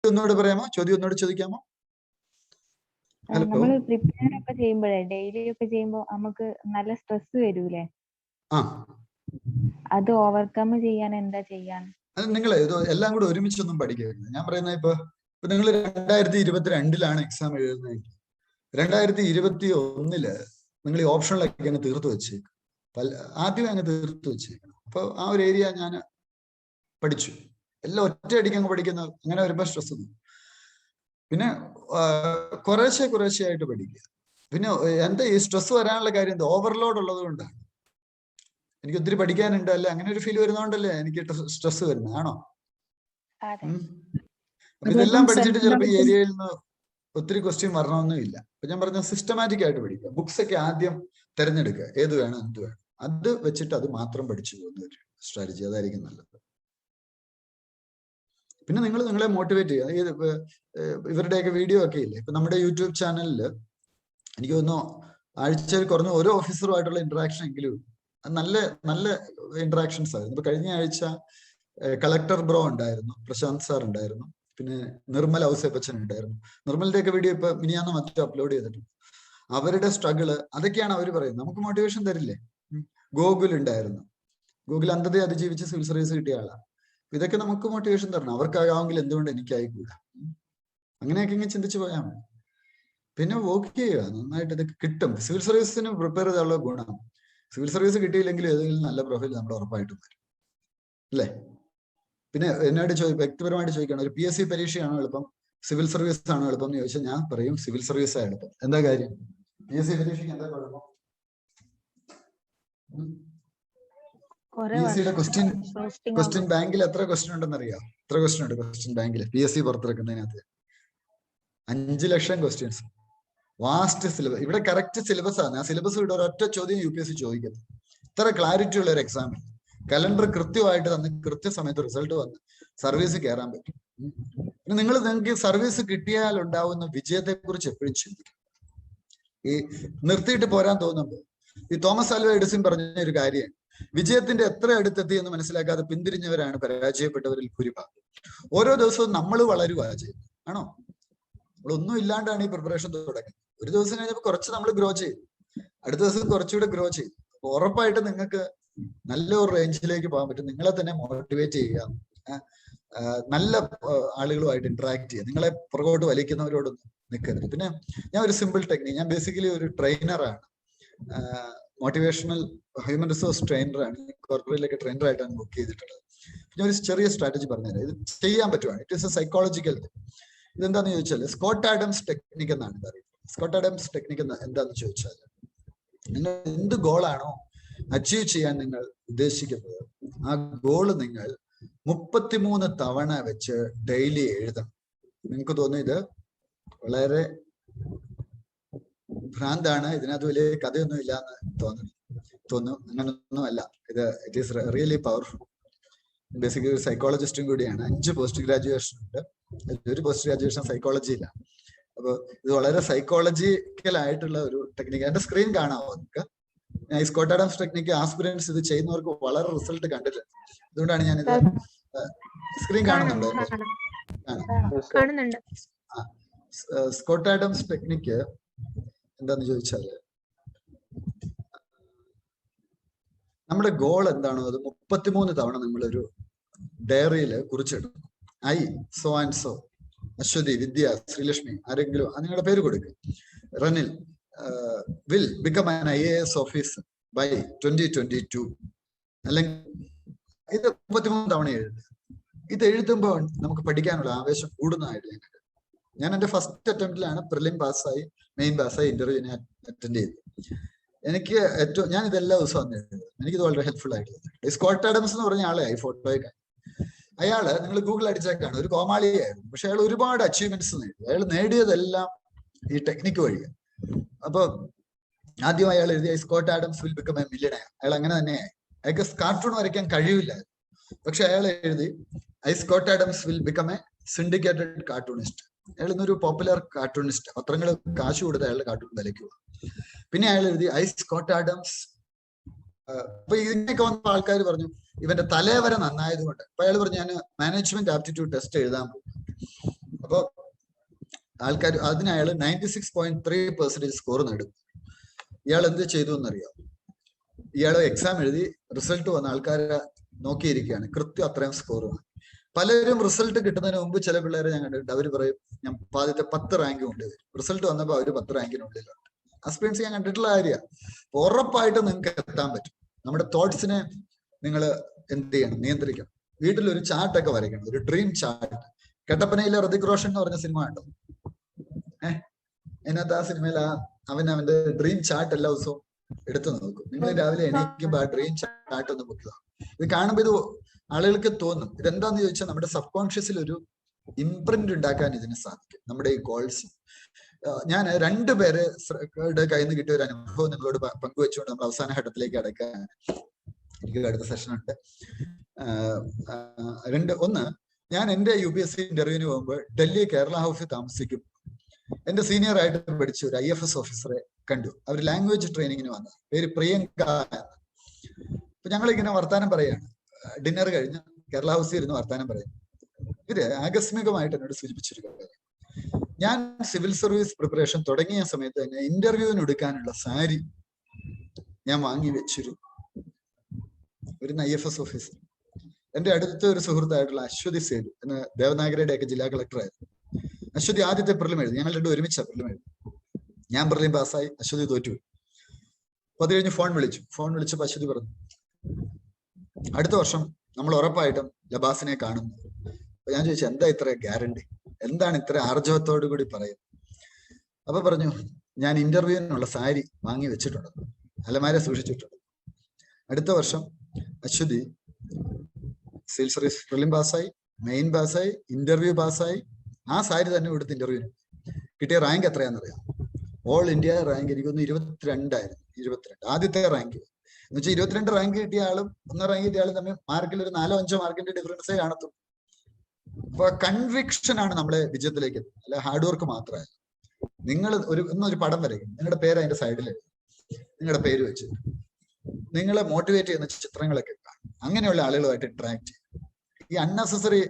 ഒന്നുകൂടെ പറയാമോ? ചോദ്യം ഒന്നുകൂടെ ചോദിക്കാമോ? നമ്മൾ പ്രിപ്പയർ ഒക്കെ ചെയ്യുമ്പോഴേ, ഡെയിലി ഒക്കെ ചെയ്യുമ്പോൾ നമുക്ക് നല്ല സ്ട്രെസ് വരൂലേ? അത് ഓവർകം ചെയ്യാൻ എന്താ ചെയ്യാൻ? അത് നിങ്ങൾ എല്ലാം കൂടെ ഒരുമിച്ചൊന്നും പഠിക്കരുത്. ഞാൻ പറയുന്നത് ഇപ്പൊ നിങ്ങൾ 2022 എക്സാം എഴുതുന്നതെങ്കിൽ 2021 നിങ്ങൾ ഈ ഓപ്ഷനിലൊക്കെ അങ്ങ് തീർത്ത് വെച്ചേക്കും. ആദ്യമേ അങ്ങ് തീർത്ത് വെച്ചേക്കണം. അപ്പൊ ആ ഒരു ഏരിയ ഞാൻ പഠിച്ചു. എല്ലാം ഒറ്റയടിക്ക് അങ്ങ് പഠിക്കുന്ന, അങ്ങനെ വരുമ്പോൾ സ്ട്രെസ് ഒന്നും. പിന്നെ കുറേശ്ശെ ആയിട്ട് പഠിക്കുക. പിന്നെ എന്താ ഈ സ്ട്രെസ് വരാനുള്ള കാര്യം എന്താ? ഓവർലോഡ് ഉള്ളത് കൊണ്ടാണ്. എനിക്ക് ഒത്തിരി പഠിക്കാനുണ്ട്, അല്ലെ അങ്ങനെ ഒരു ഫീൽ വരുന്നതുകൊണ്ടല്ലേ എനിക്ക് സ്ട്രെസ് വരുന്നത്? ആണോ? അപ്പൊ ഇതെല്ലാം പഠിച്ചിട്ട് ചിലപ്പോൾ ഈ ഏരിയയിൽ നിന്ന് ഒത്തിരി ക്വസ്റ്റ്യൻ വരണമെന്നില്ല. അപ്പൊ ഞാൻ പറഞ്ഞ സിസ്റ്റമാറ്റിക് ആയിട്ട് പഠിക്കുക. ബുക്സ് ഒക്കെ ആദ്യം തിരഞ്ഞെടുക്കുക, ഏത് വേണം എന്ത് വേണം, അത് വെച്ചിട്ട് അത് മാത്രം പഠിച്ചു പോകുന്ന ഒരു സ്ട്രാറ്റജി, അതായിരിക്കും നല്ലത്. പിന്നെ നിങ്ങൾ നിങ്ങളെ മോട്ടിവേറ്റ് ചെയ്യുക. ഇവരുടെയൊക്കെ വീഡിയോ ഒക്കെ ഇല്ലേ, ഇപ്പൊ നമ്മുടെ യൂട്യൂബ് ചാനലിൽ എനിക്ക് തോന്നുന്നു ആഴ്ചയിൽ കുറഞ്ഞ ഓരോ ഓഫീസറുമായിട്ടുള്ള ഇന്ററാക്ഷൻ എങ്കിലും നല്ല നല്ല ഇന്ററാക്ഷൻസ് ആയിരുന്നു. ഇപ്പൊ കഴിഞ്ഞ ആഴ്ച കളക്ടർ ബ്രോ ഉണ്ടായിരുന്നു, പ്രശാന്ത് സാർ ഉണ്ടായിരുന്നു, പിന്നെ നിർമ്മൽ ഔസേപ്പച്ചൻ ഉണ്ടായിരുന്നു. നിർമ്മലിന്റെ ഒക്കെ വീഡിയോ ഇപ്പൊ മിനിയാന്ന് മറ്റും അപ്ലോഡ് ചെയ്തിട്ടുണ്ട്. അവരുടെ സ്ട്രഗിള് അതൊക്കെയാണ് അവർ പറയുന്നത്. നമുക്ക് മോട്ടിവേഷൻ തരില്ലേ. ഗോകുൽ ഉണ്ടായിരുന്നു, ഗൂഗിൾ അന്ധതയെ അതിജീവിച്ച് സിവിൽ സർവീസ് കിട്ടിയ ആളാണ്. ഇതൊക്കെ നമുക്ക് മോട്ടിവേഷൻ തരണം. അവർക്കാകാമെങ്കിൽ എന്തുകൊണ്ട് എനിക്കായിക്കൂടാ? അങ്ങനെയൊക്കെ ഇങ്ങനെ ചിന്തിച്ചു പോയാൽ മതി. പിന്നെ വർക്ക് ചെയ്യുക, നന്നായിട്ട് ഇതൊക്കെ കിട്ടും. സിവിൽ സർവീസിന് പ്രിപ്പയർ ചെയ്താലുള്ള ഗുണം, സിവിൽ സർവീസ് കിട്ടിയില്ലെങ്കിൽ ഏതെങ്കിലും നല്ല പ്രൊഫൈൽ നമ്മൾ ഉറപ്പായിട്ടും വരും അല്ലേ. പിന്നെ എന്നോട് വ്യക്തിപരമായിട്ട് ചോദിക്കണം, ഒരു PSC പരീക്ഷയാണോ എളുപ്പം, സിവിൽ സർവീസ് ആണോ എളുപ്പം എന്ന് ചോദിച്ചാൽ ഞാൻ പറയും സിവിൽ സർവീസ് ആണ് എളുപ്പം. എന്താ കാര്യം? PSC പരീക്ഷയ്ക്ക് എന്താ കുഴപ്പം? PSCയുടെ ക്വസ്റ്റ്യൻ ബാങ്കിൽ എത്ര ക്വസ്റ്റ്യൻ ഉണ്ടെന്ന് അറിയാം? എത്ര ക്വസ്റ്റ്യൻ ഉണ്ട് ക്വസ്റ്റ്യൻ ബാങ്കിൽ PSC പുറത്തിറക്കുന്നതിനകത്ത്? 5 ലക്ഷം ക്വസ്റ്റ്യൻസ്. Vast syllabus. ഇവിടെ കറക്റ്റ് സിലബസ് ആണ്. ആ സിലബസ് ഇവിടെ ഒരൊറ്റ ചോദ്യം UPSC ചോദിക്കുന്നത്. ഇത്ര ക്ലാരിറ്റി ഉള്ള ഒരു എക്സാം, കലണ്ടർ കൃത്യമായിട്ട് തന്ന് കൃത്യസമയത്ത് റിസൾട്ട് വന്ന് സർവീസ് കയറാൻ പറ്റും. പിന്നെ നിങ്ങൾക്ക് സർവീസ് കിട്ടിയാൽ ഉണ്ടാവുന്ന വിജയത്തെ കുറിച്ച് എപ്പോഴും ചിന്തിക്കും. ഈ നിർത്തിയിട്ട് പോരാൻ തോന്നുമ്പോൾ ഈ തോമസ് ആൽവ എഡിസൺ പറഞ്ഞ ഒരു കാര്യമാണ്, വിജയത്തിന്റെ എത്ര അടുത്തെത്തി എന്ന് മനസ്സിലാക്കാതെ പിന്തിരിഞ്ഞവരാണ് പരാജയപ്പെട്ടവരിൽ ഭൂരിഭാഗം. ഓരോ ദിവസവും നമ്മൾ വളരുക ചെയ്യുന്നത് ആണോ? നമ്മളൊന്നും ഇല്ലാണ്ടാണ് ഈ പ്രിപ്പറേഷൻ തുടങ്ങുന്നത്. ഒരു ദിവസം കഴിഞ്ഞപ്പോൾ കുറച്ച് നമ്മൾ ഗ്രോ ചെയ്യും, അടുത്ത ദിവസം കുറച്ചുകൂടെ ഗ്രോ ചെയ്യും. ഉറപ്പായിട്ട് നിങ്ങൾക്ക് നല്ല ഒരു റേഞ്ചിലേക്ക് പോകാൻ പറ്റും. നിങ്ങളെ തന്നെ മോട്ടിവേറ്റ് ചെയ്യുക, നല്ല ആളുകളുമായിട്ട് ഇന്ററാക്ട് ചെയ്യുക, നിങ്ങളെ പുറകോട്ട് വലിക്കുന്നവരോടൊന്നും നിൽക്കരുത്. പിന്നെ ഞാൻ ഒരു സിമ്പിൾ ടെക്നിക്ക്, ഞാൻ ബേസിക്കലി ഒരു ട്രെയിനറാണ്, മോട്ടിവേഷണൽ ഹ്യൂമൻ റിസോഴ്സ് ട്രെയിനറാണ്. കോർപ്പറേറ്റിലൊക്കെ ട്രെയിനറായിട്ടാണ് ബുക്ക് ചെയ്തിട്ടുള്ളത്. ഞാൻ ഒരു ചെറിയ സ്ട്രാറ്റജി പറഞ്ഞുതരാം, ഇത് ചെയ്യാൻ പറ്റുവാണ്. It is a psychological. ഇതെന്താന്ന് ചോദിച്ചാൽ സ്കോട്ട് ആഡംസ് ടെക്നിക്ക് എന്നാണ് ഇത് അറിയുന്നത്. സ്കോട്ട് ആഡംസ് ടെക്നിക്ക് എന്താന്ന് ചോദിച്ചാൽ, നിങ്ങൾ എന്ത് ഗോളാണോ അച്ചീവ് ചെയ്യാൻ നിങ്ങൾ ഉദ്ദേശിക്കുന്നത്, ആ ഗോള് നിങ്ങൾ 33 തവണ വെച്ച് ഡെയിലി എഴുതണം. നിങ്ങൾക്ക് തോന്നുന്നു ഇത് വളരെ ഭ്രാന്താണ്, ഇതിനകത്ത് വലിയ കഥയൊന്നും ഇല്ല എന്ന് തോന്നുന്നു. അങ്ങനൊന്നും അല്ല. It is really powerful. Basically ഒരു സൈക്കോളജിസ്റ്റും കൂടിയാണ്. 5 പോസ്റ്റ് ഗ്രാജുവേഷൻ ഉണ്ട്, ഒരു പോസ്റ്റ് ഗ്രാജുവേഷൻ സൈക്കോളജിയിലാണ്. അപ്പൊ ഇത് വളരെ സൈക്കോളജിക്കൽ ആയിട്ടുള്ള ഒരു ടെക്നിക്ക്. എന്റെ സ്ക്രീൻ കാണാമോ നിങ്ങൾക്ക്? ഈ സ്കോട്ട് ആഡംസ് ടെക്നിക്ക് ആസ്പിരൻസ് ഇത് ചെയ്യുന്നവർക്ക് വളരെ റിസൾട്ട് കണ്ടിട്ടുണ്ട്. അതുകൊണ്ടാണ് ഞാനിത് സ്ക്രീൻ കാണുന്നുണ്ട്. സ്കോട്ട് ആഡംസ് ടെക്നിക്ക് എന്താന്ന് ചോദിച്ചാല്, നമ്മുടെ ഗോൾ എന്താണോ അത് 33 തവണ നമ്മളൊരു ഡയറിയിൽ കുറിച്ചിടും. I so and so, Aswathy, Vidya, Sreelakshmi, ആരെങ്കിലും നിങ്ങളുടെ പേര് കൊടുക്കുക. Ranil will become an IAS officer by 2022. അല്ലെങ്കിൽ ഇത് 33 തവണ എഴുതുക. ഇത് എഴുതുമ്പോൾ നമുക്ക് പഠിക്കാനുള്ള ആവേശം കൂടുന്നതായിട്ട് ഞാൻ എന്റെ ഫസ്റ്റ് അറ്റംപ്റ്റിലാണ് പ്രിലിം പാസ്സായി, മെയിൻ പാസ്സായി, ഇന്റർവ്യൂവിനെ അറ്റൻഡ് ചെയ്തു. എനിക്ക് ഞാൻ ഇതെല്ലാ ദിവസവും വന്ന് എഴുതുന്നത്. എനിക്കിത് വളരെ ഹെൽപ്ഫുൾ ആയിട്ടുള്ളത്. സ്കോട്ട് ആഡംസ് എന്ന് പറഞ്ഞ ആളെ ഫോട്ടോയൊക്കെ, അയാള് നിങ്ങൾ ഗൂഗിൾ അടിച്ചേക്കാണ്, ഒരു കോമാളിയായിരുന്നു. പക്ഷെ അയാൾ ഒരുപാട് അച്ചീവ്മെന്റ്സ് നേടി. അയാൾ നേടിയതെല്ലാം ഈ ടെക്നിക്ക് വഴിയാണ്. അപ്പൊ ആദ്യം അയാൾ എഴുതിയ Scott Adams will become A millionaire. അയാൾ അങ്ങനെ തന്നെയായി. അയാൾക്ക് കാർട്ടൂൺ വരയ്ക്കാൻ കഴിയില്ല, പക്ഷെ അയാൾ എഴുതി I Scott Adams will become A syndicated cartoonist. അയാൾ ഇന്നൊരു പോപ്പുലർ കാർട്ടൂണിസ്റ്റ്. പത്രങ്ങൾ കാശ് കൊടുത്ത് അയാളുടെ കാർട്ടൂൺ വിലയ്ക്കുക. പിന്നെ അയാൾ എഴുതി ഐ സ്കോട്ട് ആഡംസ്. അപ്പൊ ഇതിനൊക്കെ വന്ന ആൾക്കാർ പറഞ്ഞു ഇവന്റെ തലവര നന്നായത് കൊണ്ട്. അപ്പൊ അയാൾ പറഞ്ഞു ഞാൻ മാനേജ്മെന്റ് ആപ്റ്റിറ്റ്യൂഡ് ടെസ്റ്റ് എഴുതാൻ പോകും. അപ്പൊ ആൾക്കാർ അതിന് അയാൾ 96.3% സ്കോർ നേടും. ഇയാൾ എന്ത് ചെയ്തു എന്നറിയാം? ഇയാൾ എക്സാം എഴുതി റിസൾട്ട് വന്ന ആൾക്കാരെ നോക്കിയിരിക്കുകയാണ്, കൃത്യം അത്രയും സ്കോറാണ്. പലരും റിസൾട്ട് കിട്ടുന്നതിന് മുമ്പ് ചില പിള്ളേരെ ഞാൻ കണ്ടിട്ടുണ്ട്, അവർ പറയും ഞാൻ ആദ്യത്തെ 10 റാങ്ക് കൊണ്ട് വരും. റിസൾട്ട് വന്നപ്പോൾ അവർ 10 റാങ്കിനുള്ളിലുണ്ട്. എക്സ്പീരിയൻസ് ഞാൻ കണ്ടിട്ടുള്ള കാര്യമാണ്. ഉറപ്പായിട്ടും നിങ്ങൾക്ക് എത്താൻ പറ്റും. നമ്മുടെ തോട്ട്സിനെ നിങ്ങൾ എന്ത് ചെയ്യണം? നിയന്ത്രിക്കണം. വീട്ടിലൊരു ചാർട്ടൊക്കെ വരയ്ക്കണം, ഒരു ഡ്രീം ചാർട്ട്. കട്ടപ്പനയിലെ ഋതിക് റോഷൻ എന്ന് പറഞ്ഞ സിനിമ കണ്ടോ? അതിനകത്ത് ആ സിനിമയിൽ അവന്റെ ഡ്രീം ചാർട്ട് എല്ലാ ദിവസവും എടുത്തു നോക്കും. നിങ്ങൾ രാവിലെ എണീക്കുമ്പോൾ ആ ഡ്രീം ചാർട്ട് ഒന്ന് നോക്കുക. ഇത് കാണുമ്പോൾ ഇത് ആളുകൾക്ക് തോന്നും ഇതെന്താന്ന് ചോദിച്ചാൽ നമ്മുടെ സബ് കോൺഷ്യസിൽ ഒരു ഇംപ്രിന്റ് ഉണ്ടാക്കാൻ ഇതിന് സാധിക്കും. നമ്മുടെ ഈ ഗോൾസ് ഞാൻ രണ്ടുപേരെ കയ്യിൽ നിന്ന് കിട്ടിയ ഒരു അനുഭവം നിങ്ങളോട് പങ്കുവെച്ചുകൊണ്ട് നമ്മൾ അവസാന ഘട്ടത്തിലേക്ക് അടക്കാൻ എനിക്ക് അടുത്ത സെഷൻ ഉണ്ട്. ഒന്ന്, ഞാൻ എൻ്റെ UPSC ഇന്റർവ്യൂവിന് പോകുമ്പോൾ ഡൽഹി കേരള ഹൗസിൽ താമസിക്കും. എന്റെ സീനിയർ ആയിട്ട് പഠിച്ച ഒരു IFS ഓഫീസറെ കണ്ടു. അവർ ലാംഗ്വേജ് ട്രെയിനിങ്ങിന് വന്ന പേര് പ്രിയങ്ക. അപ്പൊ ഞങ്ങളിങ്ങനെ വർത്താനം പറയാണ്. ഡിന്നർ കഴിഞ്ഞ് കേരള ഹൗസിൽ ഇരുന്ന് വർത്താനം പറയും. ഇവര് ആകസ്മികമായിട്ട് എന്നോട് സൂചിപ്പിച്ചൊരു കാര്യം, ഞാൻ സിവിൽ സർവീസ് പ്രിപ്പറേഷൻ തുടങ്ങിയ സമയത്ത് തന്നെ ഇന്റർവ്യൂവിന് എടുക്കാനുള്ള സാരി ഞാൻ വാങ്ങി വെച്ചിരുന്നു. ഒരു IFS ഓഫീസർ. എന്റെ അടുത്ത ഒരു സുഹൃത്തായിട്ടുള്ള അശ്വതി സേലു എന്ന ദേവനാഗരയുടെ ഒക്കെ ജില്ലാ കളക്ടറായിരുന്നു. അശ്വതി ആദ്യത്തെ പ്രിലിം എഴുതി. ഞങ്ങൾ രണ്ടും ഒരുമിച്ച പ്രിലിം എഴുതി. ഞാൻ പ്രിലിം പാസ്സായി, അശ്വതി തോറ്റുപോയി. അപ്പൊ അത് കഴിഞ്ഞ് ഫോൺ വിളിച്ചപ്പോൾ അശ്വതി പറഞ്ഞു, അടുത്ത വർഷം നമ്മൾ ഉറപ്പായിട്ടും ലബാസിനെ കാണുന്നു. അപ്പൊ ഞാൻ ചോദിച്ചു, എന്താ ഇത്ര ഗ്യാരണ്ടി, എന്താണ് ഇത്ര ആർജവത്തോടു കൂടി പറയുന്നത്? അപ്പൊ പറഞ്ഞു, ഞാൻ ഇന്റർവ്യൂവിനുള്ള സാരി വാങ്ങി വെച്ചിട്ടുണ്ട്, അലമാര സൂക്ഷിച്ചിട്ടുണ്ട്. അടുത്ത വർഷം അശ്വതി സിവിൽ സർവീസ് പ്രിലിം പാസ്സായി, മെയിൻ പാസ്സായി, ഇന്റർവ്യൂ പാസ്സായി. ആ സാരി തന്നെ കൊടുത്ത് ഇന്റർവ്യൂവിന് കിട്ടിയ റാങ്ക് എത്രയാണെന്നറിയാം? ഓൾ ഇന്ത്യ റാങ്ക് എനിക്കൊന്ന് 22 ആയിരുന്നു. 22 ആദ്യത്തെ റാങ്ക്. എന്ന് വെച്ചാൽ 22 റാങ്ക് കിട്ടിയ ആളും 1 റാങ്ക് കിട്ടിയ ആളും തമ്മിൽ മാർക്കിൽ ഒരു 4-5 മാർക്കിന്റെ ഡിഫറൻസേ കാണത്തുള്ളൂ. അപ്പൊ കൺവിക്ഷൻ ആണ് നമ്മളെ വിജയത്തിലേക്ക് എത്തുന്നത്, അല്ല ഹാർഡ് വർക്ക് മാത്രമല്ല. നിങ്ങൾ ഒന്നൊരു പടം വരയ്ക്കും, നിങ്ങളുടെ പേര് അതിന്റെ സൈഡിൽ നിങ്ങളുടെ പേര് വെച്ച് നിങ്ങളെ മോട്ടിവേറ്റ് ചെയ്യുന്ന ചിത്രങ്ങളൊക്കെ കാണും. അങ്ങനെയുള്ള ആളുകളുമായിട്ട് ഇന്ററാക്ട് ചെയ്യും. ഈ അൺനെസസറി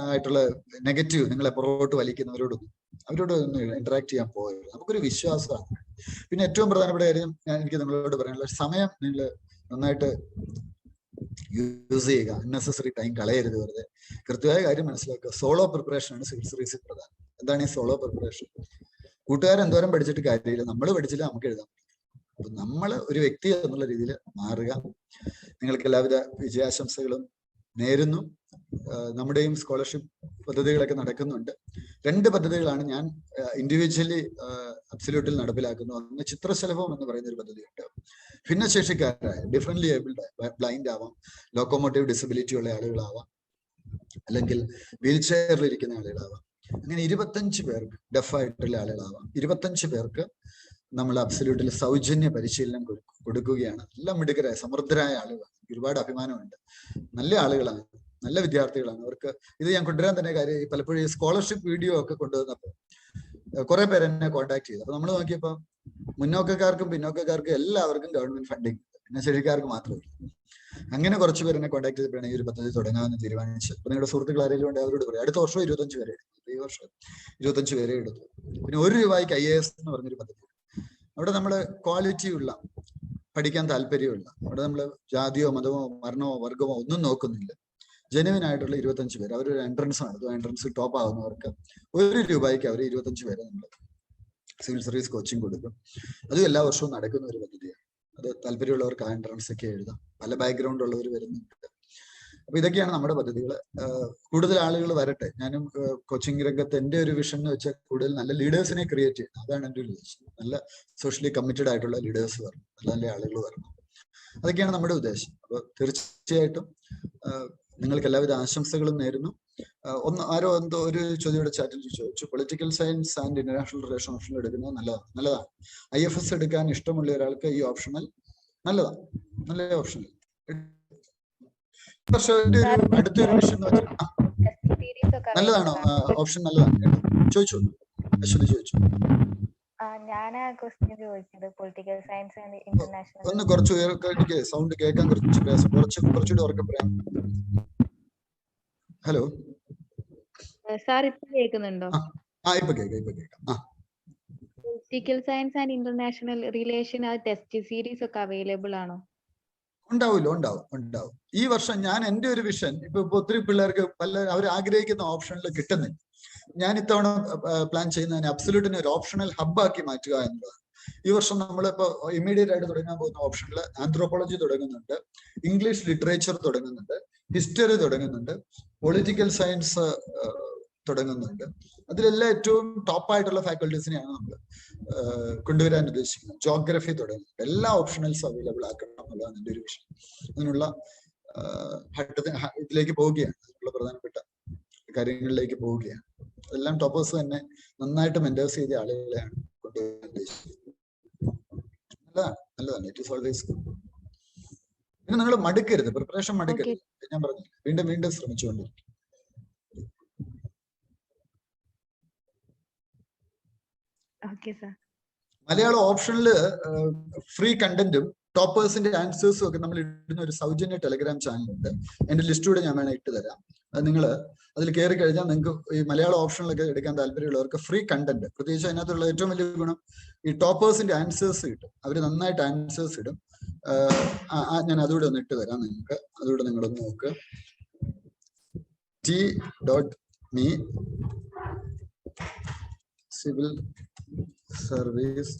ആയിട്ടുള്ള നെഗറ്റീവ് നിങ്ങളെ പുറകോട്ട് വലിക്കുന്നവരോടൊന്നും അവരോടൊന്നും ഇന്ററാക്ട് ചെയ്യാൻ പോകരുത്. നമുക്കൊരു വിശ്വാസമാണ്. പിന്നെ ഏറ്റവും പ്രധാനപ്പെട്ട കാര്യം എനിക്ക് നിങ്ങളോട് പറയാനുള്ള, സമയം നിങ്ങൾ നന്നായിട്ട് യൂസ് ചെയ്യുക. അൺനെസസറി ടൈം കളയരുത്. വെറുതെ കൃത്യമായ കാര്യം മനസ്സിലാക്കുക. സോളോ പ്രിപ്പറേഷൻ ആണ് സിവിൽ സർവീസിൽ പ്രധാനം. എന്താണ് ഈ സോളോ പ്രിപ്പറേഷൻ? കൂട്ടുകാരൻ എന്തോരം പഠിച്ചിട്ട് കാര്യമില്ല, നമ്മൾ പഠിച്ചില്ല നമുക്ക് എഴുതാം. അപ്പൊ നമ്മൾ ഒരു വ്യക്തി എന്നുള്ള രീതിയിൽ മാറുക. നിങ്ങൾക്ക് എല്ലാവിധ വിജയാശംസകളും നേരുന്നു. നമ്മുടെയും സ്കോളർഷിപ്പ് പദ്ധതികളൊക്കെ നടക്കുന്നുണ്ട്. 2 പദ്ധതികളാണ് ഞാൻ ഇൻഡിവിജ്വലി അബ്സല്യൂട്ടിൽ നടപ്പിലാക്കുന്നത്. ഒന്ന് ചിത്രശലഭം എന്ന് പറയുന്ന ഒരു പദ്ധതിയുണ്ട്. ഭിന്നശേഷിക്കാരായ, ഡിഫറെന്റ്ലി ഏബിൾഡ്, ബ്ലൈൻഡ് ആവാം, ലോക്കോമോട്ടീവ് ഡിസബിലിറ്റി ഉള്ള ആളുകളാവാം, അല്ലെങ്കിൽ വീൽ ചെയറിൽ ഇരിക്കുന്ന ആളുകളാവാം. അങ്ങനെ 25 പേർക്ക്, ഡെഫായിട്ടുള്ള ആളുകളാവാം, 25 പേർക്ക് നമ്മൾ അബ്സല്യൂട്ടിൽ സൗജന്യ പരിശീലനം കൊടുക്കുകയാണ്. എല്ലാം മിടുക്കരായ സമൃദ്ധരായ ആളുകളാണ്. ഒരുപാട് അഭിമാനമുണ്ട്. നല്ല ആളുകളാണ്, നല്ല വിദ്യാർത്ഥികളാണ്. അവർക്ക് ഇത് ഞാൻ കൊണ്ടുവരാൻ തന്നെ കാര്യം, പലപ്പോഴും ഈ സ്കോളർഷിപ്പ് വീഡിയോ ഒക്കെ കൊണ്ടുവന്നപ്പോൾ കുറെ പേര് എന്നെ കോൺടാക്ട് ചെയ്തു. അപ്പൊ നമ്മൾ നോക്കിയപ്പോൾ മുന്നോക്കക്കാർക്കും പിന്നോക്കക്കാർക്കും എല്ലാവർക്കും ഗവൺമെന്റ് ഫണ്ടിങ്, ഭിന്നശേഷിക്കാർക്ക് മാത്രമല്ല. അങ്ങനെ കുറച്ച് പേര് എന്നെ കോൺടാക്ട് ചെയ്തപ്പോഴാണ് ഈ ഒരു പദ്ധതി തുടങ്ങാമെന്ന് തീരുമാനിച്ചത്. അപ്പൊ നിങ്ങളുടെ സുഹൃത്തുക്കൾ ആരെങ്കിലും ഉണ്ട് അവരോട് പറയും. അടുത്ത വർഷം 25 പേരെ എടുത്തു. ഈ വർഷം 25 പേരെ എടുത്തു. പിന്നെ 1 രൂപയ്ക്ക് IAS എന്ന് പറഞ്ഞൊരു പദ്ധതി. അവിടെ നമ്മൾ ക്വാളിറ്റി ഉള്ള, പഠിക്കാൻ താല്പര്യമുള്ള, അവിടെ നമ്മൾ ജാതിയോ മതമോ വർണ്ണമോ വർഗമോ ഒന്നും നോക്കുന്നില്ല, ജെനുവിൻ ആയിട്ടുള്ള 25 പേര്. അവരൊരു എൻട്രൻസ് നടത്തും. എൻട്രൻസ് ടോപ്പ് ആകുന്നവർക്ക് 1 രൂപയ്ക്ക് അവർ 25 പേരെ നമ്മൾ സിവിൽ സർവീസ് കോച്ചിങ് കൊടുക്കും. അതും എല്ലാ വർഷവും നടക്കുന്ന ഒരു പദ്ധതിയാണ്. അത് താല്പര്യമുള്ളവർക്ക് ആ എൻട്രൻസ് ഒക്കെ എഴുതാം. പല ബാക്ക്ഗ്രൗണ്ട് ഉള്ളവർ വരുന്നുണ്ട്. അപ്പൊ ഇതൊക്കെയാണ് നമ്മുടെ പദ്ധതികൾ. കൂടുതൽ ആളുകൾ വരട്ടെ. ഞാനും കോച്ചിങ് രംഗത്ത് എൻ്റെ ഒരു വിഷൻ എന്ന് വെച്ചാൽ കൂടുതൽ നല്ല ലീഡേഴ്സിനെ ക്രിയേറ്റ് ചെയ്യണം. അതാണ് എൻ്റെ ഒരു ഉദ്ദേശം. നല്ല സോഷ്യലി കമ്മിറ്റഡ് ആയിട്ടുള്ള ലീഡേഴ്സ് വരണം, നല്ല നല്ല ആളുകൾ വരണം. അതൊക്കെയാണ് നമ്മുടെ ഉദ്ദേശം. അപ്പൊ തീർച്ചയായിട്ടും നിങ്ങൾക്ക് എല്ലാവിധ ആശംസകളും നേരുന്നു. ആരോ എന്തോ ഒരു ചോദ്യയുടെ ചാറ്റിൽ ചോദിച്ചു, political science and international relation option എടുക്കുന്നത് നല്ലതാണ്. IFS എടുക്കാൻ ഇഷ്ടമുള്ള ഒരാൾക്ക് ഈ ഓപ്ഷണൽ നല്ലതാണ്, നല്ല ഓപ്ഷണൽ. പക്ഷെ അടുത്തൊരു വിഷയം എന്ന് വെച്ചാൽ നല്ലതാണോ ഓപ്ഷൻ? നല്ലതാണ്. ചോദിച്ചു, അശ്വതി ചോദിച്ചു. ഞാൻ ക്വസ്റ്റ്യൻ ചോദിച്ചത് പൊളിറ്റിക്കൽ സയൻസ് ആൻഡ് ഇന്റർനാഷണൽ. ഒന്ന് കുറച്ച് എനിക്ക് സൗണ്ട് കേൾക്കാൻ കുറച്ചുകൂടി ഉറക്കെ പറയാം. ഹലോ സാർ, ഇപ്പൊ കേൾക്കുന്നുണ്ടോ? ഇപ്പൊ കേൾക്കാം. Political science and international relation test series ഒക്കെ അവൈലബിൾ ആണോ? ഉണ്ടാവും. ഈ വർഷം ഞാൻ എൻ്റെ ഒരു വിഷൻ, ഇപ്പൊ ഒത്തിരി പിള്ളേർക്ക് അവർ ആഗ്രഹിക്കുന്ന ഓപ്ഷനിൽ കിട്ടുന്നില്ല. ഞാൻ ഇത്തവണ പ്ലാൻ ചെയ്യുന്നതിന് അബ്സല്യൂട്ടിനെ ഒരു ഓപ്ഷണൽ ഹബ്ബാക്കി മാറ്റുക എന്നുള്ളതാണ്. ഈ വർഷം നമ്മളിപ്പോ ഇമ്മീഡിയറ്റ് ആയിട്ട് തുടങ്ങാൻ പോകുന്ന ഓപ്ഷനിൽ ആന്ത്രോപോളജി തുടങ്ങുന്നുണ്ട്, ഇംഗ്ലീഷ് ലിറ്ററേച്ചർ തുടങ്ങുന്നുണ്ട്, ഹിസ്റ്ററി തുടങ്ങുന്നുണ്ട്, പൊളിറ്റിക്കൽ സയൻസ് തുടങ്ങുന്നുണ്ട്. അതിലെല്ലാം ഏറ്റവും ടോപ്പായിട്ടുള്ള ഫാക്കൽറ്റീസിനെയാണ് നമ്മൾ കൊണ്ടുവരാൻ ഉദ്ദേശിക്കുന്നത്. ജോഗ്രഫി തുടങ്ങുന്നുണ്ട്. എല്ലാ ഓപ്ഷണൽസ് അവൈലബിൾ ആക്കണം എന്നുള്ളതാണ് എൻ്റെ ഒരു വിഷയം. അതിനുള്ള ഇതിലേക്ക് പോവുകയാണ്, അതിനുള്ള പ്രധാനപ്പെട്ട കാര്യങ്ങളിലേക്ക് പോവുകയാണ്. അതെല്ലാം ടോപ്പേഴ്സ് തന്നെ നന്നായിട്ട് മെന്റേഴ്സ് ചെയ്ത ആളുകളെയാണ് കൊണ്ടുവരാൻ ഉദ്ദേശിക്കുന്നത്. നല്ലതാണ്. It is always good. പിന്നെ നിങ്ങൾ മടുക്കരുത്, പ്രിപ്പറേഷൻ മടുക്കരുത്. ഞാൻ പറഞ്ഞു, വീണ്ടും വീണ്ടും ശ്രമിച്ചുകൊണ്ടിരിക്കും. മലയാളം ഓപ്ഷനില് ഫ്രീ കണ്ടന്റും ടോപ്പേഴ്സിന്റെ ആൻസേഴ്സും ഒക്കെ നമ്മൾ ഇടുന്ന ഒരു സൗജന്യ ടെലഗ്രാം ചാനലുണ്ട്. എന്റെ ലിസ്റ്റൂടെ ഞാൻ വേണം ഇട്ട് തരാം. നിങ്ങൾ അതിൽ കയറി കഴിഞ്ഞാൽ നിങ്ങൾക്ക് ഈ മലയാളം ഓപ്ഷനിലൊക്കെ എടുക്കാൻ താല്പര്യമുള്ളവർക്ക് ഫ്രീ കണ്ടന്റ്, പ്രത്യേകിച്ച് അതിനകത്തുള്ള ഏറ്റവും വലിയ ഗുണം ഈ ടോപ്പേഴ്സിന്റെ ആൻസേഴ്സ് കിട്ടും. അവർ നന്നായിട്ട് ആൻസേഴ്സ് ഇടും. ഞാൻ അതുകൂടെ ഒന്ന് ഇട്ട് തരാം നിങ്ങൾക്ക്. അതുകൂടെ നിങ്ങളൊന്ന് നോക്കുക. t.me civil service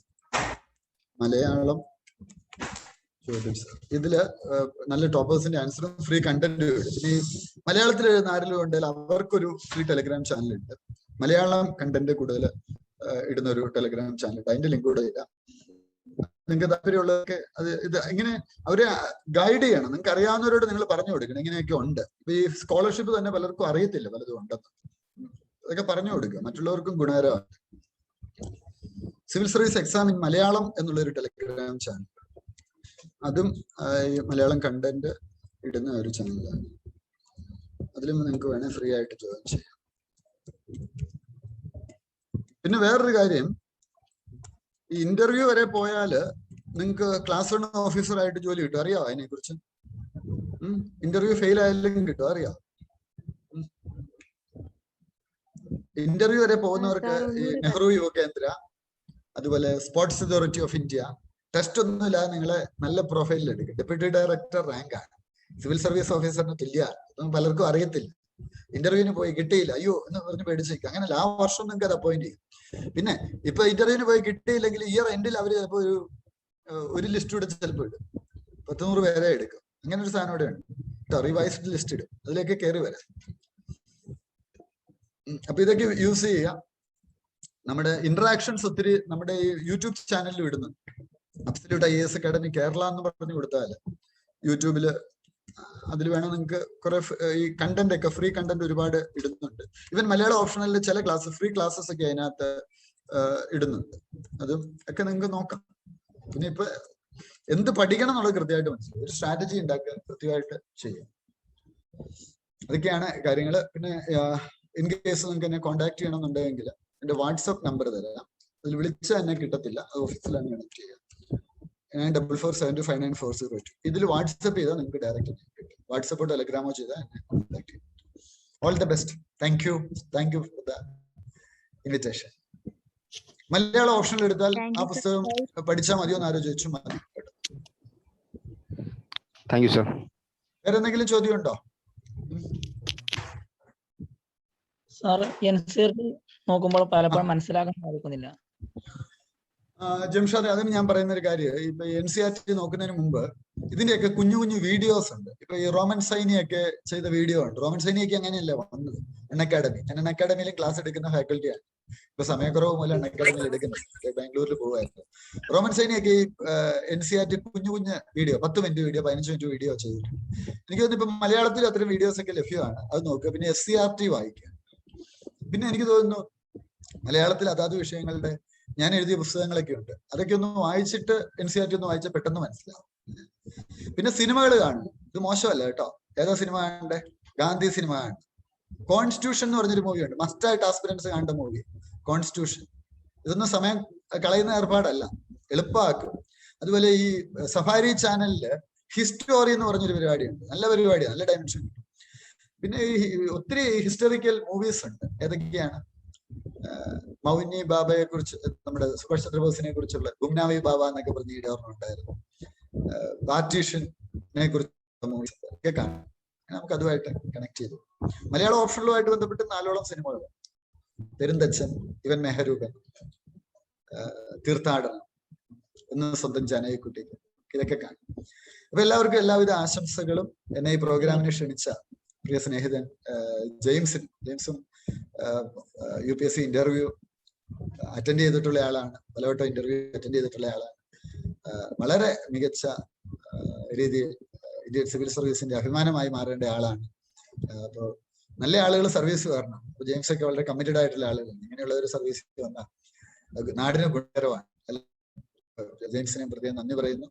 Malayalam. ഇതില് നല്ല ടോപ്പേഴ്സിന്റെ ആൻസറും ഫ്രീ കണ്ടന്റും ഇടും. പിന്നെ ഈ മലയാളത്തിൽ എഴുതുന്ന ആരെങ്കിലും ഉണ്ടെങ്കിൽ അവർക്കൊരു ഫ്രീ ടെലഗ്രാം ചാനൽ ഉണ്ട്. മലയാളം കണ്ടന്റ് കൂടുതൽ ഇടുന്ന ഒരു ടെലഗ്രാം ചാനൽ ഉണ്ട്. അതിന്റെ ലിങ്ക് കൂടെ ഇടാം. നിങ്ങൾക്ക് താല്പര്യമുള്ളതൊക്കെ അത് ഇത് ഇങ്ങനെ അവരെ ഗൈഡ് ചെയ്യണം. നിങ്ങൾക്ക് അറിയാവുന്നവരോട് നിങ്ങൾ പറഞ്ഞു കൊടുക്കണം ഇങ്ങനെയൊക്കെ ഉണ്ട്. ഇപ്പൊ ഈ സ്കോളർഷിപ്പ് തന്നെ പലർക്കും അറിയത്തില്ല പലതും ഉണ്ടെന്ന്. അതൊക്കെ പറഞ്ഞു കൊടുക്കുക, മറ്റുള്ളവർക്കും ഗുണകരമാണ്. Civil service exam in Malayalam എന്നുള്ള ഒരു ടെലഗ്രാം ചാനൽ, അതും ഈ മലയാളം കണ്ടന്റ് ഇടുന്ന ഒരു ചാനലാണ്. അതിലും നിങ്ങൾക്ക് വേണേൽ ഫ്രീ ആയിട്ട് ജോയിൻ ചെയ്യാം. പിന്നെ വേറൊരു കാര്യം, ഈ ഇന്റർവ്യൂ വരെ പോയാല് നിങ്ങൾക്ക് ക്ലാസ് 1 ഓഫീസറായിട്ട് ജോലി കിട്ടും. അറിയാവോ അതിനെ കുറിച്ച്? ഇന്റർവ്യൂ ഫെയിൽ ആയാലും കിട്ടും, അറിയാം. ഇന്റർവ്യൂ വരെ പോകുന്നവർക്ക് ഈ നെഹ്റു യുവ കേന്ദ്ര, അതുപോലെ sports authority of India, test ഒന്നുമില്ലാതെ നിങ്ങളെ നല്ല പ്രൊഫൈലിൽ എടുക്കും. ഡെപ്യൂട്ടി ഡയറക്ടർ റാങ്ക് ആണ്, സിവിൽ സർവീസ് ഓഫീസറിന് തുല്യമാണ്. അതൊന്നും പലർക്കും അറിയത്തില്ല. ഇന്റർവ്യൂവിന് പോയി കിട്ടിയില്ല, അയ്യോ എന്ന് പറഞ്ഞ് പേടിച്ചേക്കും. അങ്ങനെയല്ല, ആ വർഷം നിങ്ങൾക്ക് അത് അപ്പോയിന്റ് ചെയ്യും. പിന്നെ ഇപ്പൊ ഇന്റർവ്യൂവിന് പോയി കിട്ടിയില്ലെങ്കിൽ ഇയർ എൻഡിൽ അവർ ചിലപ്പോൾ ഒരു ലിസ്റ്റ് കൂടെ ചിലപ്പോൾ ഇടും. 100 പേരെ എടുക്കും. അങ്ങനെ ഒരു സാധനം ഇവിടെ ഉണ്ട്, റിവൈസ്ഡ് ലിസ്റ്റ് ഇടും. അതിലേക്ക് കയറി വരാം. അപ്പൊ ഇതൊക്കെ യൂസ് ചെയ്യുക. നമ്മുടെ ഇന്ററാക്ഷൻസ് ഒത്തിരി നമ്മുടെ ഈ യൂട്യൂബ് ചാനലിൽ ഇടുന്നു. അബ്സല്യൂട്ട് IAS അക്കാഡമി കേരള എന്ന് പറഞ്ഞു കൊടുത്താല് യൂട്യൂബില് അതിൽ വേണം നിങ്ങൾക്ക് കുറെ ഈ കണ്ടന്റ് ഒക്കെ ഫ്രീ കണ്ടന്റ് ഒരുപാട് ഇടുന്നുണ്ട്. ഇവൻ മലയാളം ഓപ്ഷണലിൽ ചില ഫ്രീ ക്ലാസ്സസ് ഒക്കെ അതിനകത്ത് ഇടുന്നുണ്ട്. അതും ഒക്കെ നിങ്ങൾക്ക് നോക്കാം. പിന്നെ ഇപ്പൊ എന്ത് പഠിക്കണം എന്നുള്ളത് കൃത്യമായിട്ട് മനസ്സിലാവും. ഒരു സ്ട്രാറ്റജി ഉണ്ടാക്കുക, കൃത്യമായിട്ട് ചെയ്യാം. അതൊക്കെയാണ് കാര്യങ്ങൾ. പിന്നെ ഇൻ കേസ് നിങ്ങൾക്ക് എന്നെ കോൺടാക്ട് ചെയ്യണമെന്നുണ്ടെങ്കിൽ എന്റെ വാട്സപ്പ് നമ്പർ തരാം. അതിൽ വിളിച്ചാൽ എന്നെ കിട്ടത്തില്ല, അത് ഓഫീസിൽ തന്നെ കണക്ട് ചെയ്യാം. 9447259402. ഇതിൽ വാട്സപ്പ് ചെയ്താൽ നിങ്ങൾക്ക് ഡയറക്റ്റ് കിട്ടും. വാട്സപ്പോ ടെലഗ്രാമോ ചെയ്താൽ എന്നെ കോൺടാക്ട് ചെയ്യും. All the best. Thank you for the invitation. Malayalam ഓപ്ഷനിൽ എടുത്താൽ ആ പുസ്തകം പഠിച്ചാൽ മതിയോ എന്ന് ആലോചിച്ചു മതി. Thank you sir. വേറെ എന്തെങ്കിലും ചോദ്യം ഉണ്ടോ? സാർ NCERT നോക്കുമ്പോൾ പലപ്പോഴും മനസ്സിലാക്കാൻ സാധിക്കുന്നില്ല. ജംഷാദ്, അതിന് ഞാൻ പറയുന്ന ഒരു കാര്യം, ഇപ്പൊ NCERT നോക്കുന്നതിന് മുമ്പ് ഇതിന്റെയൊക്കെ കുഞ്ഞു കുഞ്ഞു വീഡിയോസ് ഉണ്ട്. ഇപ്പൊ ഈ റോമൻ സൈനിയൊക്കെ ചെയ്ത വീഡിയോ ഉണ്ട്. റോമൻ സൈനിയൊക്കെ അങ്ങനെയല്ല വന്നത്. അക്കാഡമി, ഞാൻ അക്കാഡമിയിൽ ക്ലാസ് എടുക്കുന്ന ഫാക്കൽറ്റിയാണ്. ഇപ്പൊ സമയക്കുറവ് മൂലം അക്കാഡമിയിൽ എടുക്കുന്നത്. ബാംഗ്ലൂരിൽ പോകുമായിരുന്നു. റോമൻ സൈനിയൊക്കെ ഈ NCERT കുഞ്ഞു കുഞ്ഞു video, 10 minute video, 15 minute video ചെയ്തിട്ടുണ്ട്. എനിക്ക് തോന്നുന്നു ഇപ്പൊ മലയാളത്തിൽ അത്തരം വീഡിയോസ് ഒക്കെ ലഭ്യമാണ്. അത് നോക്കുക. പിന്നെ SCERT വായിക്കുക. പിന്നെ എനിക്ക് തോന്നുന്നു മലയാളത്തിൽ അതാത് വിഷയങ്ങളുടെ ഞാൻ എഴുതിയ പുസ്തകങ്ങളൊക്കെ ഉണ്ട്. അതൊക്കെ ഒന്ന് വായിച്ചിട്ട് NCERT ഒന്ന് വായിച്ചാൽ പെട്ടെന്ന് മനസ്സിലാവും. പിന്നെ സിനിമകൾ കാണും. ഇത് മോശമല്ല കേട്ടോ. ഏതാ സിനിമ കാണണ്ടേ? ഗാന്ധി സിനിമ കാണും. കോൺസ്റ്റിറ്റ്യൂഷൻ എന്ന് പറഞ്ഞൊരു മൂവി ഉണ്ട്, മസ്റ്റായിട്ട് ആസ്പിരൻസ് കാണേണ്ട മൂവി കോൺസ്റ്റിറ്റ്യൂഷൻ. ഇതൊന്നും സമയം കളയുന്ന ഏർപ്പാടല്ല, എളുപ്പമാക്കും. അതുപോലെ ഈ സഫാരി ചാനലില് ഹിസ്റ്റോറി എന്ന് പറഞ്ഞൊരു പരിപാടിയുണ്ട്. നല്ല പരിപാടിയാണ്, നല്ല ഡയമെൻഷൻ. പിന്നെ ഈ ഒത്തിരി ഹിസ്റ്റോറിക്കൽ മൂവീസ് ഉണ്ട്. ഏതൊക്കെയാണ്? മൗനി ബാബയെ കുറിച്ച്, നമ്മുടെ സുഭാഷ് ചന്ദ്രബോസിനെ കുറിച്ചുള്ള ഗുംനാമി ബാബ എന്നൊക്കെ പറഞ്ഞ ഈടോർമ്മ ഉണ്ടായിരുന്നു. പാർട്ടീഷനെ കുറിച്ചുള്ള മൂവീസ് ഒക്കെ കാണാം. നമുക്ക് അതുമായിട്ട് കണക്ട് ചെയ്തു. മലയാളം ഓപ്ഷനുകളുമായിട്ട് ബന്ധപ്പെട്ട് 4ഓളം സിനിമകൾ. പെരുന്തച്ഛൻ, ഇവൻ മെഹരൂപൻ, തീർത്ഥാടനം, എന്ന് സ്വന്തം ജാനകിക്കുട്ടിക്ക്, ഇതൊക്കെ കാണും. അപ്പൊ എല്ലാവർക്കും എല്ലാവിധ ആശംസകളും. എന്നെ ഈ പ്രോഗ്രാമിന് ക്ഷണിച്ച പ്രിയ സ്നേഹിതൻ ജെയിംസും UPSC ഇന്റർവ്യൂ അറ്റൻഡ് ചെയ്തിട്ടുള്ള ആളാണ്. പലവട്ടം ഇന്റർവ്യൂ അറ്റൻഡ് ചെയ്തിട്ടുള്ള ആളാണ്. വളരെ മികച്ച രീതിയിൽ ഇന്ത്യൻ സിവിൽ സർവീസിന്റെ അഭിമാനമായി മാറേണ്ട ആളാണ്. അപ്പോൾ നല്ല ആളുകൾ സർവീസ് വരണം. അപ്പൊ ജെയിംസ് ഒക്കെ വളരെ കമ്മിറ്റഡ് ആയിട്ടുള്ള ആളുകൾ. ഇങ്ങനെയുള്ള ഒരു സർവീസ് വന്നാൽ നാടിന് ഗുണകരമാണ്. ജെയിംസിനെ പ്രത്യേകം നന്ദി പറയുന്നു.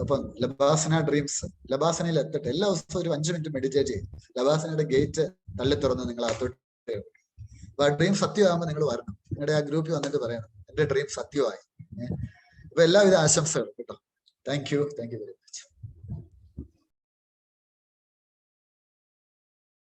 അപ്പം ലബാസന ഡ്രീംസ്, ലബാസനയിൽ എത്തട്ടെ. എല്ലാ ദിവസവും ഒരു 5 മിനിറ്റ് മെഡിറ്റേറ്റ് ചെയ്യും. ലബാസനയുടെ ഗേറ്റ് തള്ളി തുറന്ന് നിങ്ങൾ അകത്തോട്ട്. അപ്പൊ ആ ഡ്രീം സത്യമാകുമ്പോൾ നിങ്ങൾ വരണം. നിങ്ങളുടെ ആ ഗ്രൂപ്പിൽ വന്നിട്ട് പറയണം എന്റെ ഡ്രീം സത്യമായി. അപ്പൊ എല്ലാവിധ ആശംസകളും കേട്ടോ. Thank you very much.